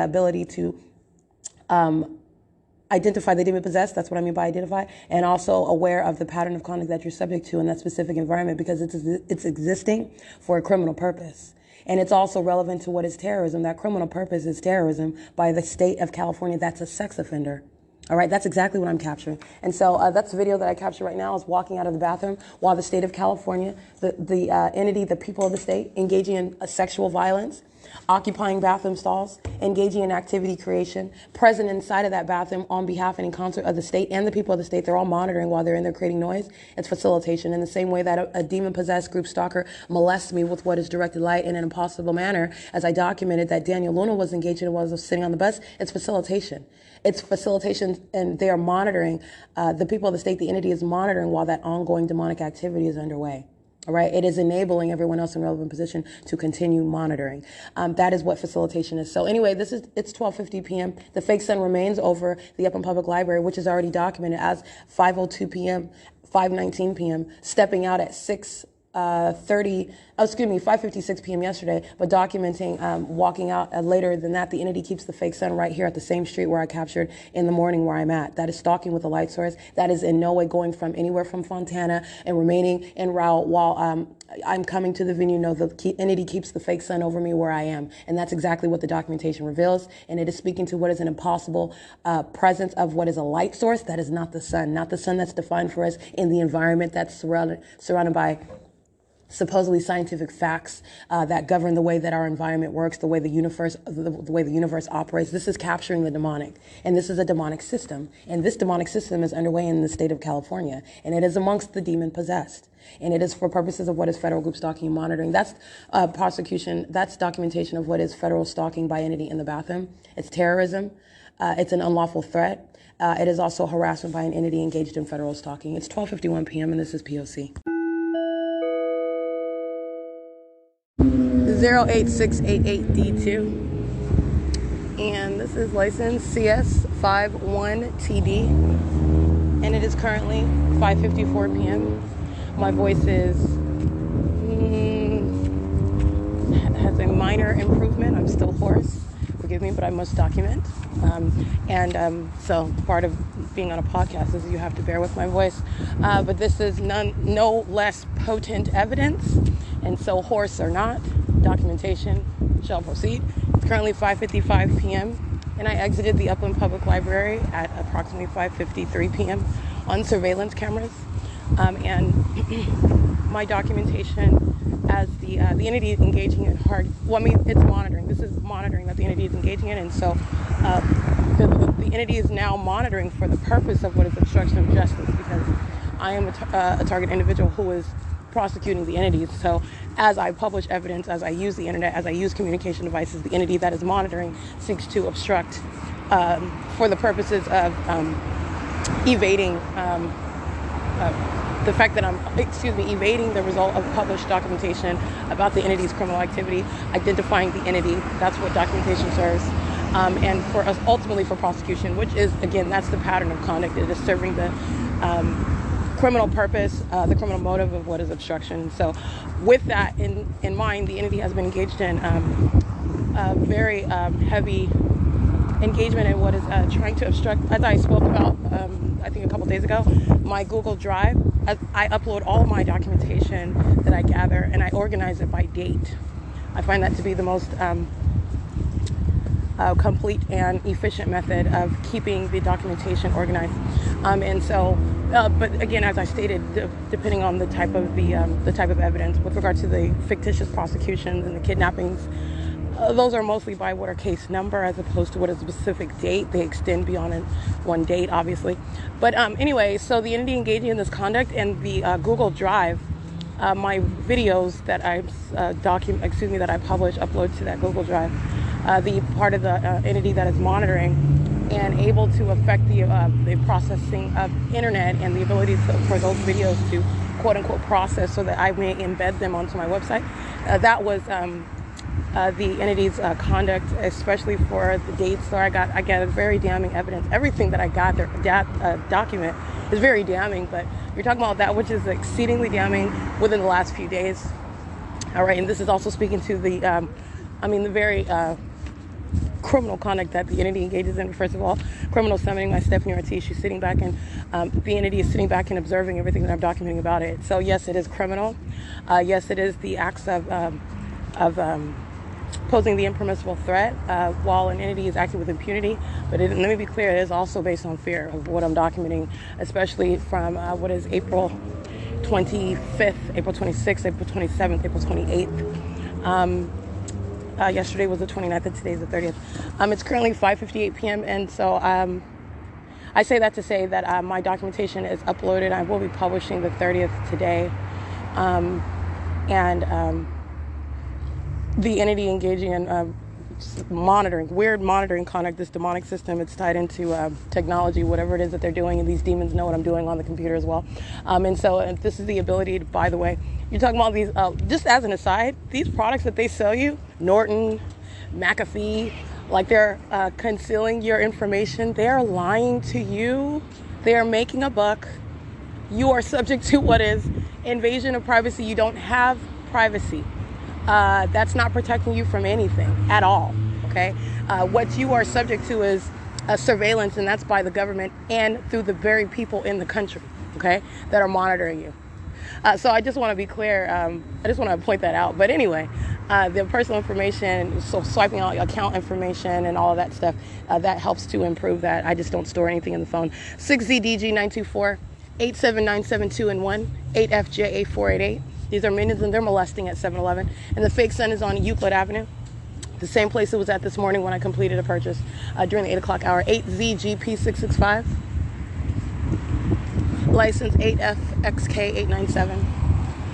ability to identify the demon possessed. That's what I mean by identify. And also aware of the pattern of conduct that you're subject to in that specific environment, because it's existing for a criminal purpose. And it's also relevant to what is terrorism. That criminal purpose is terrorism by the state of California. That's a sex offender. All right, that's exactly what I'm capturing. And so that's the video that I capture right now, is walking out of the bathroom while the state of California, the entity, the people of the state, engaging in sexual violence, occupying bathroom stalls, engaging in activity creation, present inside of that bathroom on behalf and in concert of the state and the people of the state. They're all monitoring while they're in there creating noise. It's facilitation. In the same way that a demon-possessed group stalker molests me with what is directed light in an impossible manner, as I documented that Daniel Luna was engaged in while I was sitting on the bus, it's facilitation. It's facilitation, and they are monitoring, the people of the state, the entity is monitoring while that ongoing demonic activity is underway. All right, it is enabling everyone else in relevant position to continue monitoring. That is what facilitation is. So anyway, it's 12:50 p.m. The fake sun remains over the Upland Public Library, which is already documented as 5:02 p.m., 5:19 p.m., stepping out at 5:56 p.m. yesterday, but documenting walking out later than that. The entity keeps the fake sun right here at the same street where I captured in the morning where I'm at. That is stalking with a light source. That is in no way going from anywhere from Fontana and remaining en route while I'm coming to the venue. No, the entity keeps the fake sun over me where I am. And that's exactly what the documentation reveals. And it is speaking to what is an impossible presence of what is a light source. That is not the sun that's defined for us in the environment that's surrounded by supposedly scientific facts that govern the way that our environment works, the way the universe operates. This is capturing the demonic, and this is a demonic system, and this demonic system is underway in the state of California, and it is amongst the demon possessed, and it is for purposes of what is federal group stalking and monitoring. That's prosecution. That's documentation of what is federal stalking by entity in the bathroom. It's terrorism. It's an unlawful threat. It is also harassment by an entity engaged in federal stalking. It's 12:51 p.m. and this is P.O.C. 08688D2, and this is license CS51TD, and it is currently 5:54 p.m. My voice has a minor improvement. I'm still hoarse. Forgive me, but I must document. So part of being on a podcast is you have to bear with my voice. But this is no less potent evidence, and so hoarse or not, documentation shall proceed. It's currently 5:55 p.m. and I exited the Upland Public Library at approximately 5:53 p.m. on surveillance cameras. And my documentation as the entity is engaging in it's monitoring. This is monitoring that the entity is engaging in, and so the entity is now monitoring for the purpose of what is obstruction of justice, because I am a target individual who is prosecuting the entities. So as I publish evidence, as I use the internet, as I use communication devices, the entity that is monitoring seeks to obstruct for the purposes of evading the fact that I'm, evading the result of published documentation about the entity's criminal activity, identifying the entity. That's what documentation serves. And for us, ultimately for prosecution, which is, again, that's the pattern of conduct. It is serving the criminal purpose, the criminal motive of what is obstruction. So with that in mind, the entity has been engaged in a very heavy engagement in what is trying to obstruct, as I spoke about, I think a couple days ago, my Google Drive. I upload all of my documentation that I gather, and I organize it by date. I find that to be the most complete and efficient method of keeping the documentation organized. And so, but again, as I stated, depending on the type of evidence, with regard to the fictitious prosecutions and the kidnappings, those are mostly by what are case number as opposed to what is a specific date. They extend beyond one date, obviously. But anyway, so the entity engaging in this conduct and the Google Drive, my videos that I that I upload to that Google Drive, the part of the entity that is monitoring and able to affect the processing of internet and the ability for those videos to quote unquote process so that I may embed them onto my website. That was the entity's conduct, especially for the dates. So I got very damning evidence. Everything that I got there, document is very damning, but you're talking about that which is exceedingly damning within the last few days. All right, and this is also speaking to the very criminal conduct that the entity engages in. First of all, criminal summoning by Stephanie Ortiz. She's sitting back and the entity is sitting back and observing everything that I'm documenting about it. So yes, it is criminal. Yes, it is the acts of posing the impermissible threat while an entity is acting with impunity. But let me be clear, it is also based on fear of what I'm documenting, especially from what is April 25th, April 26th, April 27th, April 28th. Yesterday was the 29th and today's the 30th. It's currently 5:58 p.m. and so I say that to say that my documentation is uploaded. I will be publishing the 30th today. The entity engaging in weird monitoring conduct, this demonic system, it's tied into technology, whatever it is that they're doing, and these demons know what I'm doing on the computer as well. And this is the ability to, by the way, you're talking about these, just as an aside, these products that they sell you, Norton, McAfee, like they're concealing your information. They are lying to you. They are making a buck. You are subject to what is invasion of privacy. You don't have privacy. That's not protecting you from anything at all, okay? What you are subject to is surveillance, and that's by the government and through the very people in the country, okay, that are monitoring you. So I just want to be clear. I just want to point that out. But anyway, the personal information, so swiping out account information and all of that stuff, that helps to improve that. I just don't store anything in the phone. 6ZDG924, 87972 and 1, 8FJA488. These are minions and they're molesting at 7-Eleven. And the fake sun is on Euclid Avenue, the same place it was at this morning when I completed a purchase during the 8 o'clock hour. 8ZGP665. License 8FXK897.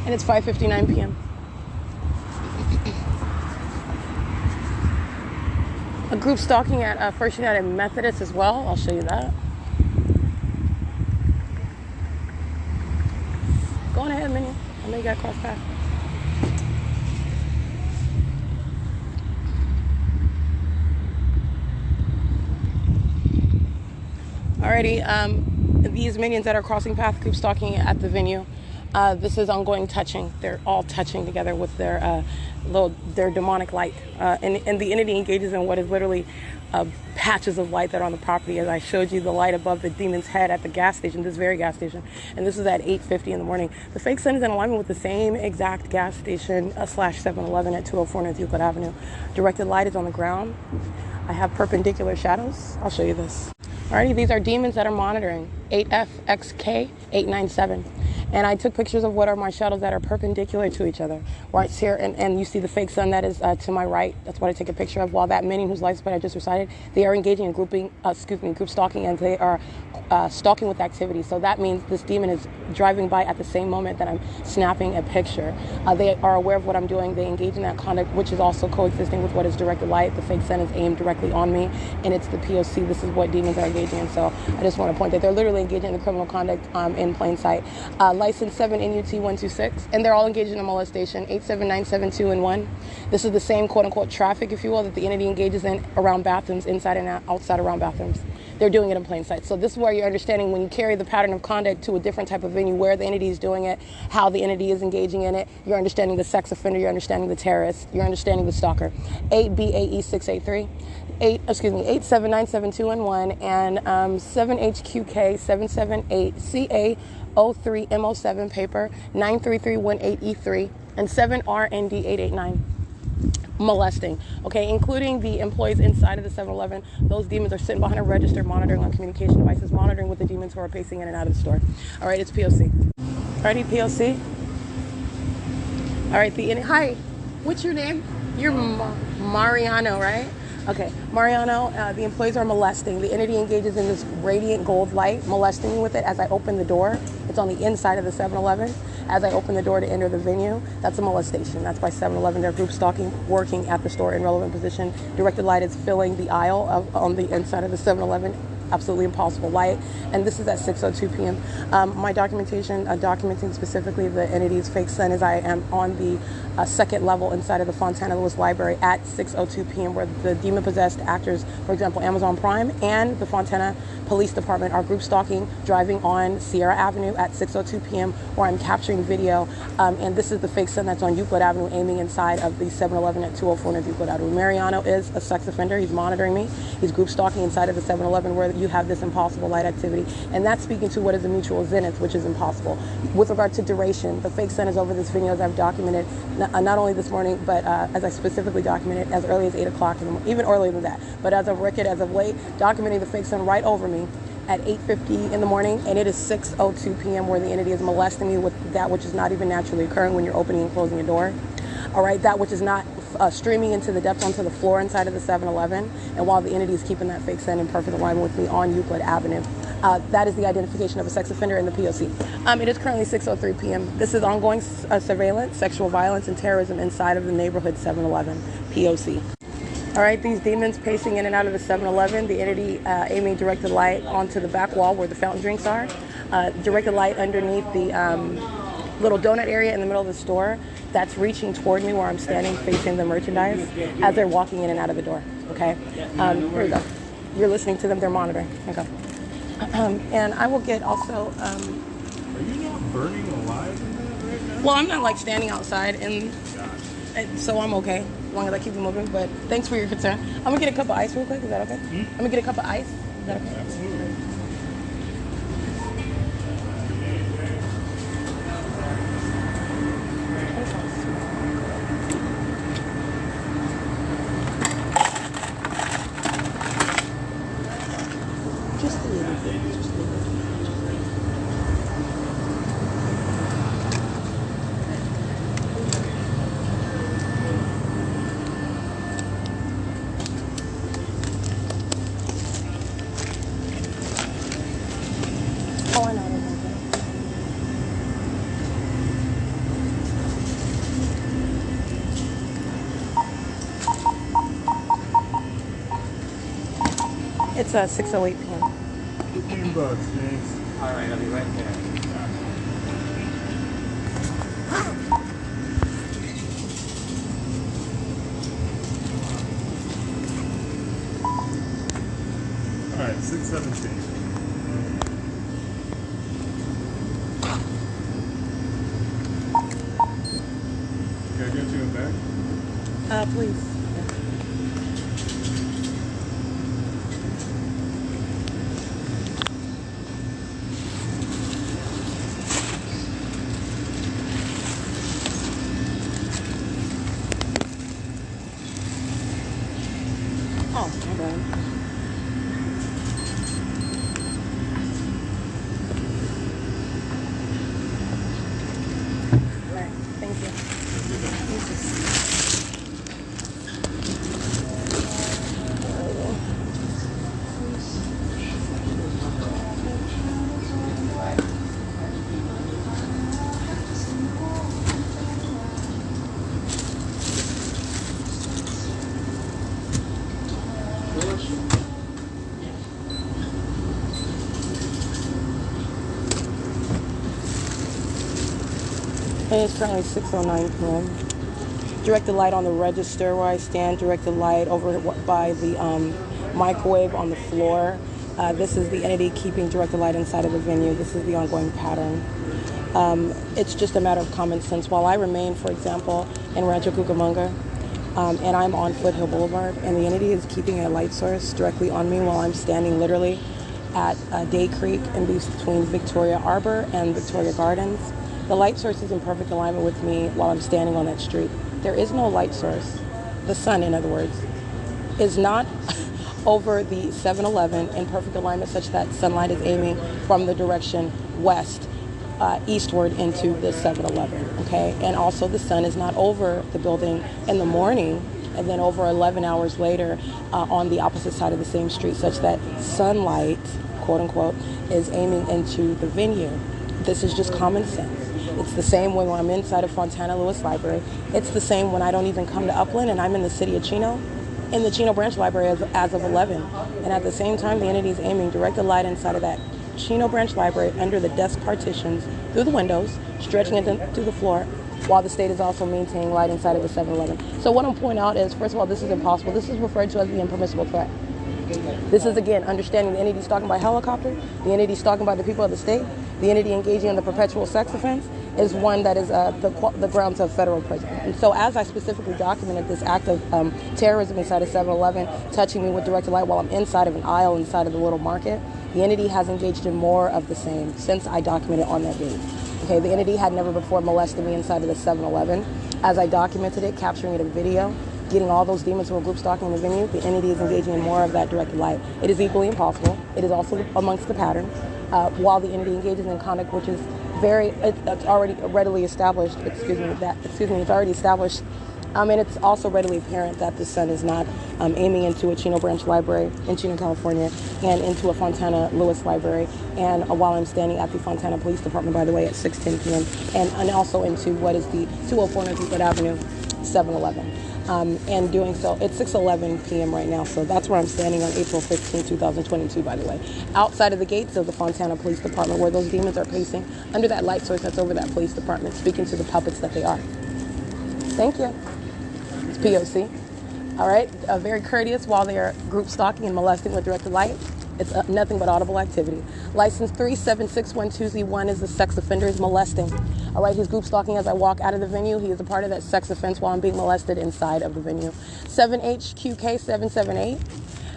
And it's 5:59 p.m. A group stalking at First United Methodist as well. I'll show you that. Go on ahead, minion. I know you got cross paths. Alrighty, these minions that are crossing path group stalking at the venue, this is ongoing touching. They're all touching together with their demonic light. And the entity engages in what is literally patches of light that are on the property. As I showed you the light above the demon's head at the gas station, this very gas station, and this is at 8:50 in the morning. The fake sun is in alignment with the same exact gas station / 7-Eleven at 204 North Euclid Avenue. Directed light is on the ground. I have perpendicular shadows. I'll show you this. Alrighty, these are demons that are monitoring. 8FXK897. And I took pictures of what are my shadows that are perpendicular to each other. Right here, and you see the fake sun that is to my right. That's what I take a picture of. While that minion whose lifespan I just recited, they are engaging in group stalking, and they are stalking with activity. So that means this demon is driving by at the same moment that I'm snapping a picture. They are aware of what I'm doing. They engage in that conduct, which is also coexisting with what is directed light. The fake sun is aimed directly on me, and it's the P.O.C. This is what demons are engaging in. So I just want to point that they're literally engaging in the criminal conduct in plain sight. license 7NUT126, and they're all engaged in a molestation, 87972 and 1. This is the same quote-unquote traffic, if you will, that the entity engages in around bathrooms, inside and outside around bathrooms. They're doing it in plain sight. So this is where you're understanding when you carry the pattern of conduct to a different type of venue, where the entity is doing it, how the entity is engaging in it. You're understanding the sex offender, you're understanding the terrorist, you're understanding the stalker. 8BAE683, 87972 and 1, and 7HQK778CA03MO7 paper 93318E3, and 7RND889. Molesting, okay, including the employees inside of the 7-Eleven. Those demons are sitting behind a register, monitoring on communication devices, monitoring with the demons who are pacing in and out of the store. All right, it's P.O.C. Alrighty, P.O.C. All right, hi, what's your name? You're Mariano, right? Okay, Mariano, the employees are molesting. The entity engages in this radiant gold light, molesting me with it as I open the door. It's on the inside of the 7-Eleven. As I open the door to enter the venue, that's a molestation. That's by 7-Eleven. They're group stalking, working at the store in relevant position. Directed light is filling the aisle on the inside of the 7-Eleven. Absolutely impossible light. And this is at 6:02 p.m. My documentation, documenting specifically the entity's fake son, is I am on the second level inside of the Fontana Lewis Library at 6:02 p.m. where the demon-possessed actors, for example, Amazon Prime and the Fontana Police Department, are group stalking, driving on Sierra Avenue at 6:02 p.m. where I'm capturing video. And this is the fake son that's on Euclid Avenue, aiming inside of the 7-Eleven at 204 North Euclid Avenue. Mariano is a sex offender. He's monitoring me. He's group stalking inside of the 7-Eleven where you have this impossible light activity. And that's speaking to what is a mutual zenith, which is impossible. With regard to duration, the fake son is over this video, as I've documented, not only this morning, but as I specifically documented as early as 8 o'clock, even earlier than that. But as of record, as of late, documenting the fake son right over me at 8:50 in the morning, and it is 6:02 p.m. where the entity is molesting me with that which is not even naturally occurring when you're opening and closing a door. All right, that which is not streaming into the depths onto the floor inside of the 7-Eleven, and while the entity is keeping that fake son in perfect alignment with me on Euclid Avenue. That is the identification of a sex offender in the P.O.C. It is currently 6:03 p.m. This is ongoing surveillance, sexual violence, and terrorism inside of the neighborhood 7-Eleven, P.O.C. All right, these demons pacing in and out of the 7-Eleven, the entity aiming directed light onto the back wall where the fountain drinks are, directed light underneath the little donut area in the middle of the store that's reaching toward me where I'm standing facing the merchandise as they're walking in and out of the door, okay? Here we go. You're listening to them, they're monitoring. Okay. And I will get also... Are you not burning alive in that right now? Well, I'm not like standing outside, and so I'm okay as long as I keep it moving, but thanks for your concern. I'm gonna get a cup of ice real quick, is that okay? I'm gonna get a cup of ice, is that okay? Absolutely. Just a little bit, just a little bit. Oh, I know. It's 6:08 p.m. $15, thanks. All right, I'll be right there. All right, 6:17. Can I get you a bag? Please. Oh, my bad. All right, thank you. It's currently 6:09 p.m. Directed light on the register where I stand. Directed light over by the microwave on the floor. This is the entity keeping directed light inside of the venue. This is the ongoing pattern. It's just a matter of common sense. While I remain, for example, in Rancho Cucamonga, and I'm on Foothill Boulevard, and the entity is keeping a light source directly on me while I'm standing literally at Day Creek in between Victoria Arbor and Victoria Gardens. The light source is in perfect alignment with me while I'm standing on that street. There is no light source. The sun, in other words, is not over the 7-Eleven in perfect alignment such that sunlight is aiming from the direction west, eastward into the 7-Eleven, okay? And also the sun is not over the building in the morning and then over 11 hours later on the opposite side of the same street such that sunlight, quote unquote, is aiming into the venue. This is just common sense. It's the same when I'm inside of Fontana Lewis Library. It's the same when I don't even come to Upland and I'm in the city of Chino, in the Chino Branch Library as of 11. And at the same time, the entity is aiming directed light inside of that Chino Branch Library under the desk partitions, through the windows, stretching it to the floor, while the state is also maintaining light inside of the 7-Eleven. So what I'm pointing out is, first of all, this is impossible. This is referred to as the impermissible threat. This is, again, understanding the entity stalking by helicopter, the entity stalking by the people of the state, the entity engaging in the perpetual sex offense is one that is the grounds of federal prison. And so as I specifically documented this act of terrorism inside of 7-Eleven, touching me with directed light while I'm inside of an aisle inside of the little market, the entity has engaged in more of the same since I documented on that date. Okay, the entity had never before molested me inside of the 7-Eleven. As I documented it, capturing it in video, getting all those demons who were group stalking in the venue, the entity is engaging in more of that directed light. It is equally impossible. It is also amongst the pattern. While the entity engages in conduct which is it's already readily established, it's already established, and it's also readily apparent that the sun is not aiming into a Chino Branch Library in Chino, California, and into a Fontana Lewis Library, and while I'm standing at the Fontana Police Department, by the way, at 6:10 p.m., and also into what is the 204 North Euclid Avenue 7-Eleven. And doing so, it's 6:11 p.m. right now, so that's where I'm standing on April 15, 2022, by the way, outside of the gates of the Fontana Police Department, where those demons are pacing under that light source that's over that police department, speaking to the puppets that they are. Thank you. It's P.O.C. All right, very courteous while they are group stalking and molesting with directed light. It's nothing but audible activity. License 376121Z1 is the sex offender is molesting. All right, he's group stalking as I walk out of the venue. He is a part of that sex offense while I'm being molested inside of the venue. 7HQK778,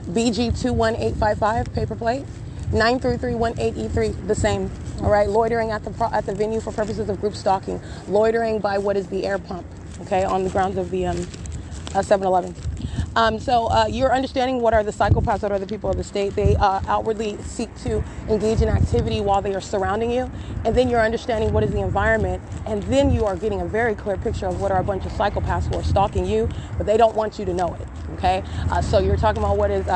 BG21855, paper plate. 93318E3, the same. All right, loitering at the venue for purposes of group stalking. Loitering by what is the air pump, okay, on the grounds of the 7-Eleven. So you're understanding what are the psychopaths that are the people of the state. They outwardly seek to engage in activity while they are surrounding you. And then you're understanding what is the environment. And then you are getting a very clear picture of what are a bunch of psychopaths who are stalking you, but they don't want you to know it. Okay? So you're talking about what is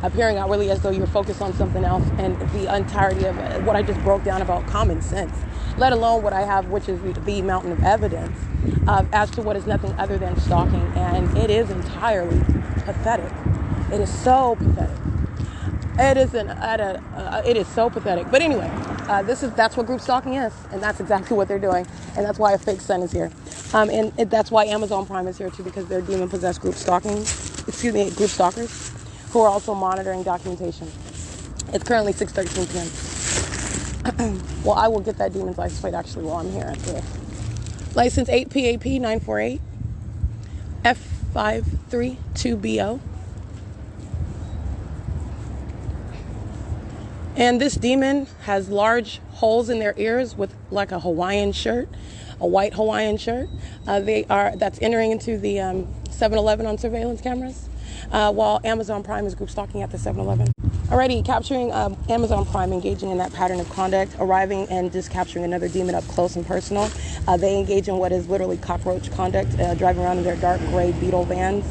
appearing outwardly as though you're focused on something else, and the entirety of what I just broke down about common sense, let alone what I have, which is the mountain of evidence as to what is nothing other than stalking. And it is entirely pathetic. It is so pathetic. It is so pathetic. But anyway, that's what group stalking is, and that's exactly what they're doing, and that's why a fake sun is here, and that's why Amazon Prime is here too, because they're demon-possessed group stalkers who are also monitoring documentation. It's currently 6:13 p.m. Well, I will get that demon's license plate actually while I'm here at the license 8PAP948 F532BO. And this demon has large holes in their ears with like a Hawaiian shirt, a white Hawaiian shirt. That's entering into the 7-Eleven on surveillance cameras, while Amazon Prime is group stalking at the 7-Eleven. Alrighty, capturing Amazon Prime engaging in that pattern of conduct, arriving and just capturing another demon up close and personal. They engage in what is literally cockroach conduct, driving around in their dark gray Beetle vans.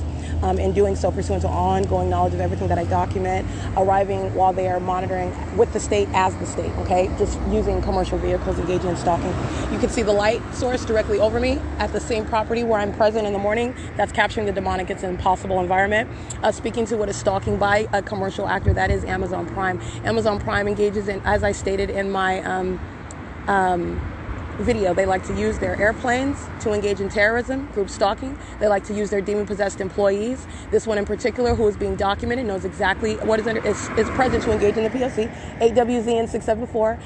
And doing so pursuant to ongoing knowledge of everything that I document, arriving while they are monitoring with the state as the state, okay? Just using commercial vehicles, engaging in stalking. You can see the light source directly over me at the same property where I'm present in the morning. That's capturing the demonic. It's an impossible environment. Speaking to what is stalking by a commercial actor, that is Amazon Prime. Amazon Prime engages in, as I stated in my video. They like to use their airplanes to engage in terrorism, group stalking. They like to use their demon-possessed employees. This one in particular, who is being documented, knows exactly what is present to engage in the P.O.C. 8WZN 674.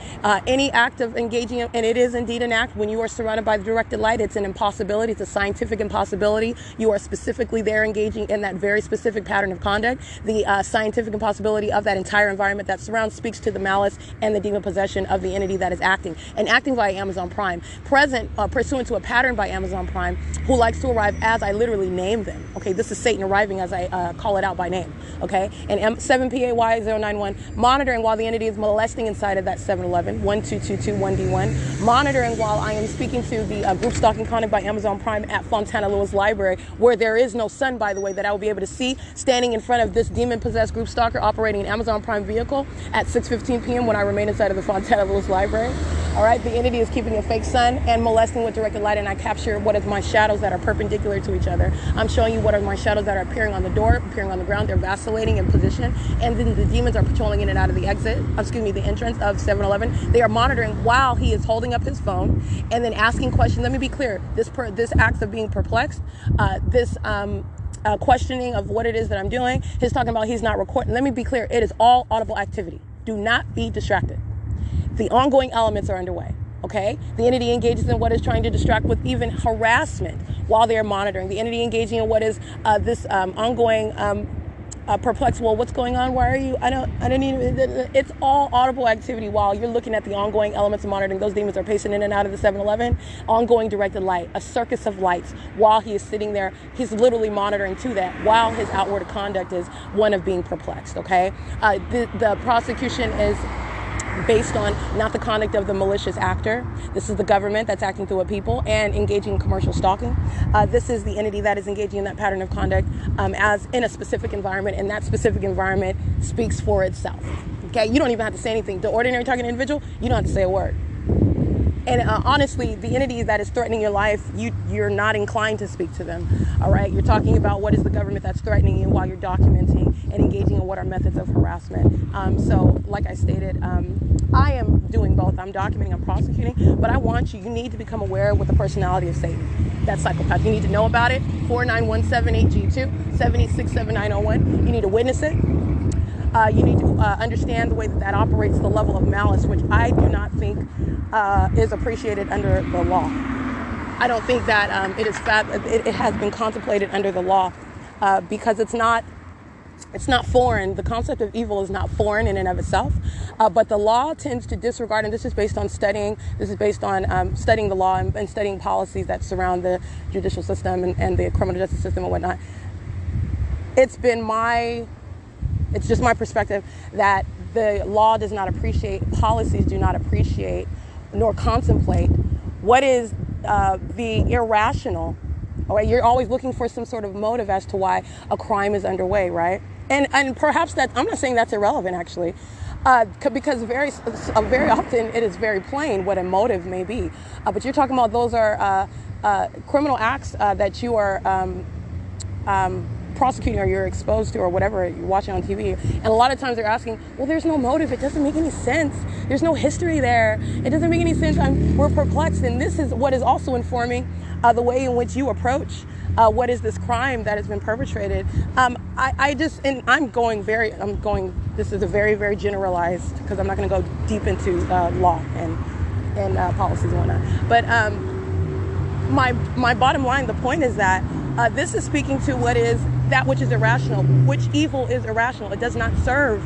Any act of engaging, and it is indeed an act, when you are surrounded by the directed light, it's an impossibility. It's a scientific impossibility. You are specifically there engaging in that very specific pattern of conduct. The scientific impossibility of that entire environment that surrounds speaks to the malice and the demon possession of the entity that is acting. And acting via Amazon Prime, present pursuant to a pattern by Amazon Prime, who likes to arrive as I literally name them. Okay, this is Satan arriving as I call it out by name. Okay, and 7PAY091, monitoring while the entity is molesting inside of that 7-Eleven, 12221D1, monitoring while I am speaking to the group stalking conduct by Amazon Prime at Fontana Lewis Library, where there is no sun, by the way, that I will be able to see, standing in front of this demon-possessed group stalker operating an Amazon Prime vehicle at 6:15 p.m. when I remain inside of the Fontana Lewis Library. All right, the entity is keeping a fake sun and molesting with directed light, and I capture what is my shadows that are perpendicular to each other. I'm showing you what are my shadows that are appearing on the door, appearing on the ground. They're vacillating in position, and then the demons are patrolling in and out of the the entrance of 7-Eleven. They are monitoring while he is holding up his phone and then asking questions. Let me be clear. This act of being perplexed, questioning of what it is that I'm doing, he's talking about he's not recording. Let me be clear. It is all audible activity. Do not be distracted. The ongoing elements are underway, okay? The entity engages in what is trying to distract with even harassment while they are monitoring. The entity engaging in what is this ongoing perplexed. Well, what's going on? Why are you? I don't even. It's all audible activity while you're looking at the ongoing elements of monitoring. Those demons are pacing in and out of the 7-Eleven. Ongoing directed light, a circus of lights. While he is sitting there, he's literally monitoring to that. While his outward conduct is one of being perplexed. Okay, the prosecution is based on not the conduct of the malicious actor. This is the government that's acting through a people and engaging in commercial stalking. This is the entity that is engaging in that pattern of conduct as in a specific environment, and that specific environment speaks for itself. Okay, you don't even have to say anything. The ordinary target individual, you don't have to say a word. And honestly, the entity that is threatening your life, you're not inclined to speak to them. All right, you're talking about what is the government that's threatening you while you're documenting and engaging in what are methods of harassment. So, like I stated, I am doing both. I'm documenting, I'm prosecuting, but I want you need to become aware with the personality of Satan. That psychopath. You need to know about it. 49178G2 767901. You need to witness it. You need to understand the way that operates, the level of malice, which I do not think is appreciated under the law. I don't think that it has been contemplated under the law because it's not foreign. The concept of evil is not foreign in and of itself, but the law tends to disregard, and this is based on studying. This is based on studying the law and studying policies that surround the judicial system and the criminal justice system and whatnot. It's just my perspective that the law does not appreciate, policies do not appreciate, nor contemplate what is the irrational. All right, you're always looking for some sort of motive as to why a crime is underway, right? And perhaps that, I'm not saying that's irrelevant actually, because very often it is very plain what a motive may be. But you're talking about those are criminal acts that you are prosecuting or you're exposed to or whatever you're watching on TV. And a lot of times they're asking, well, there's no motive. It doesn't make any sense. There's no history there. It doesn't make any sense. We're perplexed. And this is what is also informing the way in which you approach what is this crime that has been perpetrated. This is a very, very generalized, because I'm not going to go deep into law and policies and whatnot. But my bottom line, the point is that this is speaking to what is that which is irrational, which evil is irrational. It does not serve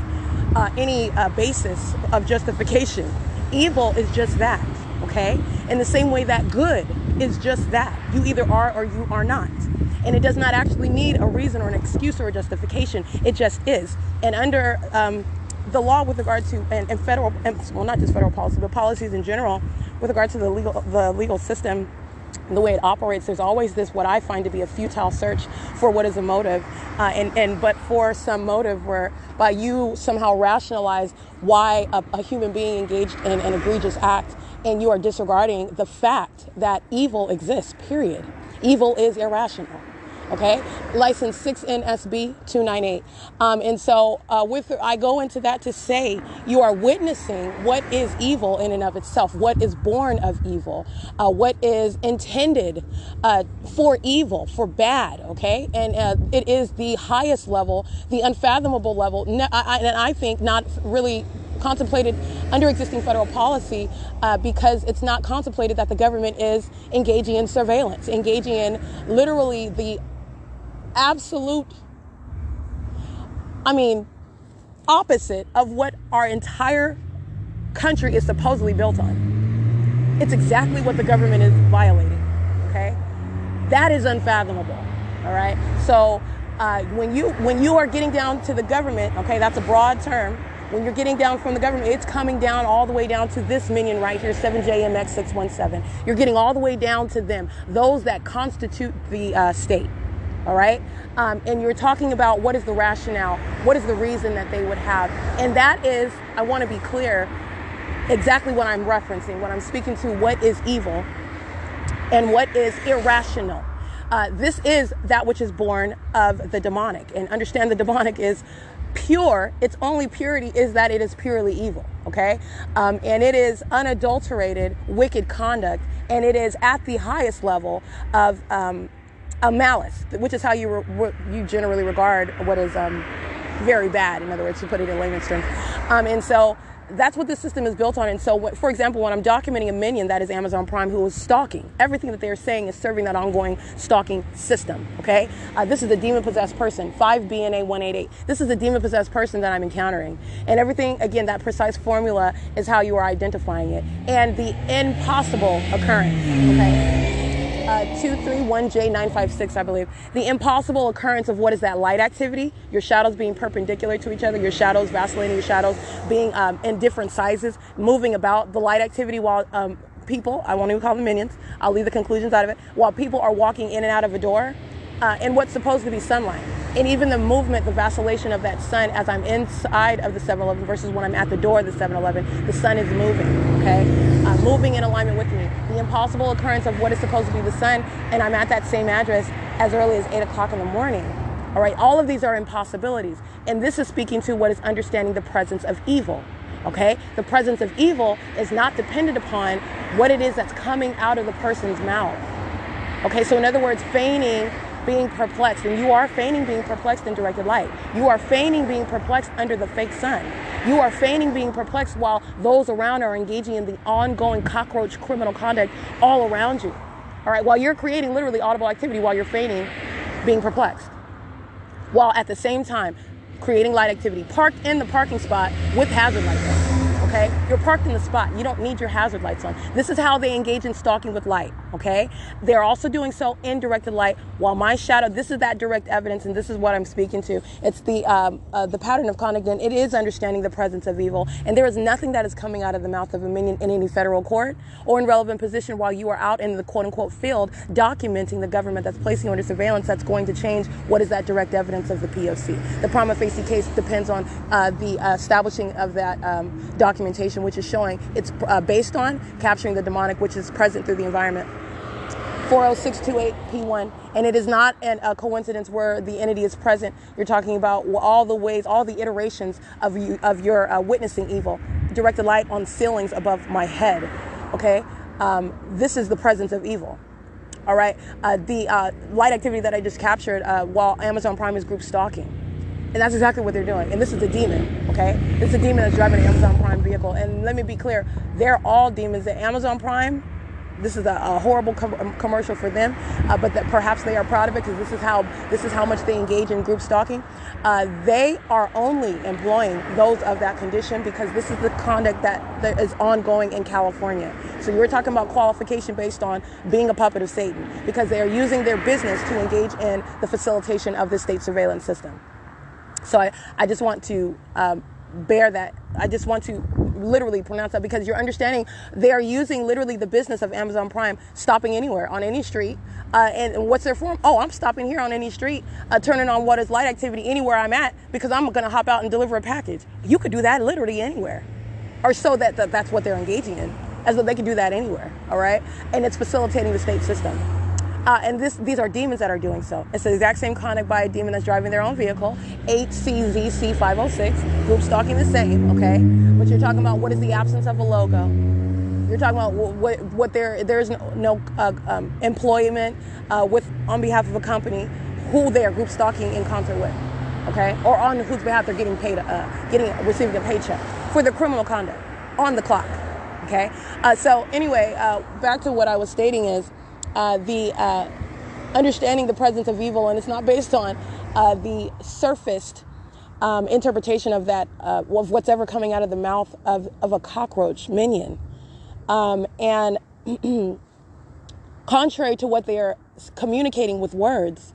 any basis of justification. Evil is just that, okay? In the same way that good is just that. You either are or you are not. And it does not actually need a reason or an excuse or a justification. It just is. And under the law with regard to, and federal, well, not just federal policy, but policies in general, with regard to the legal system, the way it operates, there's always this, what I find to be a futile search for what is a motive, but for some motive whereby you somehow rationalize why a human being engaged in an egregious act, and you are disregarding the fact that evil exists, period. Evil is irrational. Okay, license 6NSB 298. And so I go into that to say you are witnessing what is evil in and of itself, what is born of evil, what is intended for evil, for bad. Okay, and it is the highest level, the unfathomable level, and I think not really contemplated under existing federal policy because it's not contemplated that the government is engaging in surveillance, engaging in literally the absolute, opposite of what our entire country is supposedly built on. It's exactly what the government is violating, okay? That is unfathomable, all right? So when you are getting down to the government, okay, that's a broad term. When you're getting down from the government, it's coming down all the way down to this minion right here, 7JMX617. You're getting all the way down to them, those that constitute the state. All right. And you're talking about what is the rationale, what is the reason that they would have. And that is, I want to be clear, exactly what I'm referencing when I'm speaking to what is evil and what is irrational. This is that which is born of the demonic. And understand the demonic is pure. Its only purity is that it is purely evil. Okay. And it is unadulterated, wicked conduct. And it is at the highest level of a malice, which is how you generally regard what is very bad. In other words, to put it in layman's terms. And so that's what this system is built on. And so, for example, when I'm documenting a minion that is Amazon Prime who is stalking, everything that they're saying is serving that ongoing stalking system. Okay, this is a demon-possessed person, 5BNA188. This is a demon-possessed person that I'm encountering, and everything again. That precise formula is how you are identifying it, and the impossible occurrence. Okay. 231J956, I believe. The impossible occurrence of what is that light activity? Your shadows being perpendicular to each other, your shadows vacillating, your shadows being in different sizes, moving about, the light activity while people, I won't even call them minions, I'll leave the conclusions out of it, while people are walking in and out of a door in what's supposed to be sunlight. And even the movement, the vacillation of that sun as I'm inside of the 7-Eleven versus when I'm at the door of the 7-Eleven, the sun is moving, okay? Moving in alignment with me. The impossible occurrence of what is supposed to be the sun, and I'm at that same address as early as 8 o'clock in the morning. All right, all of these are impossibilities. And this is speaking to what is understanding the presence of evil, okay? The presence of evil is not dependent upon what it is that's coming out of the person's mouth. Okay, so in other words, feigning being perplexed, and you are feigning being perplexed in directed light. You are feigning being perplexed under the fake sun. You are feigning being perplexed while those around are engaging in the ongoing cockroach criminal conduct all around you. All right, while you're creating literally audible activity while you're feigning being perplexed, while at the same time creating light activity, parked in the parking spot with hazard lights on. Okay, you're parked in the spot. You don't need your hazard lights on. This is how they engage in stalking with light. Okay, they're also doing so in directed light. While my shadow, this is that direct evidence, and this is what I'm speaking to. It's the pattern of conduct, and it is understanding the presence of evil. And there is nothing that is coming out of the mouth of a minion in any federal court or in relevant position while you are out in the quote unquote field documenting the government that's placing you under surveillance that's going to change what is that direct evidence of the P.O.C. The prima facie case depends on the establishing of that documentation, which is showing it's based on capturing the demonic, which is present through the environment. 40628P1, and it is not a coincidence where the entity is present. You're talking about all the ways, all the iterations of your witnessing evil. Directed light on ceilings above my head. Okay, this is the presence of evil. All right, the light activity that I just captured while Amazon Prime is group stalking. And that's exactly what they're doing. And this is a demon, okay? This is a demon that's driving an Amazon Prime vehicle. And let me be clear, they're all demons. The Amazon Prime, this is a horrible commercial for them, but that perhaps they are proud of it because this is how much they engage in group stalking. They are only employing those of that condition because this is the conduct that is ongoing in California. So you're talking about qualification based on being a puppet of Satan because they are using their business to engage in the facilitation of the state surveillance system. So I just want to bear that. I just want to literally pronounce that because you're understanding they are using literally the business of Amazon Prime, stopping anywhere on any street. And what's their form? Oh, I'm stopping here on any street, turning on what is light activity anywhere I'm at because I'm going to hop out and deliver a package. You could do that literally anywhere. Or so that's what they're engaging in, as though they could do that anywhere. All right. And it's facilitating the state system. And these are demons that are doing so. It's the exact same conduct by a demon that's driving their own vehicle. HCZC 506. Group stalking the same, okay? But you're talking about what is the absence of a logo. You're talking about what there's no employment with on behalf of a company who they are group stalking in concert with, okay? Or on whose behalf they're getting paid, receiving a paycheck for their criminal conduct on the clock, okay? So anyway, back to what I was stating is the understanding the presence of evil, and it's not based on the surfaced interpretation of that, of what's ever coming out of the mouth of a cockroach minion. And contrary to what they are communicating with words,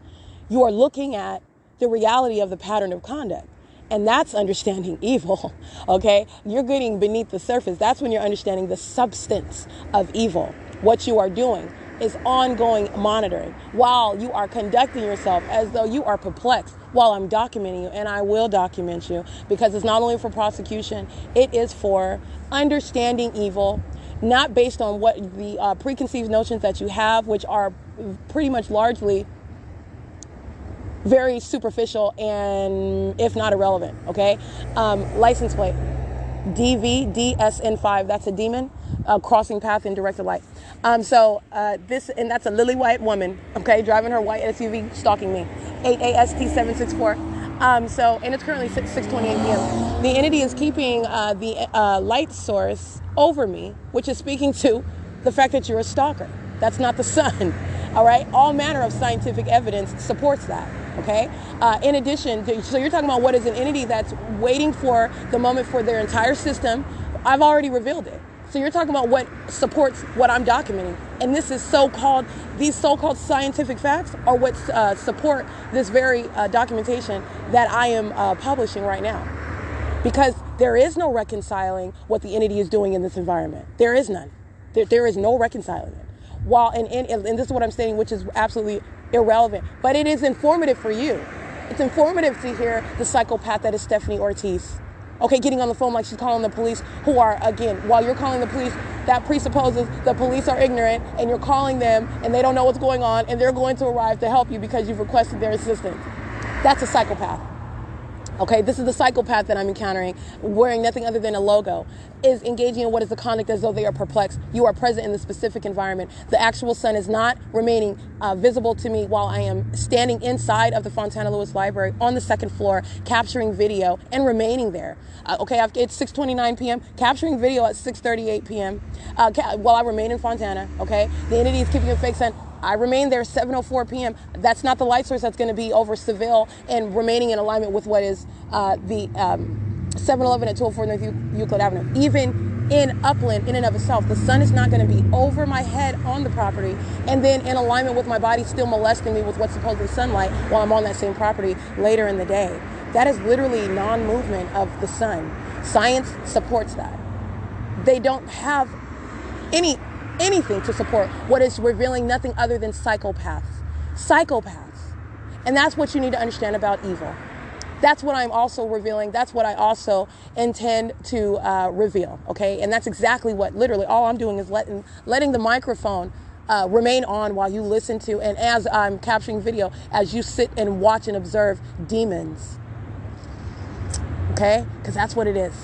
you are looking at the reality of the pattern of conduct. And that's understanding evil, okay? You're getting beneath the surface. That's when you're understanding the substance of evil. What you are doing is ongoing monitoring while you are conducting yourself as though you are perplexed while I'm documenting you. And I will document you because it's not only for prosecution, it is for understanding evil, not based on what the preconceived notions that you have, which are pretty much largely very superficial and if not irrelevant, okay? License plate, DVDSN5, that's a demon crossing path in directed light. And that's a lily white woman, okay, driving her white SUV, stalking me, 8AST764. And it's currently 6:28 p.m. The entity is keeping the light source over me, which is speaking to the fact that you're a stalker. That's not the sun, all right? All manner of scientific evidence supports that, okay? In addition, so you're talking about what is an entity that's waiting for the moment for their entire system. I've already revealed it. So you're talking about what supports what I'm documenting. And this is these so-called scientific facts are what support this very documentation that I am publishing right now. Because there is no reconciling what the entity is doing in this environment. There is none. There is no reconciling it. And this is what I'm stating, which is absolutely irrelevant. But it is informative for you. It's informative to hear the psychopath that is Stephanie Ortiz. Okay, getting on the phone like she's calling the police, who are, again, while you're calling the police, that presupposes the police are ignorant and you're calling them and they don't know what's going on and they're going to arrive to help you because you've requested their assistance. That's a psychopath. Okay, this is the psychopath that I'm encountering, wearing nothing other than a logo, is engaging in what is the conduct as though they are perplexed. You are present in the specific environment. The actual sun is not remaining visible to me while I am standing inside of the Fontana Lewis Library on the second floor, capturing video and remaining there. It's 6:29 p.m., capturing video at 6:38 p.m. While I remain in Fontana, okay? The entity is keeping a fake sun. I remain there 7:04 p.m. That's not the light source that's going to be over Seville and remaining in alignment with what is the 7-Eleven at 204 North Euclid Avenue. Even in Upland, in and of itself, the sun is not going to be over my head on the property and then in alignment with my body still molesting me with what's supposedly sunlight while I'm on that same property later in the day. That is literally non-movement of the sun. Science supports that. They don't have anything to support what is revealing nothing other than psychopaths. And that's what you need to understand about evil. That's what I'm also revealing. That's what I also intend to reveal, okay? And that's exactly what, literally, all I'm doing is letting the microphone remain on while you listen to, and as I'm capturing video, as you sit and watch and observe demons, okay? Because that's what it is.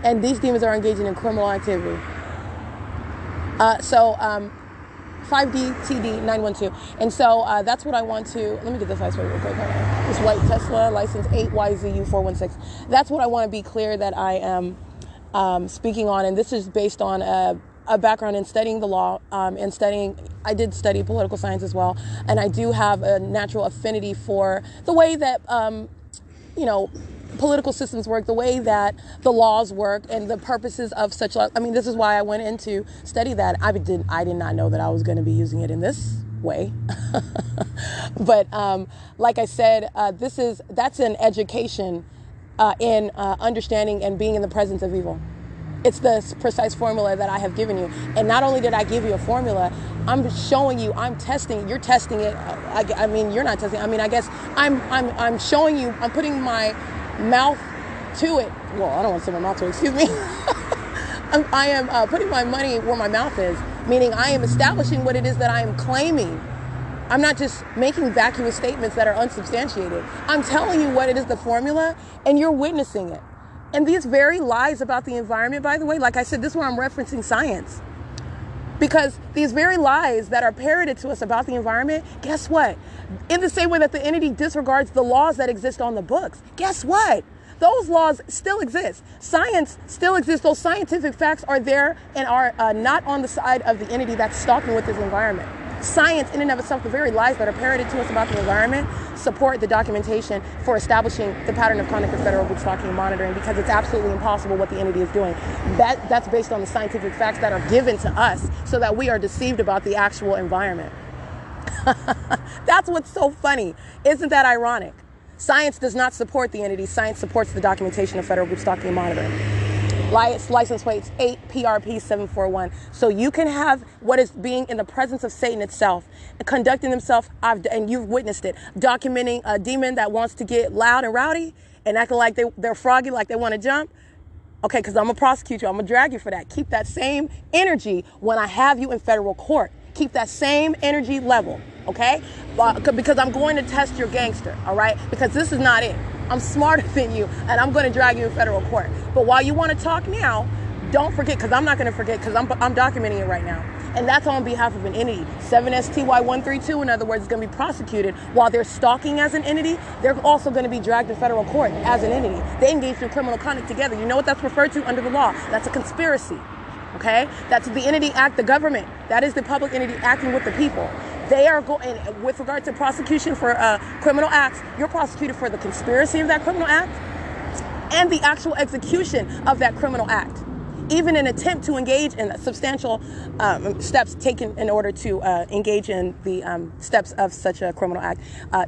And these demons are engaging in criminal activity. 5DTD912. And so that's what I want to, let me get this license plate real quick. This white Tesla, license 8YZU416. That's what I want to be clear that I am speaking on. And this is based on a background in studying the law and I did study political science as well. And I do have a natural affinity for the way that, political systems work, the way that the laws work, and the purposes of such laws. I mean, this is why I went in to study that. I did not know that I was going to be using it in this way. But like I said, that's an education in understanding and being in the presence of evil. It's the precise formula that I have given you. And not only did I give you a formula, I'm showing you, I'm testing, you're testing it. I mean, you're not testing. I mean, I guess I'm showing you, I'm putting my mouth to it. Well, I don't want to say my mouth to it, excuse me. I am putting my money where my mouth is, meaning I am establishing what it is that I am claiming I'm not just making vacuous statements that are unsubstantiated. I'm telling you what it is, the formula, and you're witnessing it. And these very lies about the environment, by the way, like I said, this is where I'm referencing science. Because these very lies that are parroted to us about the environment, guess what? In the same way that the entity disregards the laws that exist on the books, guess what? Those laws still exist. Science still exists. Those scientific facts are there and are not on the side of the entity that's stalking with this environment. Science, in and of itself, the very lies that are parroted to us about the environment, support the documentation for establishing the pattern of conduct of federal group stalking and monitoring, because it's absolutely impossible what the entity is doing. That's based on the scientific facts that are given to us so that we are deceived about the actual environment. That's what's so funny. Isn't that ironic? Science does not support the entity. Science supports the documentation of federal group stalking and monitoring. License plates 8 PRP 741. So you can have what is being in the presence of Satan itself, conducting themselves, and you've witnessed it, documenting a demon that wants to get loud and rowdy and acting like they're froggy, like they want to jump. Okay, because I'm going to prosecute you. I'm going to drag you for that. Keep that same energy when I have you in federal court. Keep that same energy level, okay? Because I'm going to test your gangster, all right? Because this is not it. I'm smarter than you, and I'm going to drag you in federal court. But while you want to talk now, don't forget, because I'm not going to forget, because I'm documenting it right now. And that's on behalf of an entity. 7STY132, in other words, is going to be prosecuted while they're stalking as an entity. They're also going to be dragged to federal court as an entity. They engaged in criminal conduct together. You know what that's referred to under the law? That's a conspiracy. Okay? That's the entity act, the government. That is the public entity acting with the people. They are going, with regard to prosecution for criminal acts, you're prosecuted for the conspiracy of that criminal act and the actual execution of that criminal act. Even an attempt to engage in substantial steps taken in order to engage in the steps of such a criminal act,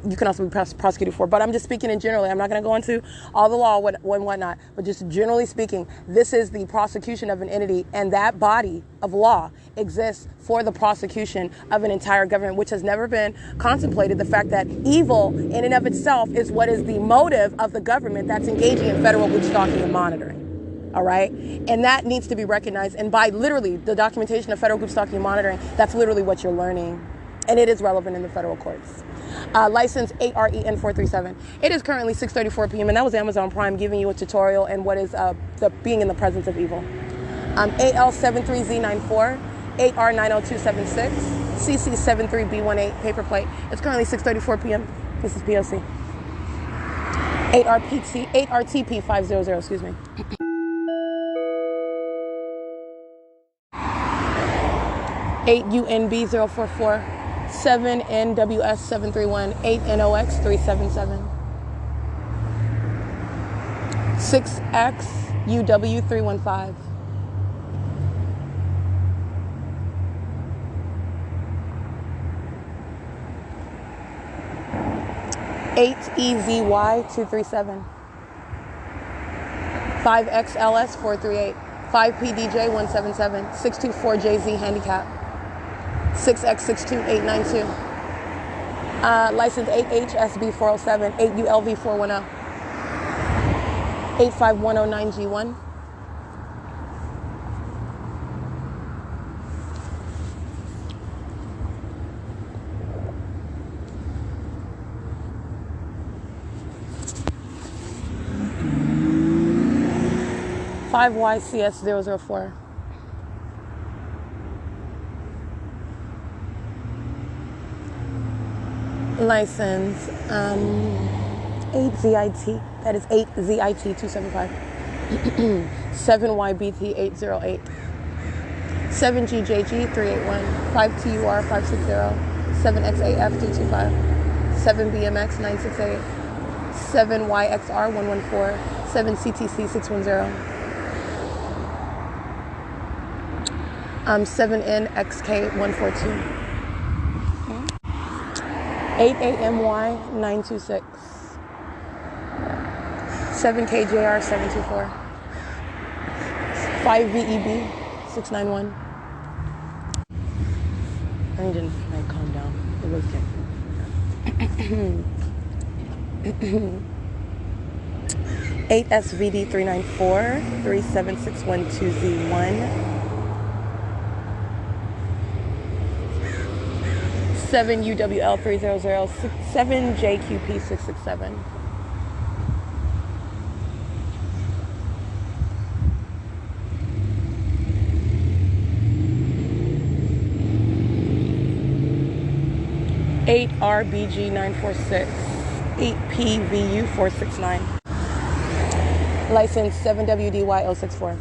you can also be prosecuted for. But I'm just speaking in generally. I'm not going to go into all the law and whatnot, but just generally speaking, this is the prosecution of an entity, and that body of law exists for the prosecution of an entire government, which has never been contemplated. The fact that evil in and of itself is what is the motive of the government that's engaging in federal group stalking and monitoring. All right. And that needs to be recognized. And by literally the documentation of federal group stalking and monitoring, that's literally what you're learning. And it is relevant in the federal courts. License 8REN437. It is currently 6:34 p.m. And that was Amazon Prime giving you a tutorial and what is being in the presence of evil. AL73Z94, 8R90276, CC73B18 paper plate. It's currently 6:34 p.m. This is P.O.C. 8RTP500, excuse me. 8UNB044, 7NWS731, 8NOX377, 6XUW315, 8EZY237, 5XLS438, 5PDJ177, 624JZ handicap, 6X62892, license 8HSB407, 8ULV410, 85109G1, YCS004. License 8ZIT, that is 8ZIT275, 7YBT808, 7GJG381, 5TUR560, 7XAF325, 7BMX968, 7YXR114, 7CTC610, 7NXK142, 8AMY926, 7KJR724, 5VEB691. I need to calm down. It was good. 8SVD394, 37612Z1, 7UWL300, 7JQP667. Eight RBG 946, 8PVU 469. License 7WDY 064.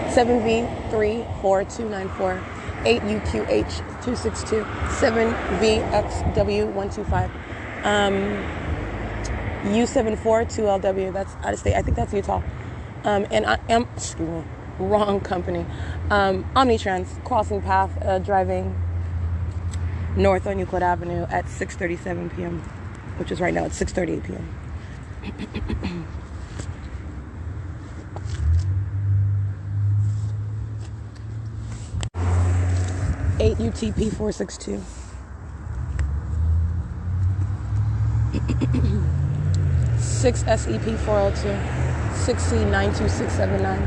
7V34294, 8UQH262, 7VXW125, U742LW, that's out of state. I think that's Utah. And I am, excuse me, wrong company. Omnitrans, crossing path, driving north on Euclid Avenue at 6:37 p.m., which is right now at 6:38 p.m. 8 UTP 462. 6 SEP 402. 6C 92679.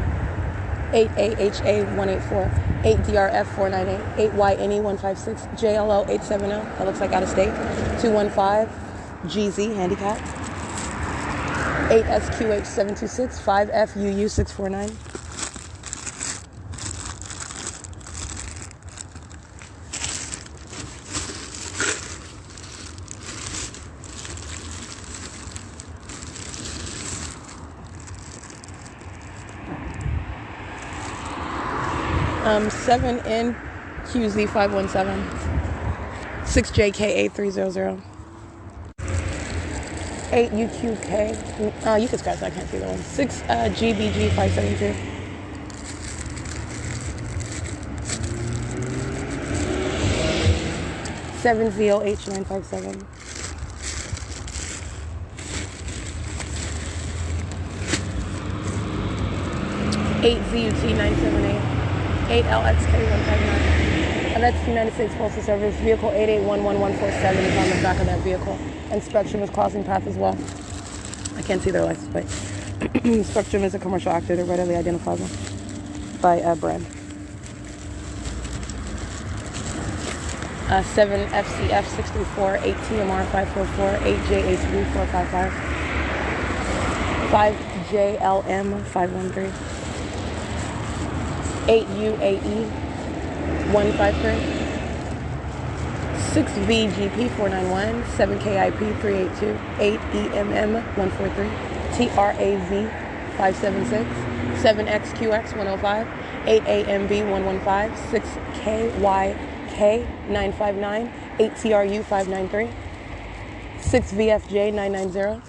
8 AHA 184. 8 DRF 498. 8 YNE 156. JLO 870. That looks like out of state. 215 GZ handicap. 8 SQH 726. 5 FUU 649. 7N QZ 517. 6JK 8300. 8 UQK. You can scratch that. I can't see the one. 6 GBG 572. 7 VOH 957. 8 ZUT 978. 8 LXK 159. That's United States Postal Service. Vehicle 881147 is on the back of that vehicle. And Spectrum is crossing path as well. I can't see their license plate. Spectrum is a commercial actor. They're readily identifiable by brand. 7 FCF 634, 8 TMR 544, 8 JHB 455, 5 JLM 513. 8 UAE 153, 6 VGP 491, 7 KIP 382, 8 EMM 143, TRAV 576, 7 XQX 105, 8 AMB 115, 6 KYK 959, 8 TRU 593, 6 VFJ 990.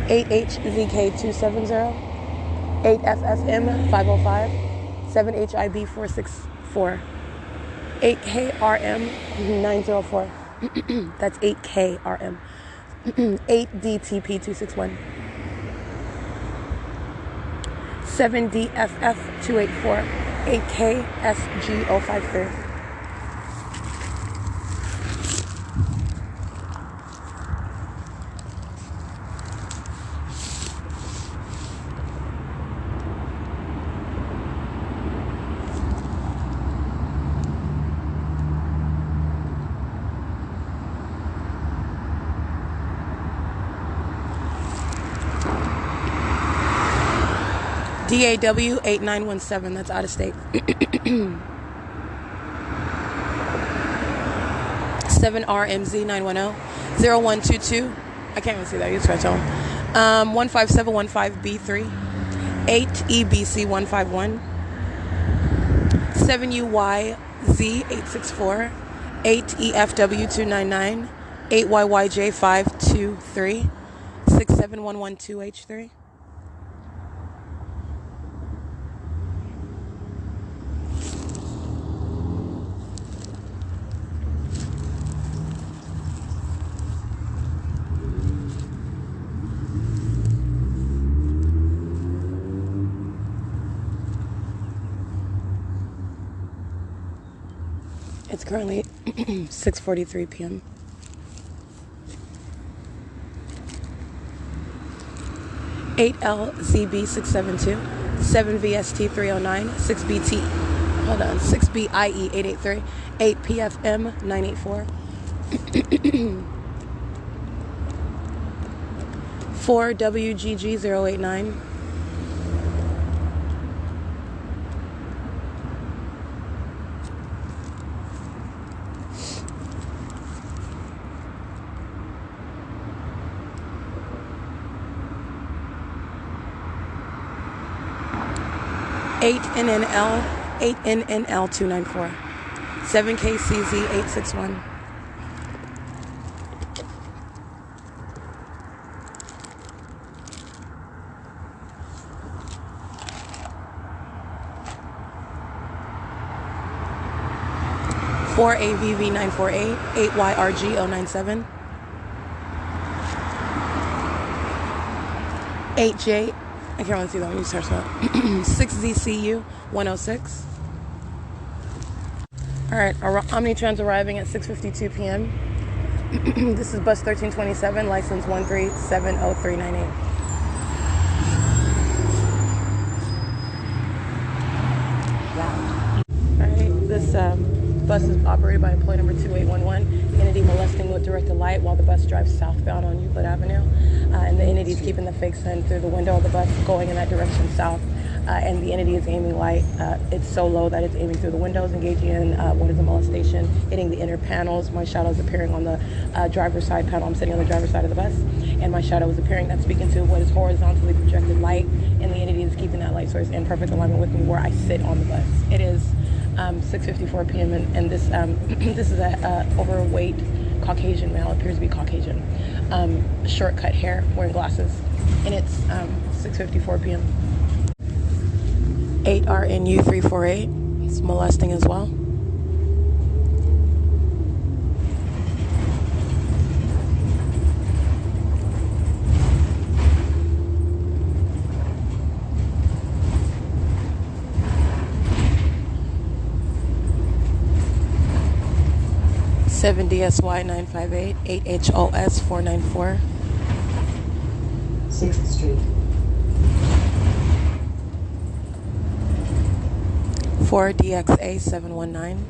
8HZK270, 8FFM 505, 7HIB 464, 8KRM 904. That's 8KRM. 8DTP 261, 7DFF 284, 8KSG 053. DAW 8917, that's out of state. 7RMZ 910, 0122, I can't even see that, you scratch on. 15715B3, 8 EBC 151, 7UYZ 864, 8 EFW 299, 8 YYJ 523, 67112H3. It's currently 6:43 p.m. (8LZB 672), 7VST 309, 6BT, hold on, 6BIE 883, 8PFM 984, 4WGG 089, 8NNL 294, 7KCZ 861, 4AVV 948, 8YRG 097, 8J, I can't really see that when you search that, 6ZCU 106. Alright, our Omnitrans arriving at 6:52 p.m. This is bus 1327, license 1370398. Alright, this bus is operated by employee number 2811. Entity molesting with directed light while the bus drives southbound on Euclid Avenue. And the entity is keeping the fake sun through the window of the bus going in that direction south. And the entity is aiming light. It's so low that it's aiming through the windows, engaging in what is a molestation, hitting the inner panels. My shadow is appearing on the driver's side panel. I'm sitting on the driver's side of the bus, and my shadow is appearing. That's speaking to what is horizontally projected light, and the entity is keeping that light source in perfect alignment with me where I sit on the bus. It is 6:54 p.m. and this this is a overweight Caucasian male. Appears to be Caucasian, short cut hair, wearing glasses, and it's 6:54 p.m. 8RNU 348. It's molesting as well. DSY 958, 8HOS 494, 6th Street. 4DXA 719,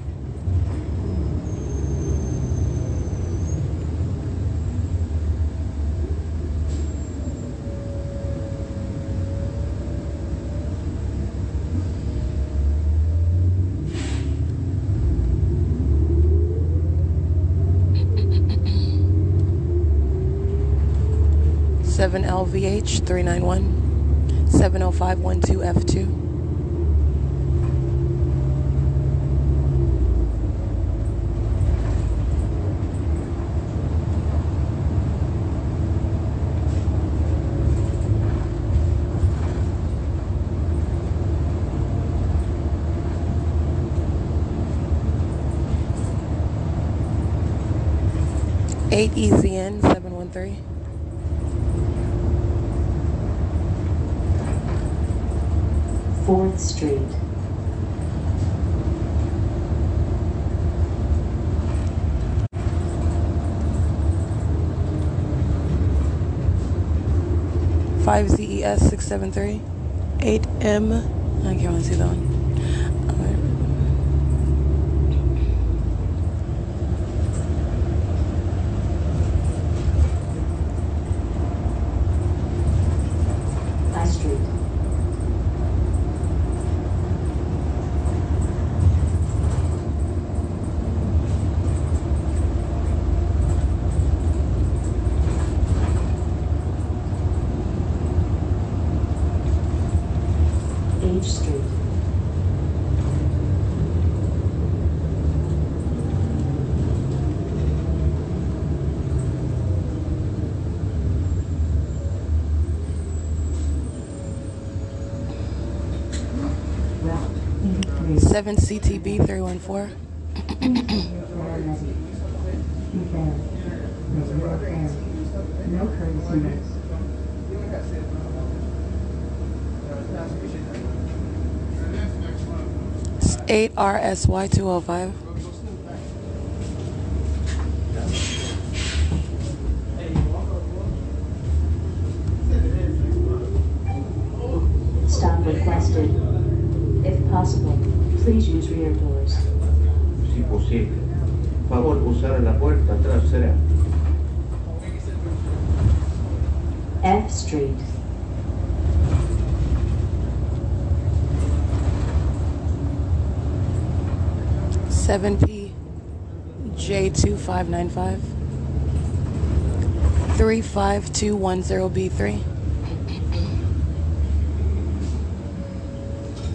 7LVH 391, 70512F2, 8EZN 713, 4th Street. 5ZES 673, 8M, I can't really see that one. High Street. 8th Street. 7CTB 314, No courtesy notes. 8RSY 205, Stop request interested. If possible, please use rear doors. Si posible. Favor usar la puerta trasera. F Street. P J2595 35210B3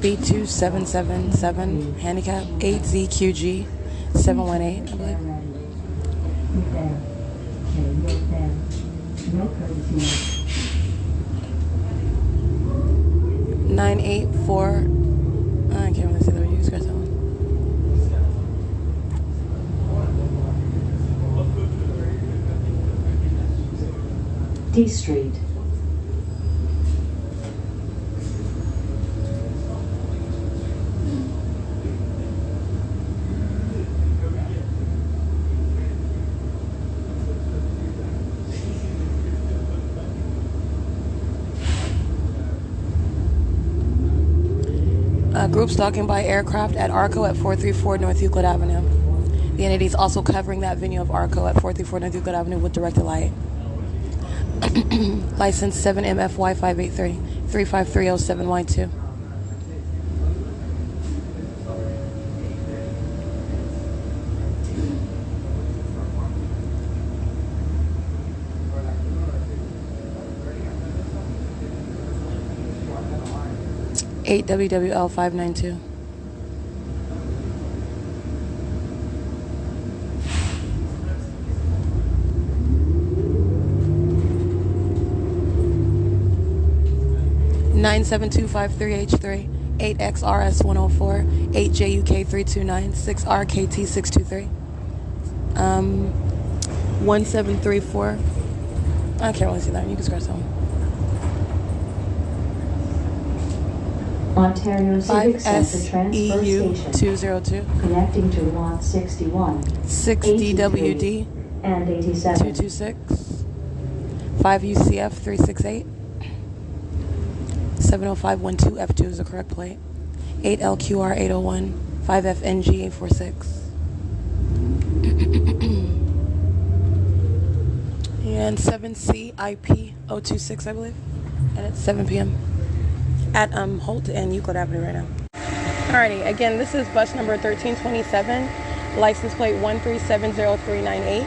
B2777 handicap 8ZQG 718 I believe. No courtesy. 984 I can't really see that. You scratch that one. D Street. Group stalking by aircraft at ARCO at 434 North Euclid Avenue. The entity is also covering that venue of ARCO at 434 North Euclid Avenue with directed light. License 7MFY583 35307Y2. Eight WWL 592. Nine 725-3H3 8XRS 104 8JUK 329 6RKT 623 1734. I can't really see that. You can scratch that one. Ontario Civic Center Transfer EU Station. 202 Connecting to Lot 61. 6DWD 83 and 87. 226 5UCF 368 70512 F2 is the correct plate. 8LQR 801 5FNG 846 and 7CIP 026 I believe, and it's 7 p.m. at Holt and Euclid Avenue right now. Alrighty, again, this is bus number 1327, license plate 1370398,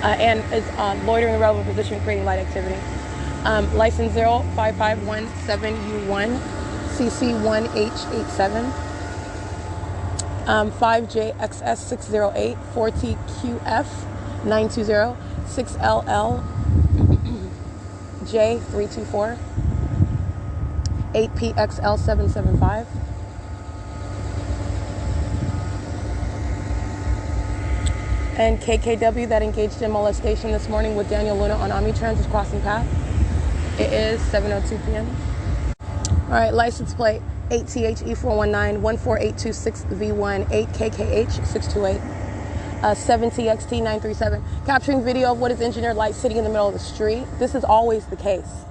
and is loitering in the relevant position, creating light activity. License 05517U1, CC1H87, 5JXS608, 4TQF920, 6LLJ324, 8PXL775. And KKW that engaged in molestation this morning with Daniel Luna on Omnitrans is crossing path. It is 7:02 p.m. All right, license plate 8THE419 14826V1 8KKH628 7TXT937. Capturing video of what is engineered light sitting in the middle of the street. This is always the case.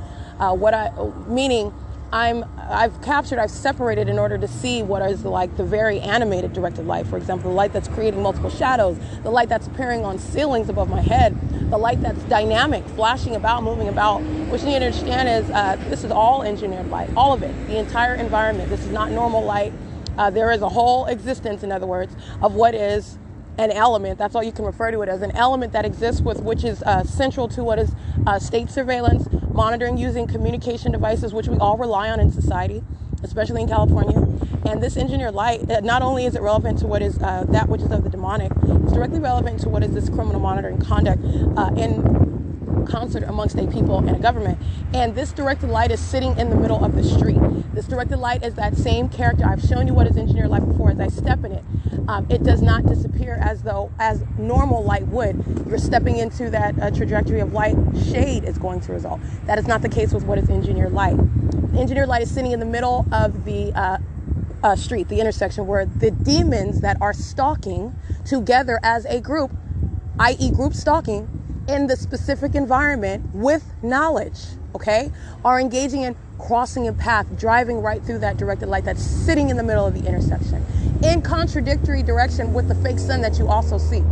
I've separated in order to see what is like the very animated directed light. For example, the light that's creating multiple shadows, the light that's appearing on ceilings above my head, the light that's dynamic, flashing about, moving about. What you need to understand is this is all engineered light, all of it, the entire environment. This is not normal light. There is a whole existence, in other words, of what is an element. That's all you can refer to it as, an element that exists which is central to what is state surveillance, monitoring using communication devices, which we all rely on in society, especially in California. And this engineered light, not only is it relevant to what is that which is of the demonic, it's directly relevant to what is this criminal monitoring conduct in concert amongst a people and a government. And this directed light is sitting in the middle of the street. This directed light is that same character. I've shown you what is engineered light before. As I step in it, it does not disappear as normal light would. You're stepping into that trajectory of light. Shade is going to result. That is not the case with what is engineered light. Engineered light is sitting in the middle of the street, the intersection, where the demons that are stalking together as a group, i.e. group stalking, in the specific environment with knowledge, okay, are engaging in crossing a path, driving right through that directed light that's sitting in the middle of the intersection, in contradictory direction with the fake sun that you also see.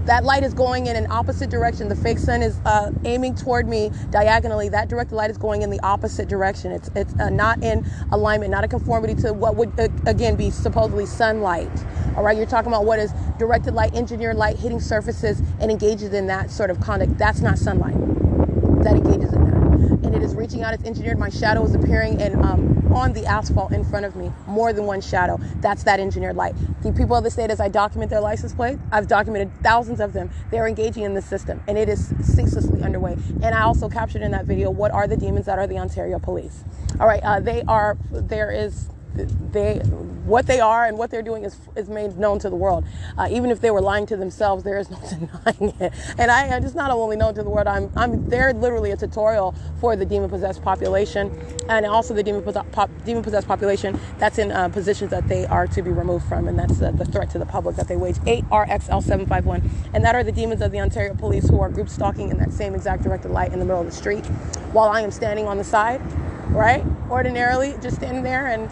That light is going in an opposite direction. The fake sun is aiming toward me diagonally. That directed light is going in the opposite direction. It's not in alignment, not a conformity to what would, again, be supposedly sunlight. All right, you're talking about what is directed light, engineered light, hitting surfaces and engages in that sort of conduct. That's not sunlight. That engages in that. And it is reaching out. It's engineered. My shadow is appearing on the asphalt in front of me. More than one shadow. That's that engineered light. The people of the state, as I document their license plate, I've documented thousands of them. They're engaging in this system, and it is ceaselessly underway. And I also captured in that video what are the demons that are the Ontario police. All right, what they are and what they're doing is made known to the world. Even if they were lying to themselves, there is no denying it. And I just not only known to the world, they're literally a tutorial for the demon-possessed population, and also the demon-possessed population that's in positions that they are to be removed from, and that's the threat to the public that they wage. 8RXL751, and that are the demons of the Ontario police who are group stalking in that same exact directed light in the middle of the street, while I am standing on the side. Right? Ordinarily, just standing there, and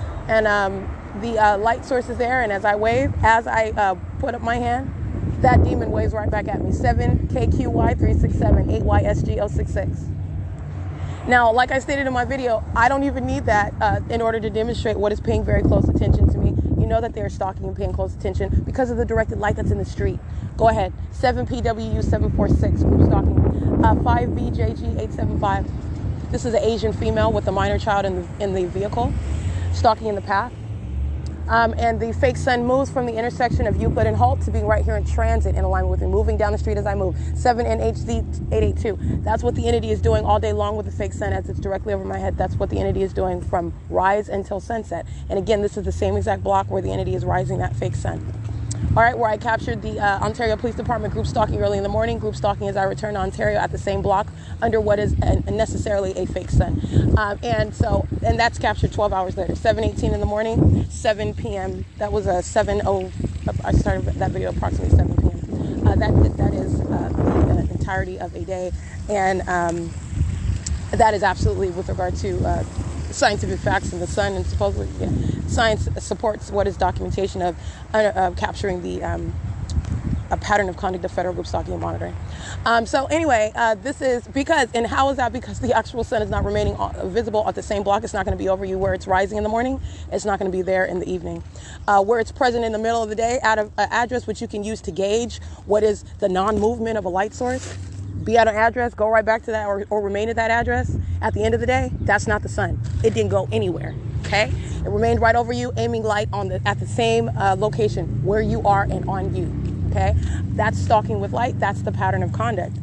the light source is there, and as I wave, as I put up my hand, that demon waves right back at me. 7KQY367 8YSG066. Now, like I stated in my video, I don't even need that in order to demonstrate what is paying very close attention to me. You know that they're stalking and paying close attention because of the directed light that's in the street. Go ahead. 7PWU746, group stalking. 5VJG875. This is an Asian female with a minor child in the vehicle, stalking in the path. And the fake sun moves from the intersection of Euclid and Holt to being right here in transit in alignment with me, moving down the street as I move. 7NHZ882. That's what the entity is doing all day long with the fake sun as it's directly over my head. That's what the entity is doing from rise until sunset. And again, this is the same exact block where the entity is rising that fake sun. All right, where I captured the Ontario Police Department group stalking early in the morning, group stalking as I return to Ontario at the same block under what is necessarily a fake sun. And that's captured 12 hours later, 7:18 in the morning, 7 p.m. That was a 7:0. I started that video approximately 7 p.m. That is the entirety of a day, and that is absolutely with regard to scientific facts in the sun, and supposedly science supports what is documentation of capturing the a pattern of conduct of federal group stalking and monitoring. So anyway, this is because, and how is that? Because the actual sun is not remaining visible at the same block. It's not going to be over you where it's rising in the morning. It's not going to be there in the evening. Where it's present in the middle of the day at an address which you can use to gauge what is the non-movement of a light source. Be at an address, go right back to that, or remain at that address at the end of the day. That's not the sun. It didn't go anywhere. Okay, it remained right over you, aiming light at the same location where you are and on you. Okay, that's stalking with light. That's the pattern of conduct.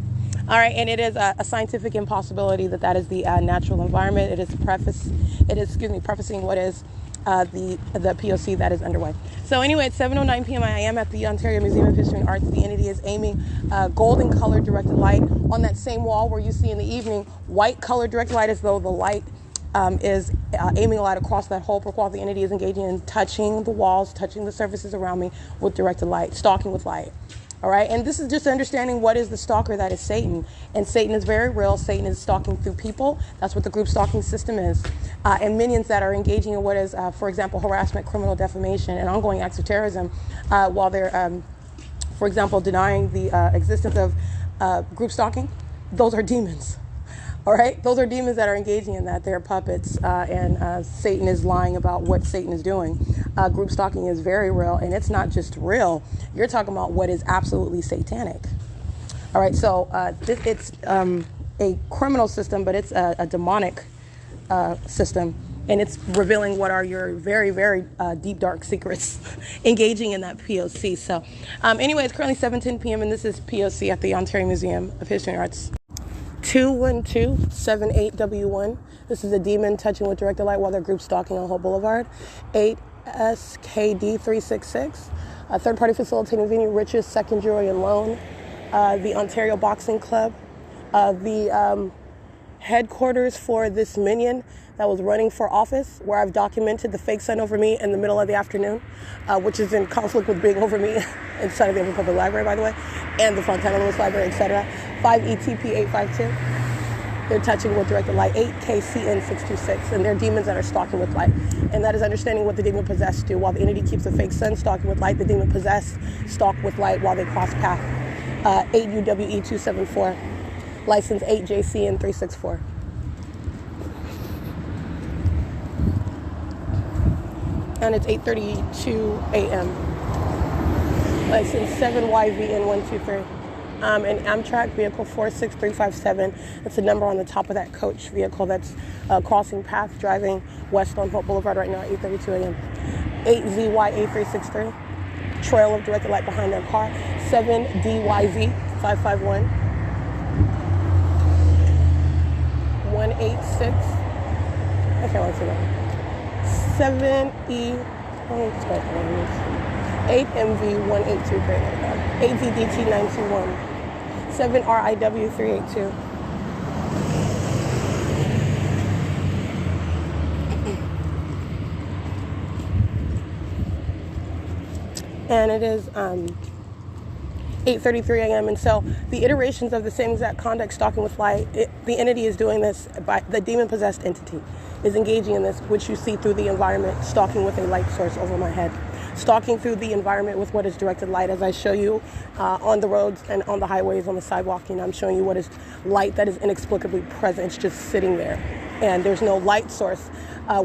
All right, and it is a scientific impossibility that is the natural environment. It is prefacing what is the P.O.C. that is underway. So anyway, at 7:09 p.m. I am at the Ontario Museum of History and Arts. The entity is aiming golden colored directed light on that same wall where you see in the evening white colored directed light, as though the light is aiming a light across that whole while the entity is engaging in touching the walls, touching the surfaces around me with directed light, stalking with light. All right, and this is just understanding what is the stalker. That is Satan, and Satan is very real. Satan is stalking through people. That's what the group stalking system is, and minions that are engaging in what is, for example, harassment, criminal defamation, and ongoing acts of terrorism, while they're, for example, denying the existence of group stalking. Those are demons. All right, those are demons that are engaging in that. They're puppets, and Satan is lying about what Satan is doing. Group stalking is very real, and it's not just real. You're talking about what is absolutely satanic. All right, so it's a criminal system, but it's a demonic system, and it's revealing what are your very, very deep, dark secrets, engaging in that P.O.C. So anyway, it's currently 7:10 p.m., and this is P.O.C. at the Ontario Museum of History and Arts. 21278W1. This is a demon touching with directed light while they're group stalking on Hope Boulevard. 8SKD366. Third-party facilitating venue, Riches, Second Jewelry and Loan. The Ontario Boxing Club. The headquarters for this minion that was running for office, where I've documented the fake sun over me in the middle of the afternoon, which is in conflict with being over me inside of the Everett Public Library, by the way, and the Fontana Lewis Library, etc. 5ETP852. They're touching with directed light, 8KCN626, and they're demons that are stalking with light. And that is understanding what the demon possessed do. While the entity keeps the fake sun stalking with light, the demon possessed stalk with light while they cross path. 8UWE274, license 8JCN364. And it's 8:32 a.m. License 7YVN123. An Amtrak vehicle 46357. It's a number on the top of that coach vehicle that's crossing path, driving west on Hope Boulevard right now at 8:32 a.m. 8ZYA363. Trail of directed light behind their car. 7DYZ551. 186. Okay, let's see that. 7E. 8MV182. 8ZDT921. 7RIW382. And it is 8:33 a.m. And so the iterations of the same exact conduct, stalking with light, the entity is doing this, by the demon-possessed entity is engaging in this, which you see through the environment, stalking with a light source over my head. Stalking through the environment with what is directed light, as I show you on the roads and on the highways, on the sidewalk, and I'm showing you what is light that is inexplicably present. It's just sitting there, and there's no light source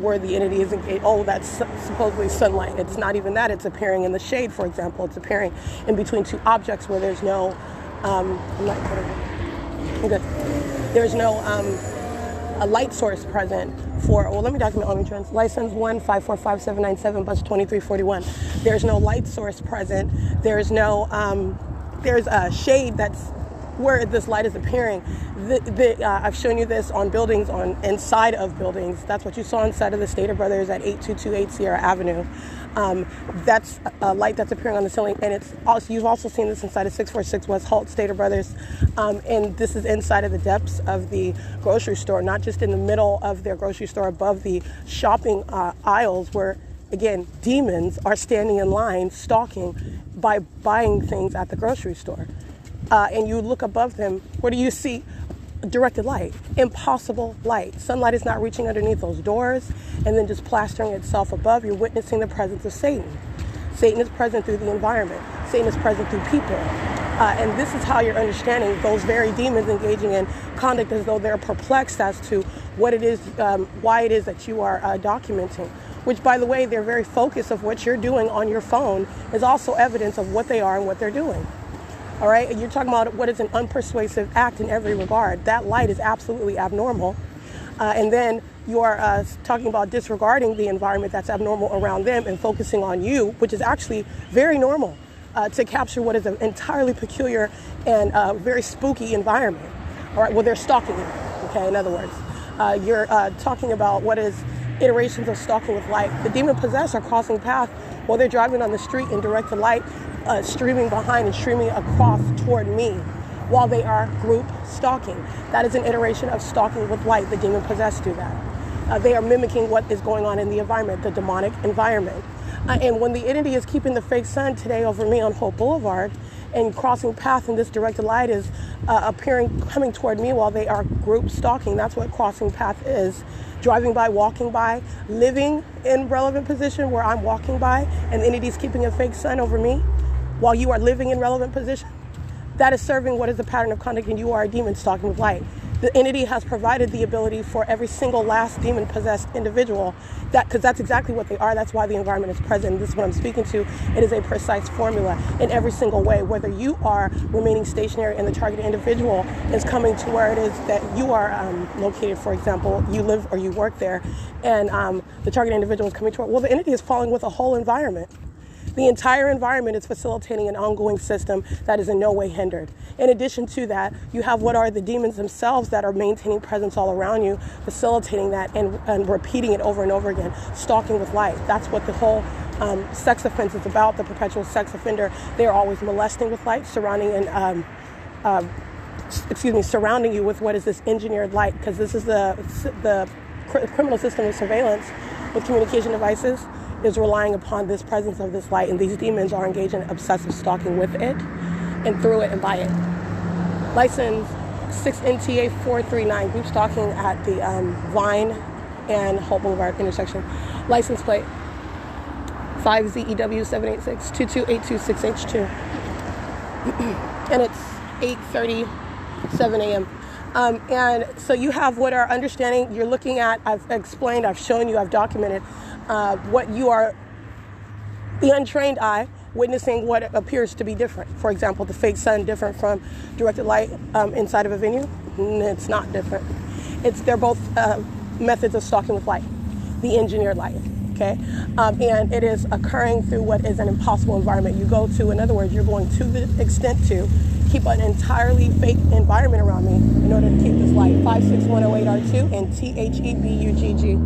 where the entity is engaged. Oh, that's supposedly sunlight. It's not even that. It's appearing in the shade, for example. It's appearing in between two objects where there's no, there's no a light source present for, well, let me document all my trends. License 1545797, bus 2341. There's no light source present. There's no, there's a shade that's where this light is appearing. I've shown you this on buildings, on inside of buildings. That's what you saw inside of the Stater Brothers at 8228 Sierra Avenue. That's a light that's appearing on the ceiling, and it's also, you've also seen this inside of 646 West Holt Stater Brothers, and this is inside of the depths of the grocery store, not just in the middle of their grocery store, above the shopping aisles, where again demons are standing in line stalking by buying things at the grocery store. And you look above them, what do you see? Directed light, impossible light. Sunlight is not reaching underneath those doors and then just plastering itself above. You're witnessing the presence of Satan. Satan is present through the environment. Satan is present through people. And this is how you're understanding those very demons engaging in conduct as though they're perplexed as to what it is, why it is that you are documenting. Which, by the way, their very focus of what you're doing on your phone is also evidence of what they are and what they're doing. All right, you're talking about what is an unpersuasive act in every regard. That light is absolutely abnormal. And then you are talking about disregarding the environment that's abnormal around them and focusing on you, which is actually very normal to capture what is an entirely peculiar and very spooky environment. All right, well, they're stalking you, okay, in other words. You're talking about what is iterations of stalking with light. The demon possessed are crossing path while they're driving on the street in directed light, streaming behind and streaming across toward me while they are group stalking. That is an iteration of stalking with light. The demon possessed do that. They are mimicking what is going on in the environment, the demonic environment. And when the entity is keeping the fake sun today over me on Hope Boulevard and crossing path, and this directed light is coming toward me while they are group stalking, that's what crossing path is. Driving by, walking by, living in relevant position where I'm walking by, and the entity's keeping a fake sun over me while you are living in relevant position. That is serving what is the pattern of conduct, and you are a demon stalking with light. The entity has provided the ability for every single last demon-possessed individual, because that's exactly what they are. That's why the environment is present. This is what I'm speaking to. It is a precise formula in every single way, whether you are remaining stationary and the targeted individual is coming to where it is that you are located, for example, you live or you work there, and the targeted individual is coming to where, well, the entity is following with a whole environment. The entire environment is facilitating an ongoing system that is in no way hindered. In addition to that, you have what are the demons themselves that are maintaining presence all around you, facilitating that and repeating it over and over again, stalking with light. That's what the whole sex offense is about, the perpetual sex offender. They are always molesting with light, surrounding and surrounding you with what is this engineered light, because this is the criminal system of surveillance with communication devices is relying upon this presence of this light, and these demons are engaged in obsessive stalking with it and through it and by it. License 6NTA 439, group stalking at the Vine and Hope Boulevard intersection. License plate 5ZEW 786-22826H2. And it's 8:37 a.m. And so you have what our understanding, you're looking at, I've explained, I've shown you, I've documented what you are, the untrained eye, witnessing what appears to be different. For example, the fake sun different from directed light inside of a venue? It's not different. They're both methods of stalking with light, the engineered light, okay? And it is occurring through what is an impossible environment. You go to, in other words, you're going to the extent to keep an entirely fake environment around me in order to keep this light. 56108R2 and THEBUGG.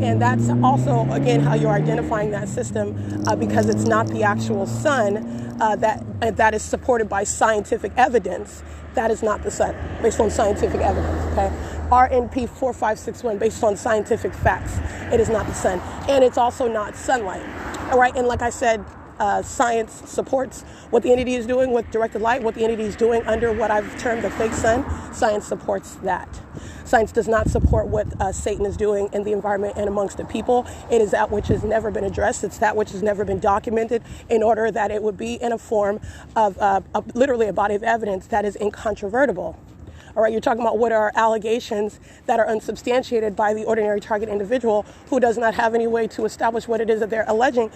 And that's also, again, how you're identifying that system because it's not the actual sun that is supported by scientific evidence. That is not the sun, based on scientific evidence, okay? RNP 4561, based on scientific facts. It is not the sun. And it's also not sunlight, all right? And like I said, science supports what the entity is doing with directed light, what the entity is doing under what I've termed the fake sun. Science supports that. Science does not support what Satan is doing in the environment and amongst the people. It is that which has never been addressed. It's that which has never been documented in order that it would be in a form of literally a body of evidence that is incontrovertible. All right, you're talking about what are allegations that are unsubstantiated by the ordinary target individual who does not have any way to establish what it is that they're alleging,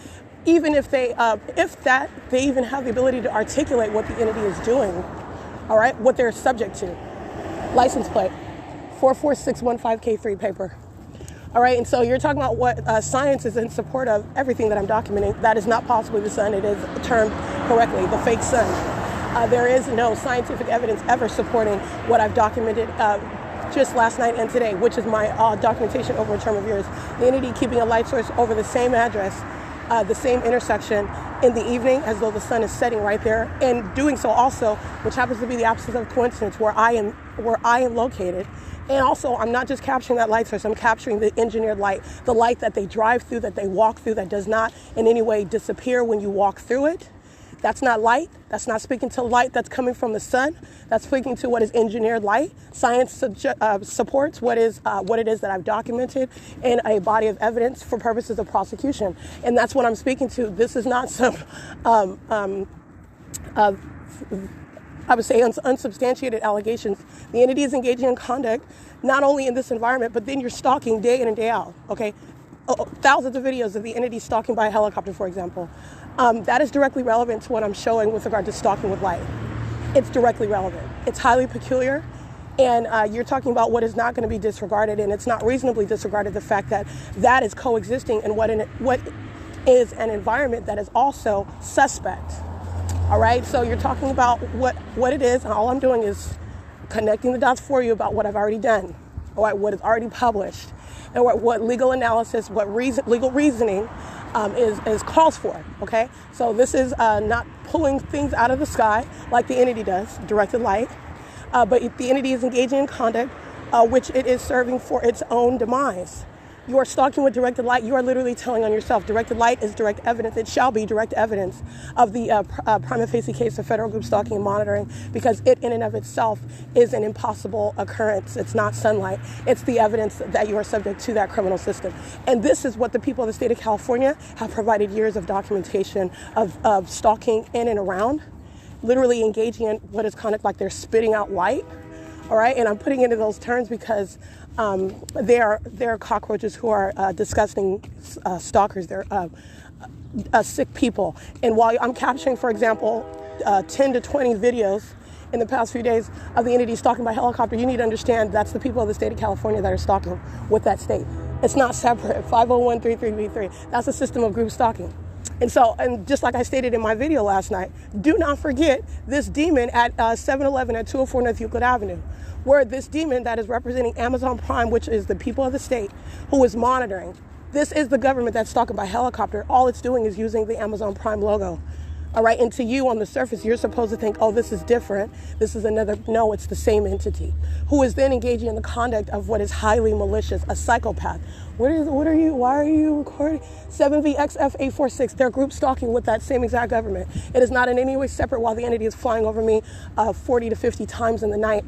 even if they even have the ability to articulate what the entity is doing, all right, what they're subject to. License plate 44615K3 paper. All right, and so you're talking about what science is in support of everything that I'm documenting. That is not possibly the sun. It is termed correctly, the fake sun. There is no scientific evidence ever supporting what I've documented just last night and today, which is my documentation over a term of years. The entity keeping a light source over the same address, the same intersection in the evening as though the sun is setting right there, and doing so also, which happens to be the opposite of coincidence, where I am located. And also, I'm not just capturing that light source, I'm capturing the engineered light, the light that they drive through, that they walk through, that does not in any way disappear when you walk through it. That's not light. That's not speaking to light that's coming from the sun. That's speaking to what is engineered light. Science supports what it is that I've documented in a body of evidence for purposes of prosecution. And that's what I'm speaking to. This is not some, I would say, unsubstantiated allegations. The entity is engaging in conduct, not only in this environment, but then you're stalking day in and day out, okay? Thousands of videos of the entity stalking by a helicopter, for example. That is directly relevant to what I'm showing with regard to stalking with light. It's directly relevant. It's highly peculiar, and you're talking about what is not going to be disregarded, and it's not reasonably disregarded, the fact that that is coexisting in what is an environment that is also suspect. All right, so you're talking about what it is, and all I'm doing is connecting the dots for you about what I've already done, or what is already published, and what legal analysis, what legal reasoning is calls for, okay? So this is not pulling things out of the sky like the entity does, directed light, but the entity is engaging in conduct which it is serving for its own demise. You are stalking with directed light. You are literally telling on yourself. Directed light is direct evidence. It shall be direct evidence of the prima facie case of federal group stalking and monitoring, because it in and of itself is an impossible occurrence. It's not sunlight. It's the evidence that you are subject to that criminal system. And this is what the people of the state of California have provided years of documentation of stalking in and around, literally engaging in what is kind of like they're spitting out light. All right, and I'm putting into those terms because they're cockroaches who are disgusting stalkers. They're sick people. And while I'm capturing, for example, 10 to 20 videos in the past few days of the entity stalking by helicopter, you need to understand that's the people of the state of California that are stalking with that state. It's not separate. 50133B3. That's a system of group stalking. And so, and just like I stated in my video last night, do not forget this demon at 7-Eleven at 204 North Euclid Avenue, where this demon that is representing Amazon Prime, which is the people of the state who is monitoring. This is the government that's stalking by helicopter. All it's doing is using the Amazon Prime logo. All right, and to you on the surface, you're supposed to think, oh, this is different. This is another. No, it's the same entity who is then engaging in the conduct of what is highly malicious, a psychopath. Why are you recording? 7VXF846, they're group stalking with that same exact government. It is not in any way separate while the entity is flying over me 40 to 50 times in the night,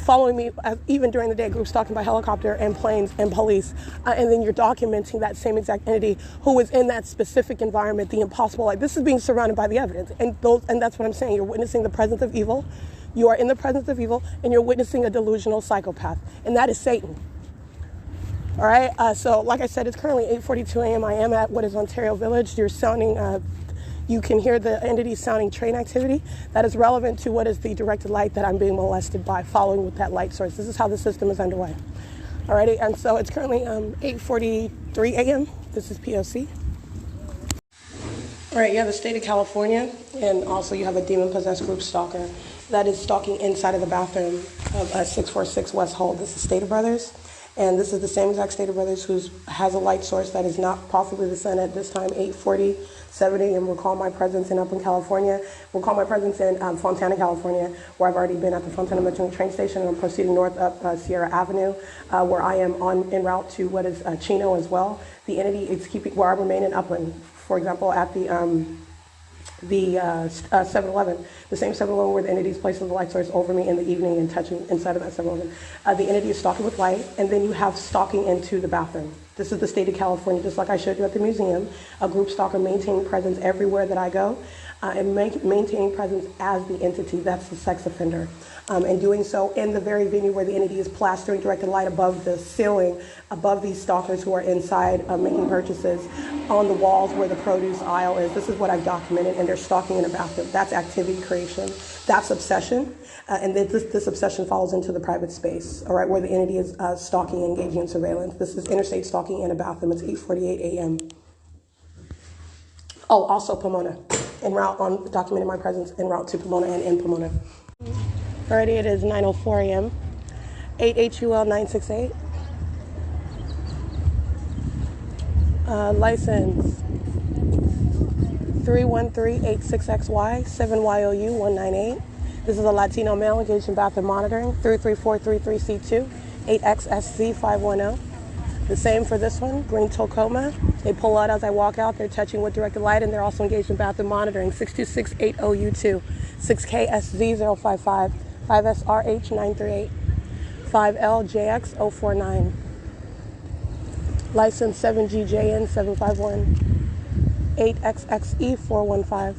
following me even during the day, group stalking by helicopter and planes and police. And then you're documenting that same exact entity who is in that specific environment, the impossible light. This is being surrounded by the evidence. And that's what I'm saying. You're witnessing the presence of evil. You are in the presence of evil, and you're witnessing a delusional psychopath. And that is Satan. All right, so like I said, it's currently 8:42 a.m. I am at what is Ontario Village. You're sounding, you can hear the entity sounding train activity. That is relevant to what is the directed light that I'm being molested by, following with that light source. This is how the system is underway. Alrighty, and so it's currently 8:43 a.m. This is P.O.C. All right, you have the state of California, and also you have a demon-possessed group stalker that is stalking inside of the bathroom of 646 West Hold. This is Stater Brothers. And this is the same exact Stater Brothers who has a light source that is not possibly the sun at this time, 8:47 a.m. Recall my presence up in California. Recall my presence in Fontana, California, where I've already been at the Fontana Metro train station, and I'm proceeding north up Sierra Avenue, where I am en route to what is Chino as well. The entity is keeping where I remain in Upland. For example, at the 7-Eleven, the same 7-Eleven where the entity is placing the light source over me in the evening and touching inside of that 7-Eleven. The entity is stalking with light, and then you have stalking into the bathroom. This is the state of California, just like I showed you at the museum. A group stalker maintaining presence everywhere that I go, and maintaining presence as the entity. That's the sex offender. And doing so in the very venue where the entity is plastering directed light above the ceiling, above these stalkers who are inside making purchases, on the walls where the produce aisle is. This is what I've documented, and they're stalking in a bathroom. That's activity creation. That's obsession. And this obsession falls into the private space, all right, where the entity is stalking, engaging in surveillance. This is interstate stalking in a bathroom. It's 8:48 a.m. Oh, also Pomona. En route on documenting my presence en route to Pomona and in Pomona. Alrighty, it is 9:04 a.m. 8HUL 968. License 31386XY 7YOU 198. This is a Latino male engaged in bathroom monitoring. 33433C2 8XSC 510. The same for this one, green Tacoma. They pull out as I walk out. They're touching with directed light, and they're also engaged in bathroom monitoring. 62680U2 6KSZ055 5SRH938 5LJX049. License 7GJN751 8XXE415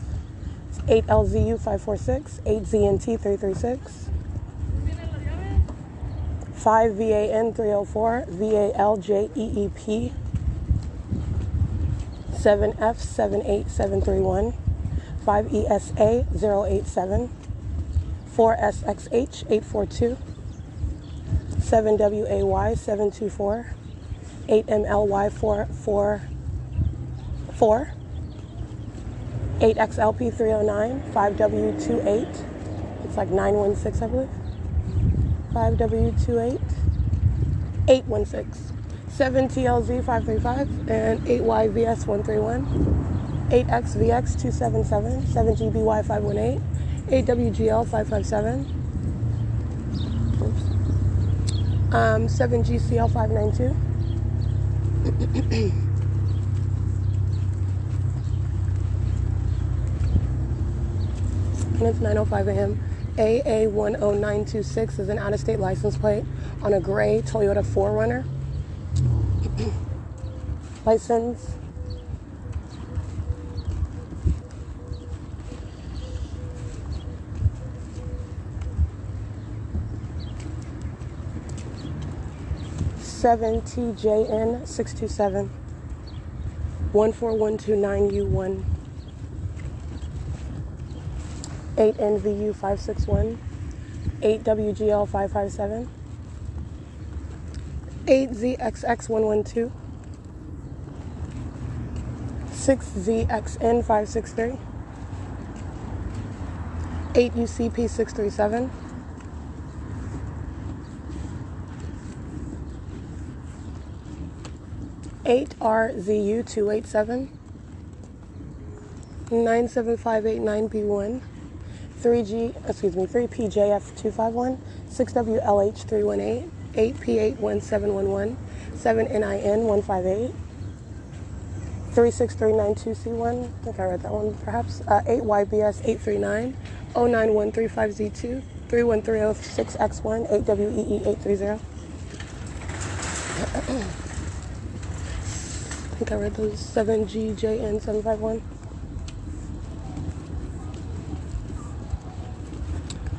8LZU546 8ZNT336 5VAN304 VALJEEP 7F78731 5ESA087 4SXH842 7WAY724 8MLY444 8XLP309 5W28. It's like 916, I believe. 5W28 816 7TLZ535 and 8YVS131 8XVX277 7GBY518 8WGL557 7GCL592 and it's 9:05 a.m. AA10926 is an out-of-state license plate on a gray Toyota 4Runner. License 7TJN627 14129U1 8NVU561 8WGL557 8ZXX112 6ZXN563 8UCP637 8RZU287 97589B1, 3PJF251, 6WLH318, 8P81711, 7NIN158, 36392C1, I think I read that one perhaps, 8YBS839, 091350Z2, 31306X1, 8WEE830. I think I read those. 7GJN751.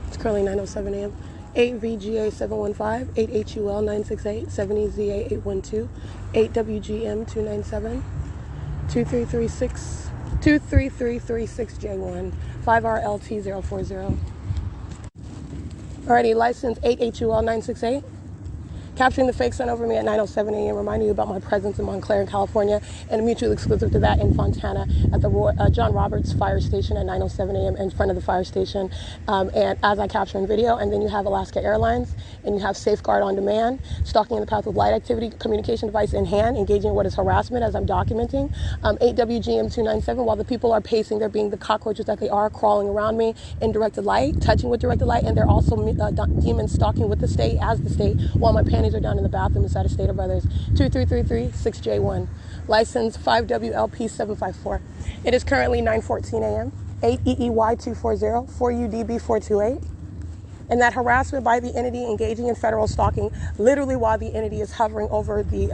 It's currently 9:07 a.m. 8VGA715, 8HUL968, 7EZA812, 8WGM297, 23336J1, 5RLT040. Alrighty, license 8HUL968. Capturing the fake sun over me at 9:07 a.m., reminding you about my presence in Montclair, California, and mutually exclusive to that in Fontana at the John Roberts Fire Station at 9:07 a.m. in front of the fire station. And as I capture in video, and then you have Alaska Airlines, and you have Safeguard on Demand, stalking in the path with light activity, communication device in hand, engaging in what is harassment as I'm documenting. 8WGM297, while the people are pacing, they're being the cockroaches that they are, crawling around me in directed light, touching with directed light, and they're also demons stalking with the state as the state, while my panties are down in the bathroom inside of State of Brothers. 23336J1. License 5WLP754. It is currently 9:14 a.m. 8EEY240, 4UDB428. And that harassment by the entity engaging in federal stalking, literally while the entity is hovering over the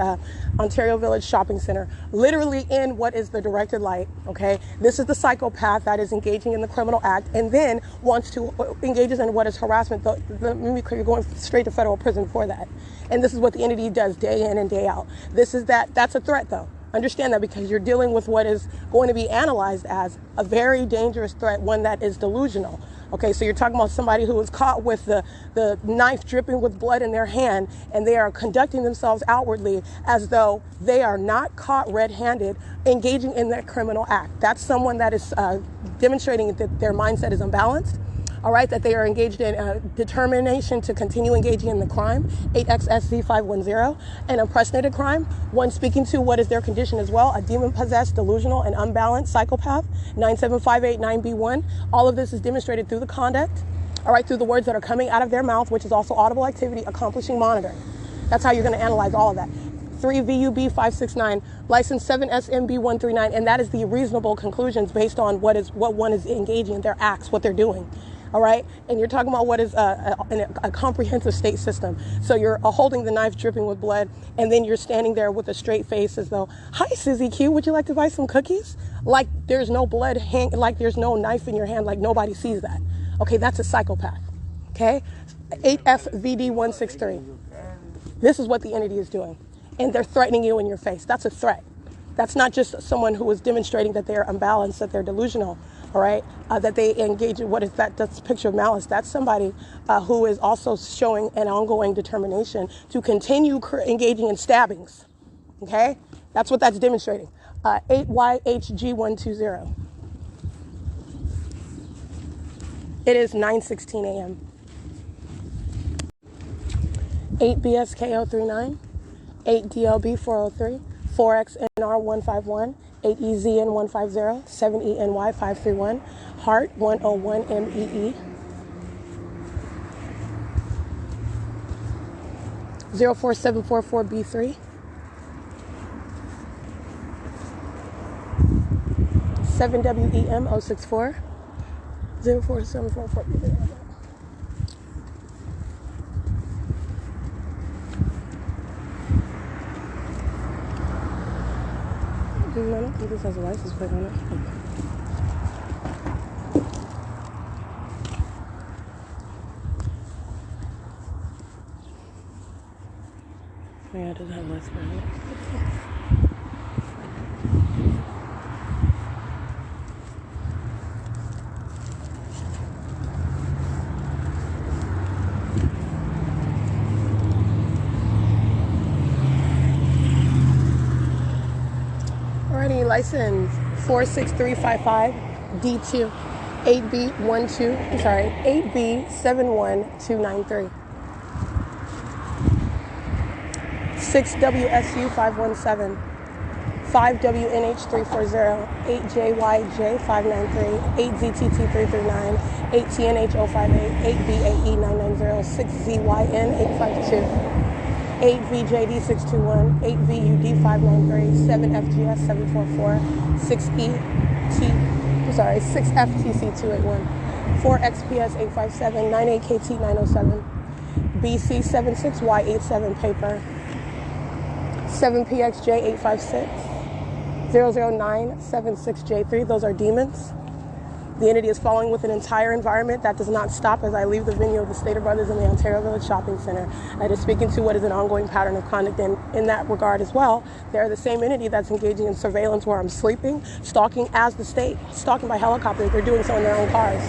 Ontario Village Shopping Center, literally in what is the directed light, okay? This is the psychopath that is engaging in the criminal act and then wants to engages in what is harassment. You're going straight to federal prison for that. And this is what the entity does day in and day out. That's a threat though. Understand that, because you're dealing with what is going to be analyzed as a very dangerous threat, one that is delusional. Okay, so you're talking about somebody who was caught with the knife dripping with blood in their hand, and they are conducting themselves outwardly as though they are not caught red-handed engaging in that criminal act. That's someone that is demonstrating that their mindset is unbalanced. All right, that they are engaged in determination to continue engaging in the crime, 8XSZ510, an unprecedented crime, one speaking to what is their condition as well, a demon-possessed, delusional, and unbalanced psychopath, 97589B1. All of this is demonstrated through the conduct, all right, through the words that are coming out of their mouth, which is also audible activity, accomplishing monitoring. That's how you're going to analyze all of that. 3VUB569, license 7SMB139, and that is the reasonable conclusions based on what one is engaging in, their acts, what they're doing. All right, and you're talking about what is a comprehensive state system. So you're holding the knife dripping with blood, and then you're standing there with a straight face as though, "Hi, Sizzy Q, would you like to buy some cookies?" Like there's no blood, like there's no knife in your hand, like nobody sees that. Okay, that's a psychopath. Okay, 8FVD163. This is what the entity is doing, and they're threatening you in your face. That's a threat. That's not just someone who is demonstrating that they're unbalanced, that they're delusional. All right, that they engage in what is that? That's a picture of malice. That's somebody who is also showing an ongoing determination to continue engaging in stabbings. Okay, that's what that's demonstrating. 8YHG120. It is 9:16 a.m. 8BSKO39, 8DLB403, 4XNR151. 8EZN150, 7ENY531, Heart 101MEE, 04744B3, 7WEM064, 04744B3. I don't think this has a license plate on it. Yeah, it doesn't have a license plate on it. License 46355D2, 8B71293, 6WSU517, 5WNH340, 8JYJ593, 8ZTT339, 8TNH058, 8BAE990, 6ZYN852, 8VJD621, 8VUD593, 7FGS744, 6FTC281, 4XPS857, 98KT907, BC76Y87 paper, 7PXJ856, 00976J3. Those are demons. The entity is following with an entire environment that does not stop as I leave the venue of the Stater Brothers in the Ontario Village Shopping Center. It is speaking to what is an ongoing pattern of conduct, and in that regard as well, they're the same entity that's engaging in surveillance where I'm sleeping, stalking as the state, stalking by helicopter. They're doing so in their own cars.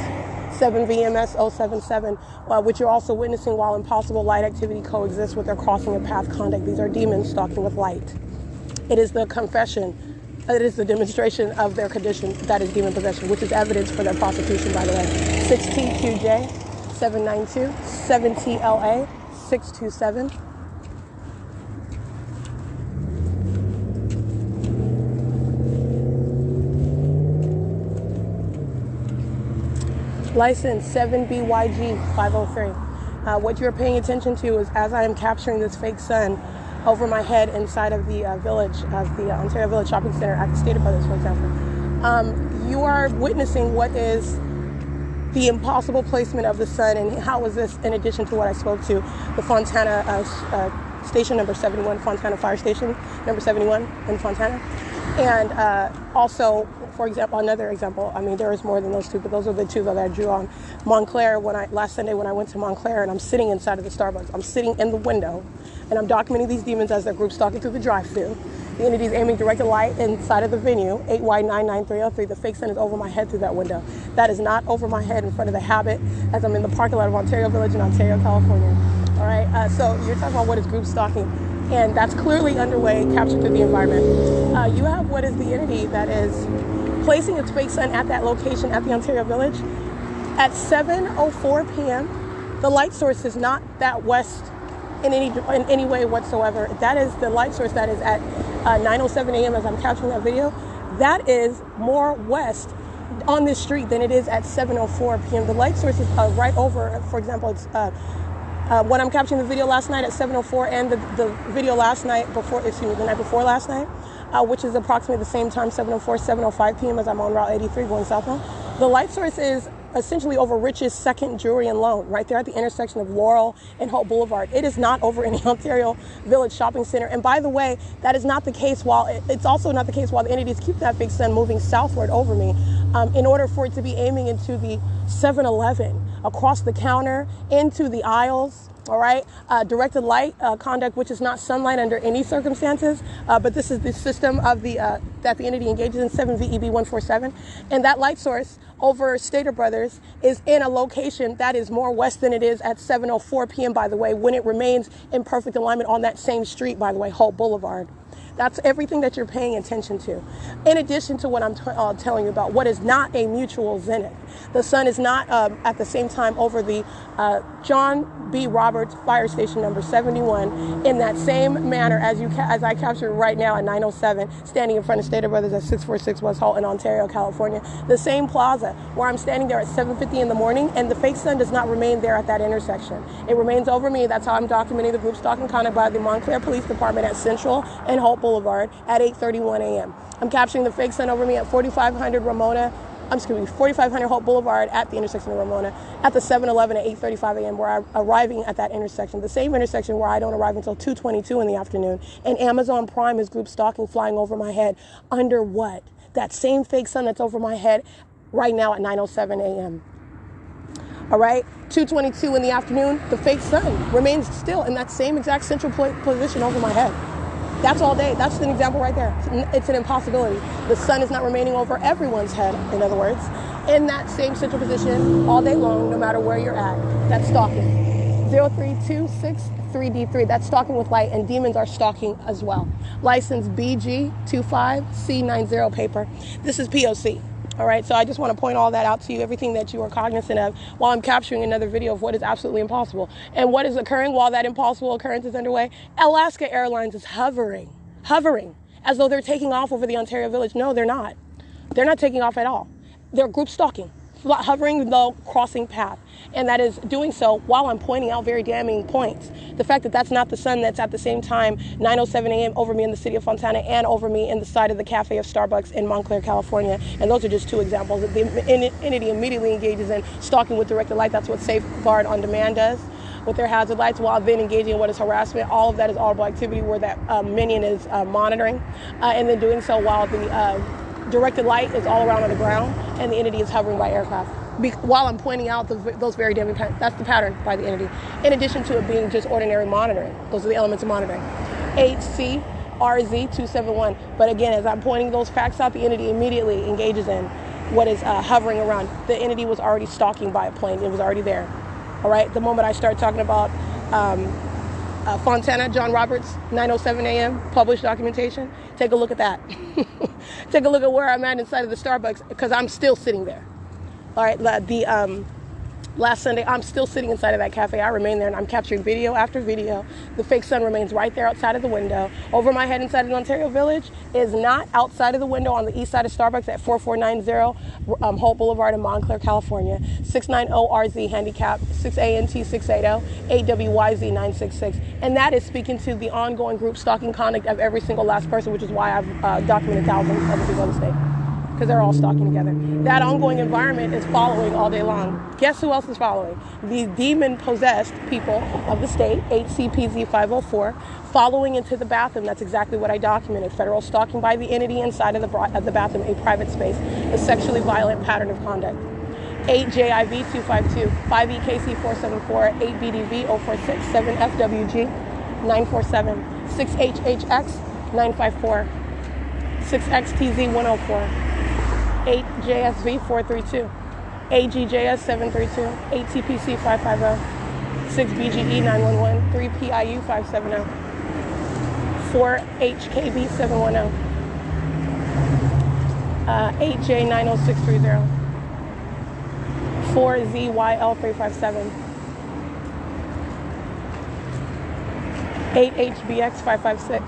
7VMS077, which you're also witnessing while impossible light activity coexists with their crossing of path conduct. These are demons stalking with light. It is the confession. It is the demonstration of their condition that is demon possession, which is evidence for their prosecution, by the way. 6TQJ, 792, 7TLA, 627. License 7BYG 503. What you're paying attention to is as I am capturing this fake sun over my head inside of the village, of the Ontario Village Shopping Center at the Stater Brothers, for example, you are witnessing what is the impossible placement of the sun, and how is this in addition to what I spoke to, the Fontana station number 71, Fontana Fire Station number 71 in Fontana. And also, for example, another example, I mean, there is more than those two, but those are the two that I drew on. Montclair, last Sunday when I went to Montclair, and I'm sitting inside of the Starbucks, I'm sitting in the window, and I'm documenting these demons as their group stalking through the drive-thru. The entity is aiming directed light inside of the venue, 8Y99303. The fake sun is over my head through that window. That is not over my head in front of the Habit as I'm in the parking lot of Ontario Village in Ontario, California. All right, so you're talking about what is group stalking, and that's clearly underway, captured through the environment. You have what is the entity that is placing its fake sun at that location at the Ontario Village at 7:04 p.m. The light source is not that west in any way whatsoever. That is the light source that is at 9:07 a.m. as I'm capturing that video. That is more west on this street than it is at 7:04 p.m. The light source is right over, for example, it's when I'm capturing the video last night at 7:04 and the video last night before, the night before last night, which is approximately the same time, 7:04, 7:05 p.m. as I'm on Route 83 going southbound. The light source is essentially over Rich's Second Jewelry and Loan, right there at the intersection of Laurel and Hope Boulevard. It is not over in the Ontario Village Shopping Center. And by the way, that is not the case it's also not the case while the entities keep that big sun moving southward over me, in order for it to be aiming into the 7-Eleven, across the counter, into the aisles. All right, directed light conduct, which is not sunlight under any circumstances, but this is the system of that the entity engages in, 7VEB147, and that light source over Stater Brothers is in a location that is more west than it is at 7:04 p.m. By the way, when it remains in perfect alignment on that same street, by the way, Hope Boulevard. That's everything that you're paying attention to. In addition to what I'm telling you about what is not a mutual zenith. The sun is not at the same time over the John B. Roberts Fire Station number 71 in that same manner as I captured right now at 9:07, standing in front of Stater Brothers at 646 West Hall in Ontario, California. The same plaza where I'm standing there at 7:50 in the morning, and the fake sun does not remain there at that intersection. It remains over me. That's how I'm documenting the group stalking conduct by the Montclair Police Department at Central and Hope Boulevard at 8:31 a.m. I'm capturing the fake sun over me at 4500 Hope Boulevard at the intersection of Ramona at the 7-Eleven at 8:35 a.m. where I'm arriving at that intersection, the same intersection where I don't arrive until 2:22 in the afternoon. And Amazon Prime is group stalking, flying over my head under what? That same fake sun that's over my head right now at 9:07 a.m. All right, 2:22 in the afternoon, the fake sun remains still in that same exact central position over my head. That's all day. That's an example right there. It's an impossibility. The sun is not remaining over everyone's head, in other words, in that same central position all day long, no matter where you're at. That's stalking. 03263D3. That's stalking with light, and demons are stalking as well. License BG25C90 paper. This is P.O.C. All right, so I just want to point all that out to you, everything that you are cognizant of while I'm capturing another video of what is absolutely impossible. And what is occurring while that impossible occurrence is underway? Alaska Airlines is hovering as though they're taking off over the Ontario Village. No, they're not. They're not taking off at all. They're group stalking, hovering the crossing path. And that is doing so while I'm pointing out very damning points. The fact that that's not the sun that's at the same time 9:07 a.m. over me in the city of Fontana and over me in the side of the cafe of Starbucks in Montclair, California. And those are just two examples. The entity immediately engages in stalking with directed light. That's what Safeguard on Demand does with their hazard lights, while then engaging in what is harassment. All of that is audible activity where that minion is monitoring, and then doing so while the directed light is all around on the ground and the entity is hovering by aircraft. While I'm pointing out those very damning patterns. That's the pattern by the entity. In addition to it being just ordinary monitoring. Those are the elements of monitoring. HCRZ271. But again, as I'm pointing those facts out, the entity immediately engages in what is hovering around. The entity was already stalking by a plane. It was already there. All right? The moment I start talking about Fontana, John Roberts, 9:07 a.m., published documentation, take a look at that. Take a look at where I'm at inside of the Starbucks, because I'm still sitting there. All right, last Sunday, I'm still sitting inside of that cafe. I remain there, and I'm capturing video after video. The fake sun remains right there outside of the window. Over my head inside of the Ontario Village is not outside of the window on the east side of Starbucks at 4490 Holt Boulevard in Montclair, California. 690RZ handicap, 6ANT680, 8WYZ 966. And that is speaking to the ongoing group stalking conduct of every single last person, which is why I've documented thousands of people in the state. Because they're all stalking together. That ongoing environment is following all day long. Guess who else is following? The demon-possessed people of the state, HCPZ 504, following into the bathroom. That's exactly what I documented. Federal stalking by the entity inside of the bathroom, a private space, a sexually violent pattern of conduct. 8JIV252, 5EKC474, 8BDV046, 7FWG 947, 6HHX 954, 6XTZ104. 8JSV432, AGJS 732, 8TPC 550, 6BGE 911, 3PIU 570, 4HKB 710, 8J90630, 4ZYL 357, 8HBX 556.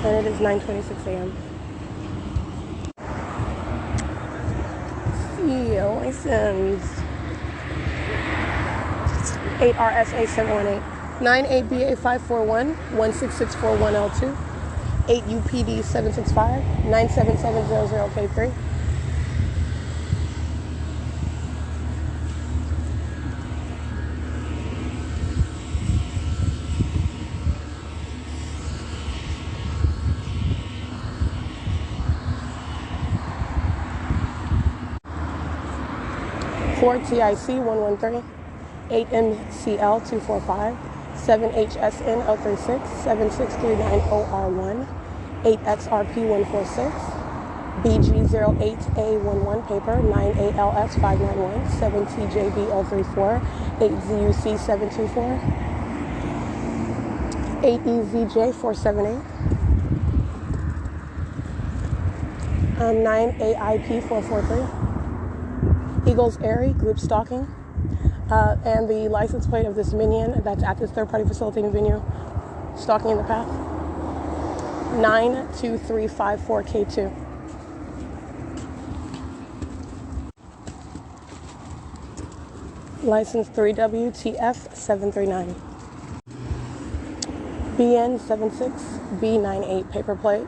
And it is 9:26 a.m. License 8RSA 718, 98BA 541, 16641L2, 8UPD 765, 97700K3. Four TIC 113, 8MCL 245, 7HSN 036, 76390R1, 8XRP 146, BG08A11 paper 9ALS 591, 7TJB 034, 8ZUC 724, 8EZJ 478, 9AIP 443. Eagles Airy, group stalking, and the license plate of this minion that's at this third-party facilitating venue, stalking in the path, 92354K2. License 3WTF739. BN76B98 paper plate.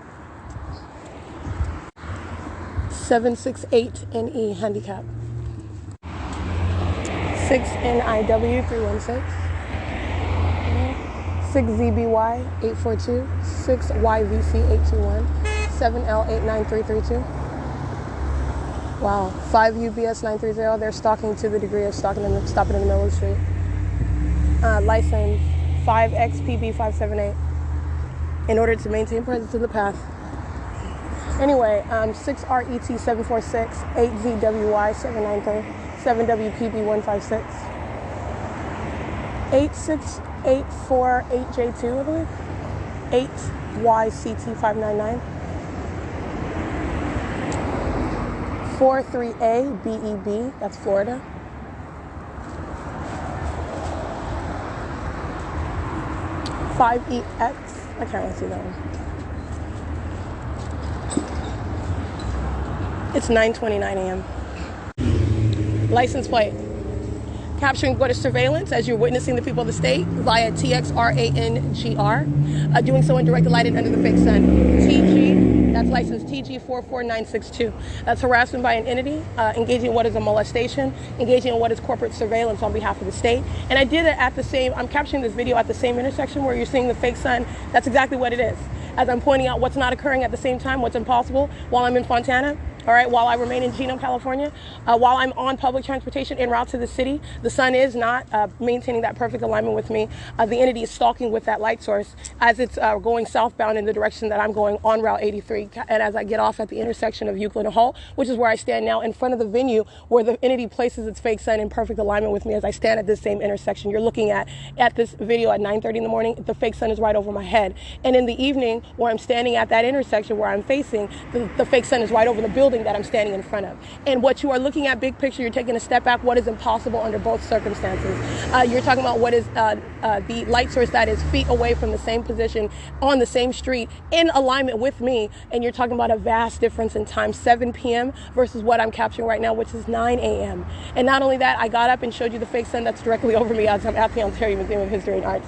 768NE handicap. 6NIW316, 6ZBY842, 6YVC821, 7L89332. Wow, 5UBS930, they're stalking to the degree of stalking them, stopping in the middle of the street. License 5XPB578, in order to maintain presence in the path. Anyway, 6RET746, 8ZWY793, 7WPB156, 86848J2, I believe. 8YCT599. 43ABEB, that's Florida. 5EX, I can't really see that one. It's 9:29 a.m. License plate. Capturing what is surveillance as you're witnessing the people of the state via TXRANGR, doing so in direct lighted under the fake sun. TG, that's license TG44962. That's harassment by an entity, engaging in what is a molestation, engaging in what is corporate surveillance on behalf of the state. And I did it at the same, I'm capturing this video at the same intersection where you're seeing the fake sun. That's exactly what it is. As I'm pointing out what's not occurring at the same time, what's impossible while I'm in Fontana. All right, while I remain in Chino, California, while I'm on public transportation en route to the city, the sun is not maintaining that perfect alignment with me. The entity is stalking with that light source as it's going southbound in the direction that I'm going on Route 83. And as I get off at the intersection of Euclid and Hall, which is where I stand now in front of the venue where the entity places its fake sun in perfect alignment with me as I stand at this same intersection. You're looking at this video at 9:30 in the morning, the fake sun is right over my head. And in the evening, where I'm standing at that intersection where I'm facing, the fake sun is right over the building that I'm standing in front of. And what you are looking at, big picture, you're taking a step back, what is impossible under both circumstances. You're talking about what is the light source that is feet away from the same position on the same street in alignment with me, and you're talking about a vast difference in time, 7 p.m. versus what I'm capturing right now, which is 9 a.m. And not only that, I got up and showed you the fake sun that's directly over me as I'm at the Ontario Museum of History and Arts.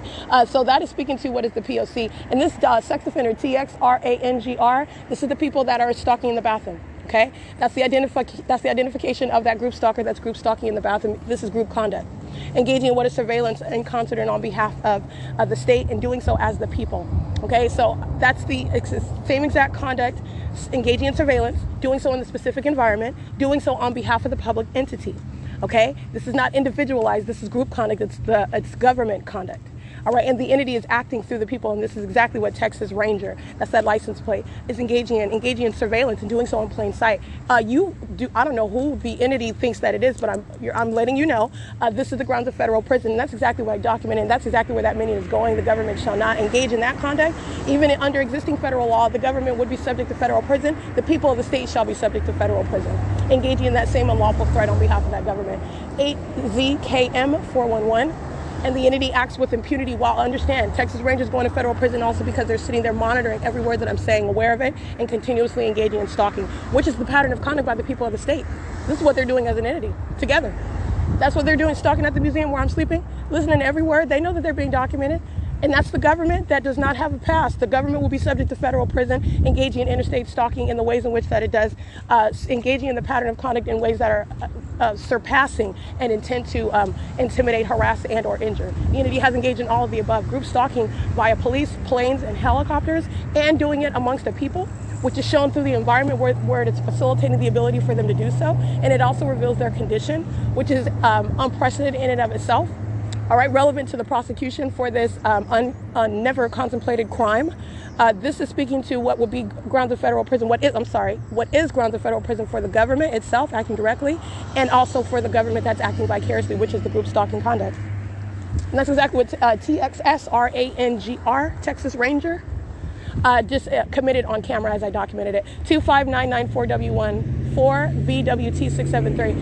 So that is speaking to what is the P.O.C. And this sex offender, TXRANGR, this is the people that are stalking in the bathroom. Okay, that's the identification of that group stalker that's group stalking in the bathroom. This is group conduct, engaging in what is surveillance in concert and on behalf of the state, and doing so as the people. Okay, so that's the same exact conduct, engaging in surveillance, doing so in the specific environment, doing so on behalf of the public entity. Okay, this is not individualized. This is group conduct. It's government conduct. All right, and the entity is acting through the people, and this is exactly what Texas Ranger, that's that license plate, is engaging in surveillance and doing so in plain sight. I don't know who the entity thinks that it is, but I'm letting you know, this is the grounds of federal prison, and that's exactly what I documented, and that's exactly where that minion is going. The government shall not engage in that conduct. Even under existing federal law, the government would be subject to federal prison. The people of the state shall be subject to federal prison, engaging in that same unlawful threat on behalf of that government. 8ZKM411. And the entity acts with impunity while understand Texas Rangers going to federal prison also because they're sitting there monitoring every word that I'm saying, aware of it, and continuously engaging in stalking, which is the pattern of conduct by the people of the state. This is what they're doing as an entity, together. That's what they're doing, stalking at the museum where I'm sleeping, listening to every word. They know that they're being documented. And that's the government that does not have a past. The government will be subject to federal prison, engaging in interstate stalking in the ways in which that it does, engaging in the pattern of conduct in ways that are surpassing and intend to intimidate, harass, and or injure. The entity has engaged in all of the above. Group stalking via police, planes, and helicopters, and doing it amongst the people, which is shown through the environment where it is facilitating the ability for them to do so. And it also reveals their condition, which is unprecedented in and of itself. All right, relevant to the prosecution for this never contemplated crime. This is speaking to what would be grounds of federal prison. What is grounds of federal prison for the government itself acting directly, and also for the government that's acting vicariously, which is the group stalking conduct. And that's exactly what TXSRANGR, Texas Ranger, just committed on camera as I documented it. 25994W1. 4VWT673,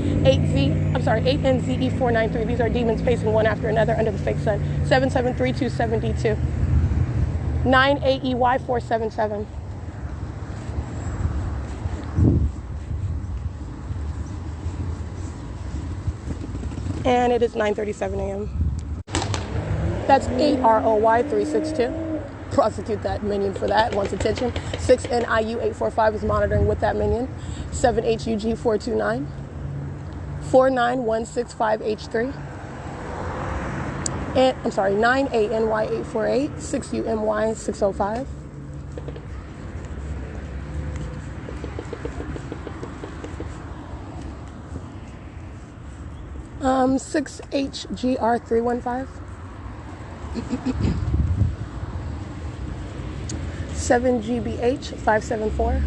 8NZE493. These are demons pacing one after another under the fake sun. 77327D2. 9AEY477. And it is 9:37 a.m. That's 8ROY362. Prosecute that minion for that, wants attention. 6NIU845 is monitoring with that minion. 7HUG429. 49165H3. And, 9ANY848. 6UMY605. . 6HGR315. 7GBH574.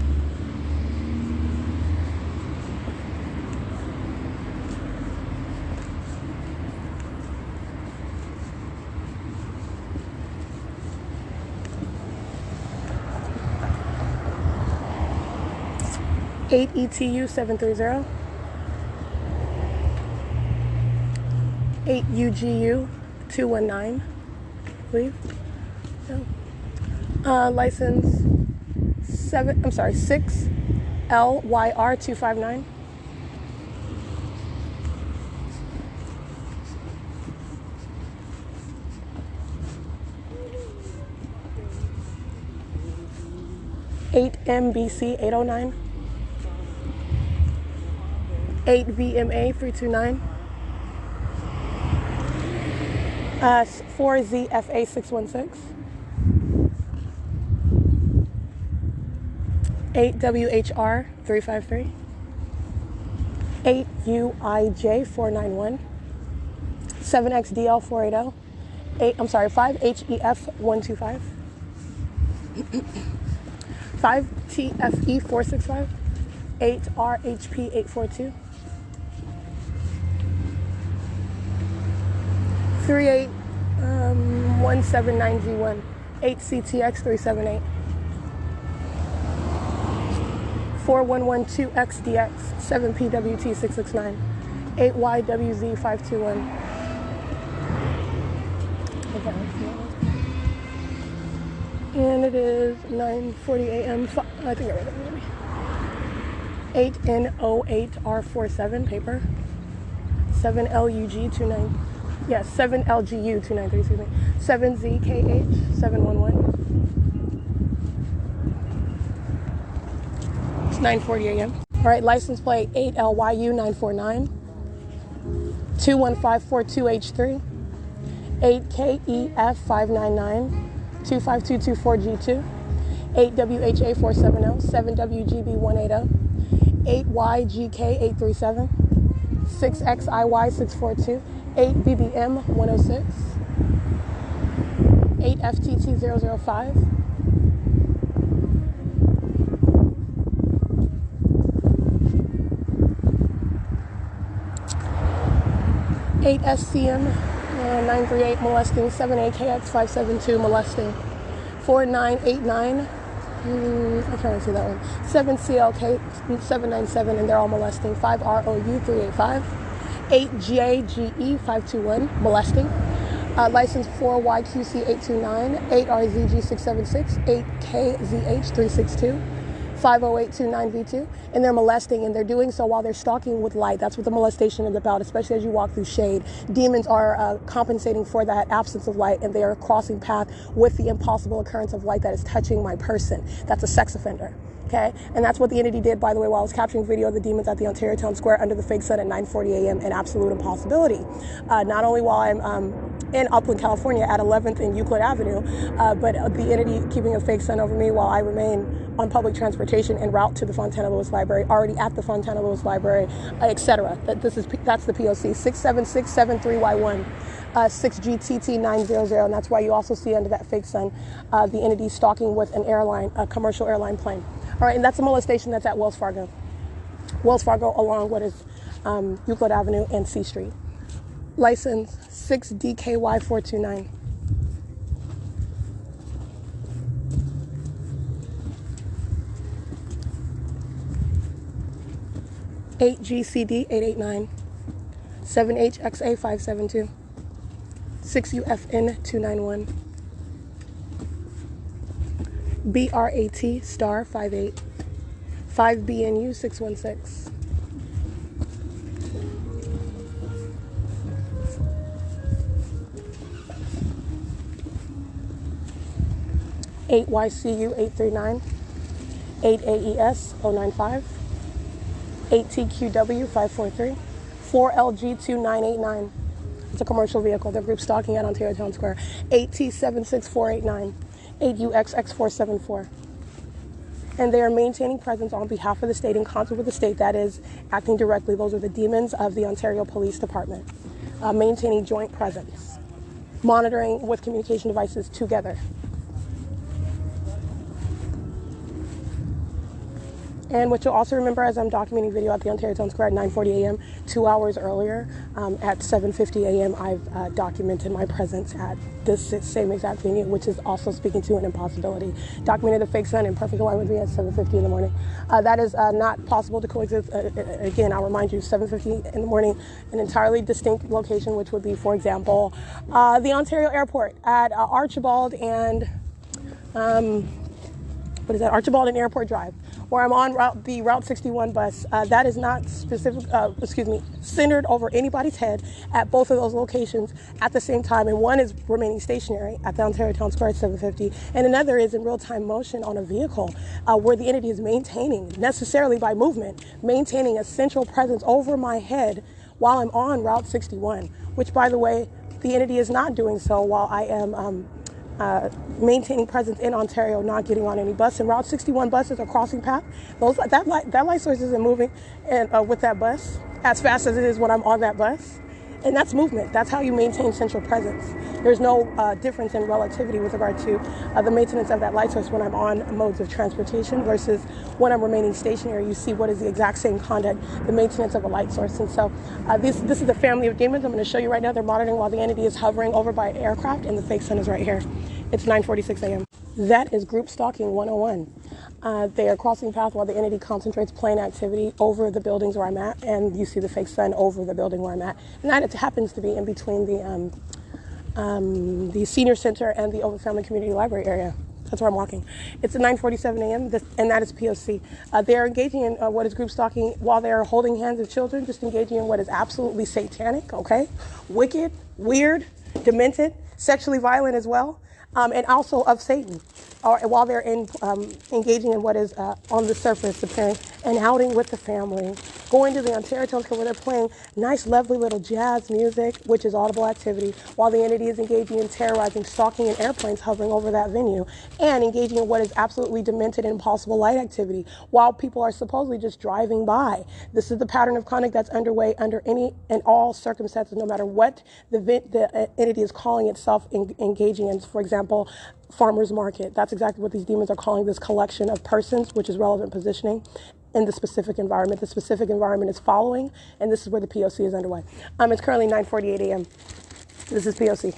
8 ETU 730. 8 UGU 219, I believe. Yeah. License 6 LYR 259. Eight MBC 809. 8 VMA 329. 4 ZFA 616. 8 WHR 353. 8 UIJ 491. 7 XDL 480. 5 HEF 125. 5 TFE 465. 8 RHP 842. 38179G1. 8 CTX 378. 4112XDX 7 PWT 669. 8 YWZ 521. And it is 9:40 a.m. I think I read it already. 8N08R47 paper. 7LUG 29. Yes, 7LGU 293, excuse me. 7ZKH 711. It's 9:40 a.m. All right, license plate 8LYU 949. 21542H3. 8KEF 599. 25224G2. 8WHA 470. 7WGB 180. 8YGK 837. 6XIY 642. 8 BBM 106. 8 FTT 005. 8 SCM 938 molesting. 7 AKX 572 molesting. 4989. I'm trying to see that one. 7 CLK 797 and they're all molesting. 5 ROU 385. 8 JGE 521 molesting. License 4 YQC 829. 8 RZG 676. 8 KZH 362. 50829V2, and they're molesting, and they're doing so while they're stalking with light. That's what the molestation is about, especially as you walk through shade. Demons are compensating for that absence of light, and they are crossing path with the impossible occurrence of light that is touching my person. That's a sex offender. Okay, and that's what the entity did, by the way, while I was capturing video of the demons at the Ontario Town Square under the fake sun at 9:40 a.m. an absolute impossibility. Not only while I'm in Upland, California at 11th and Euclid Avenue, but the entity keeping a fake sun over me while I remain on public transportation en route to the Fontana Lewis Library, already at the Fontana Lewis Library, etc. That's the P.O.C. 67673Y1. 6GTT900, and that's why you also see under that fake sun the entity stalking with an airline, a commercial airline plane. All right, and that's a molestation that's at Wells Fargo. Wells Fargo along what is Euclid Avenue and C Street. License 6DKY429. Eight GCD 889. 7HXA 572. 6UFN 291. BRAT star 58. 5BNU 616. 8 YCU 839. 8 AES 095. 8 TQW 543. 4 LG 2989. It's a commercial vehicle. They're group stalking at Ontario Town Square. 8 T76489. 8 UXX474. And they are maintaining presence on behalf of the state in concert with the state that is acting directly. Those are the demons of the Ontario Police Department. Maintaining joint presence. Monitoring with communication devices together. And what you'll also remember as I'm documenting video at the Ontario Town Square at 9:40 a.m., 2 hours earlier, at 7:50 a.m., I've documented my presence at this same exact venue, which is also speaking to an impossibility. Documented the fake sun in perfect alignment with me at 7:50 in the morning. That is not possible to coexist. Again, I'll remind you, 7:50 in the morning, an entirely distinct location, which would be, for example, the Ontario Airport at Archibald and Archibald and Airport Drive, where I'm on the Route 61 bus. That is not centered over anybody's head at both of those locations at the same time. And one is remaining stationary at the Ontario Town Square at 7:50, and another is in real-time motion on a vehicle where the entity is maintaining, necessarily by movement, maintaining a central presence over my head while I'm on Route 61, which, by the way, the entity is not doing so while I am maintaining presence in Ontario, not getting on any bus. And Route 61 buses are crossing path. That light source isn't moving with that bus as fast as it is when I'm on that bus. And that's movement. That's how you maintain central presence. There's no difference in relativity with regard to the maintenance of that light source when I'm on modes of transportation versus when I'm remaining stationary. You see what is the exact same conduct, the maintenance of a light source. And so this is the family of demons I'm going to show you right now. They're monitoring while the entity is hovering over by aircraft, and the fake sun is right here. It's 9:46 a.m. That is group stalking 101. They are crossing path while the entity concentrates plane activity over the buildings where I'm at, and you see the fake sun over the building where I'm at. And that happens to be in between the senior center and the Open Family Community Library area. That's where I'm walking. It's at 9:47 a.m., and that is P.O.C. They are engaging in what is group stalking while they are holding hands of children, just engaging in what is absolutely satanic, okay? Wicked, weird, demented, sexually violent as well. And also of Satan, while they're engaging in what is on the surface, appearing and outing with the family, going to the Ontario Town Square where they're playing nice, lovely little jazz music, which is audible activity, while the entity is engaging in terrorizing, stalking, and airplanes hovering over that venue, and engaging in what is absolutely demented and impossible light activity, while people are supposedly just driving by. This is the pattern of conduct that's underway under any and all circumstances, no matter what the entity is calling itself engaging in. For example, farmers market. That's exactly what these demons are calling this collection of persons, which is relevant positioning in the specific environment. The specific environment is following, and this is where the P.O.C. is underway. It's currently 9:48 a.m. This is P.O.C.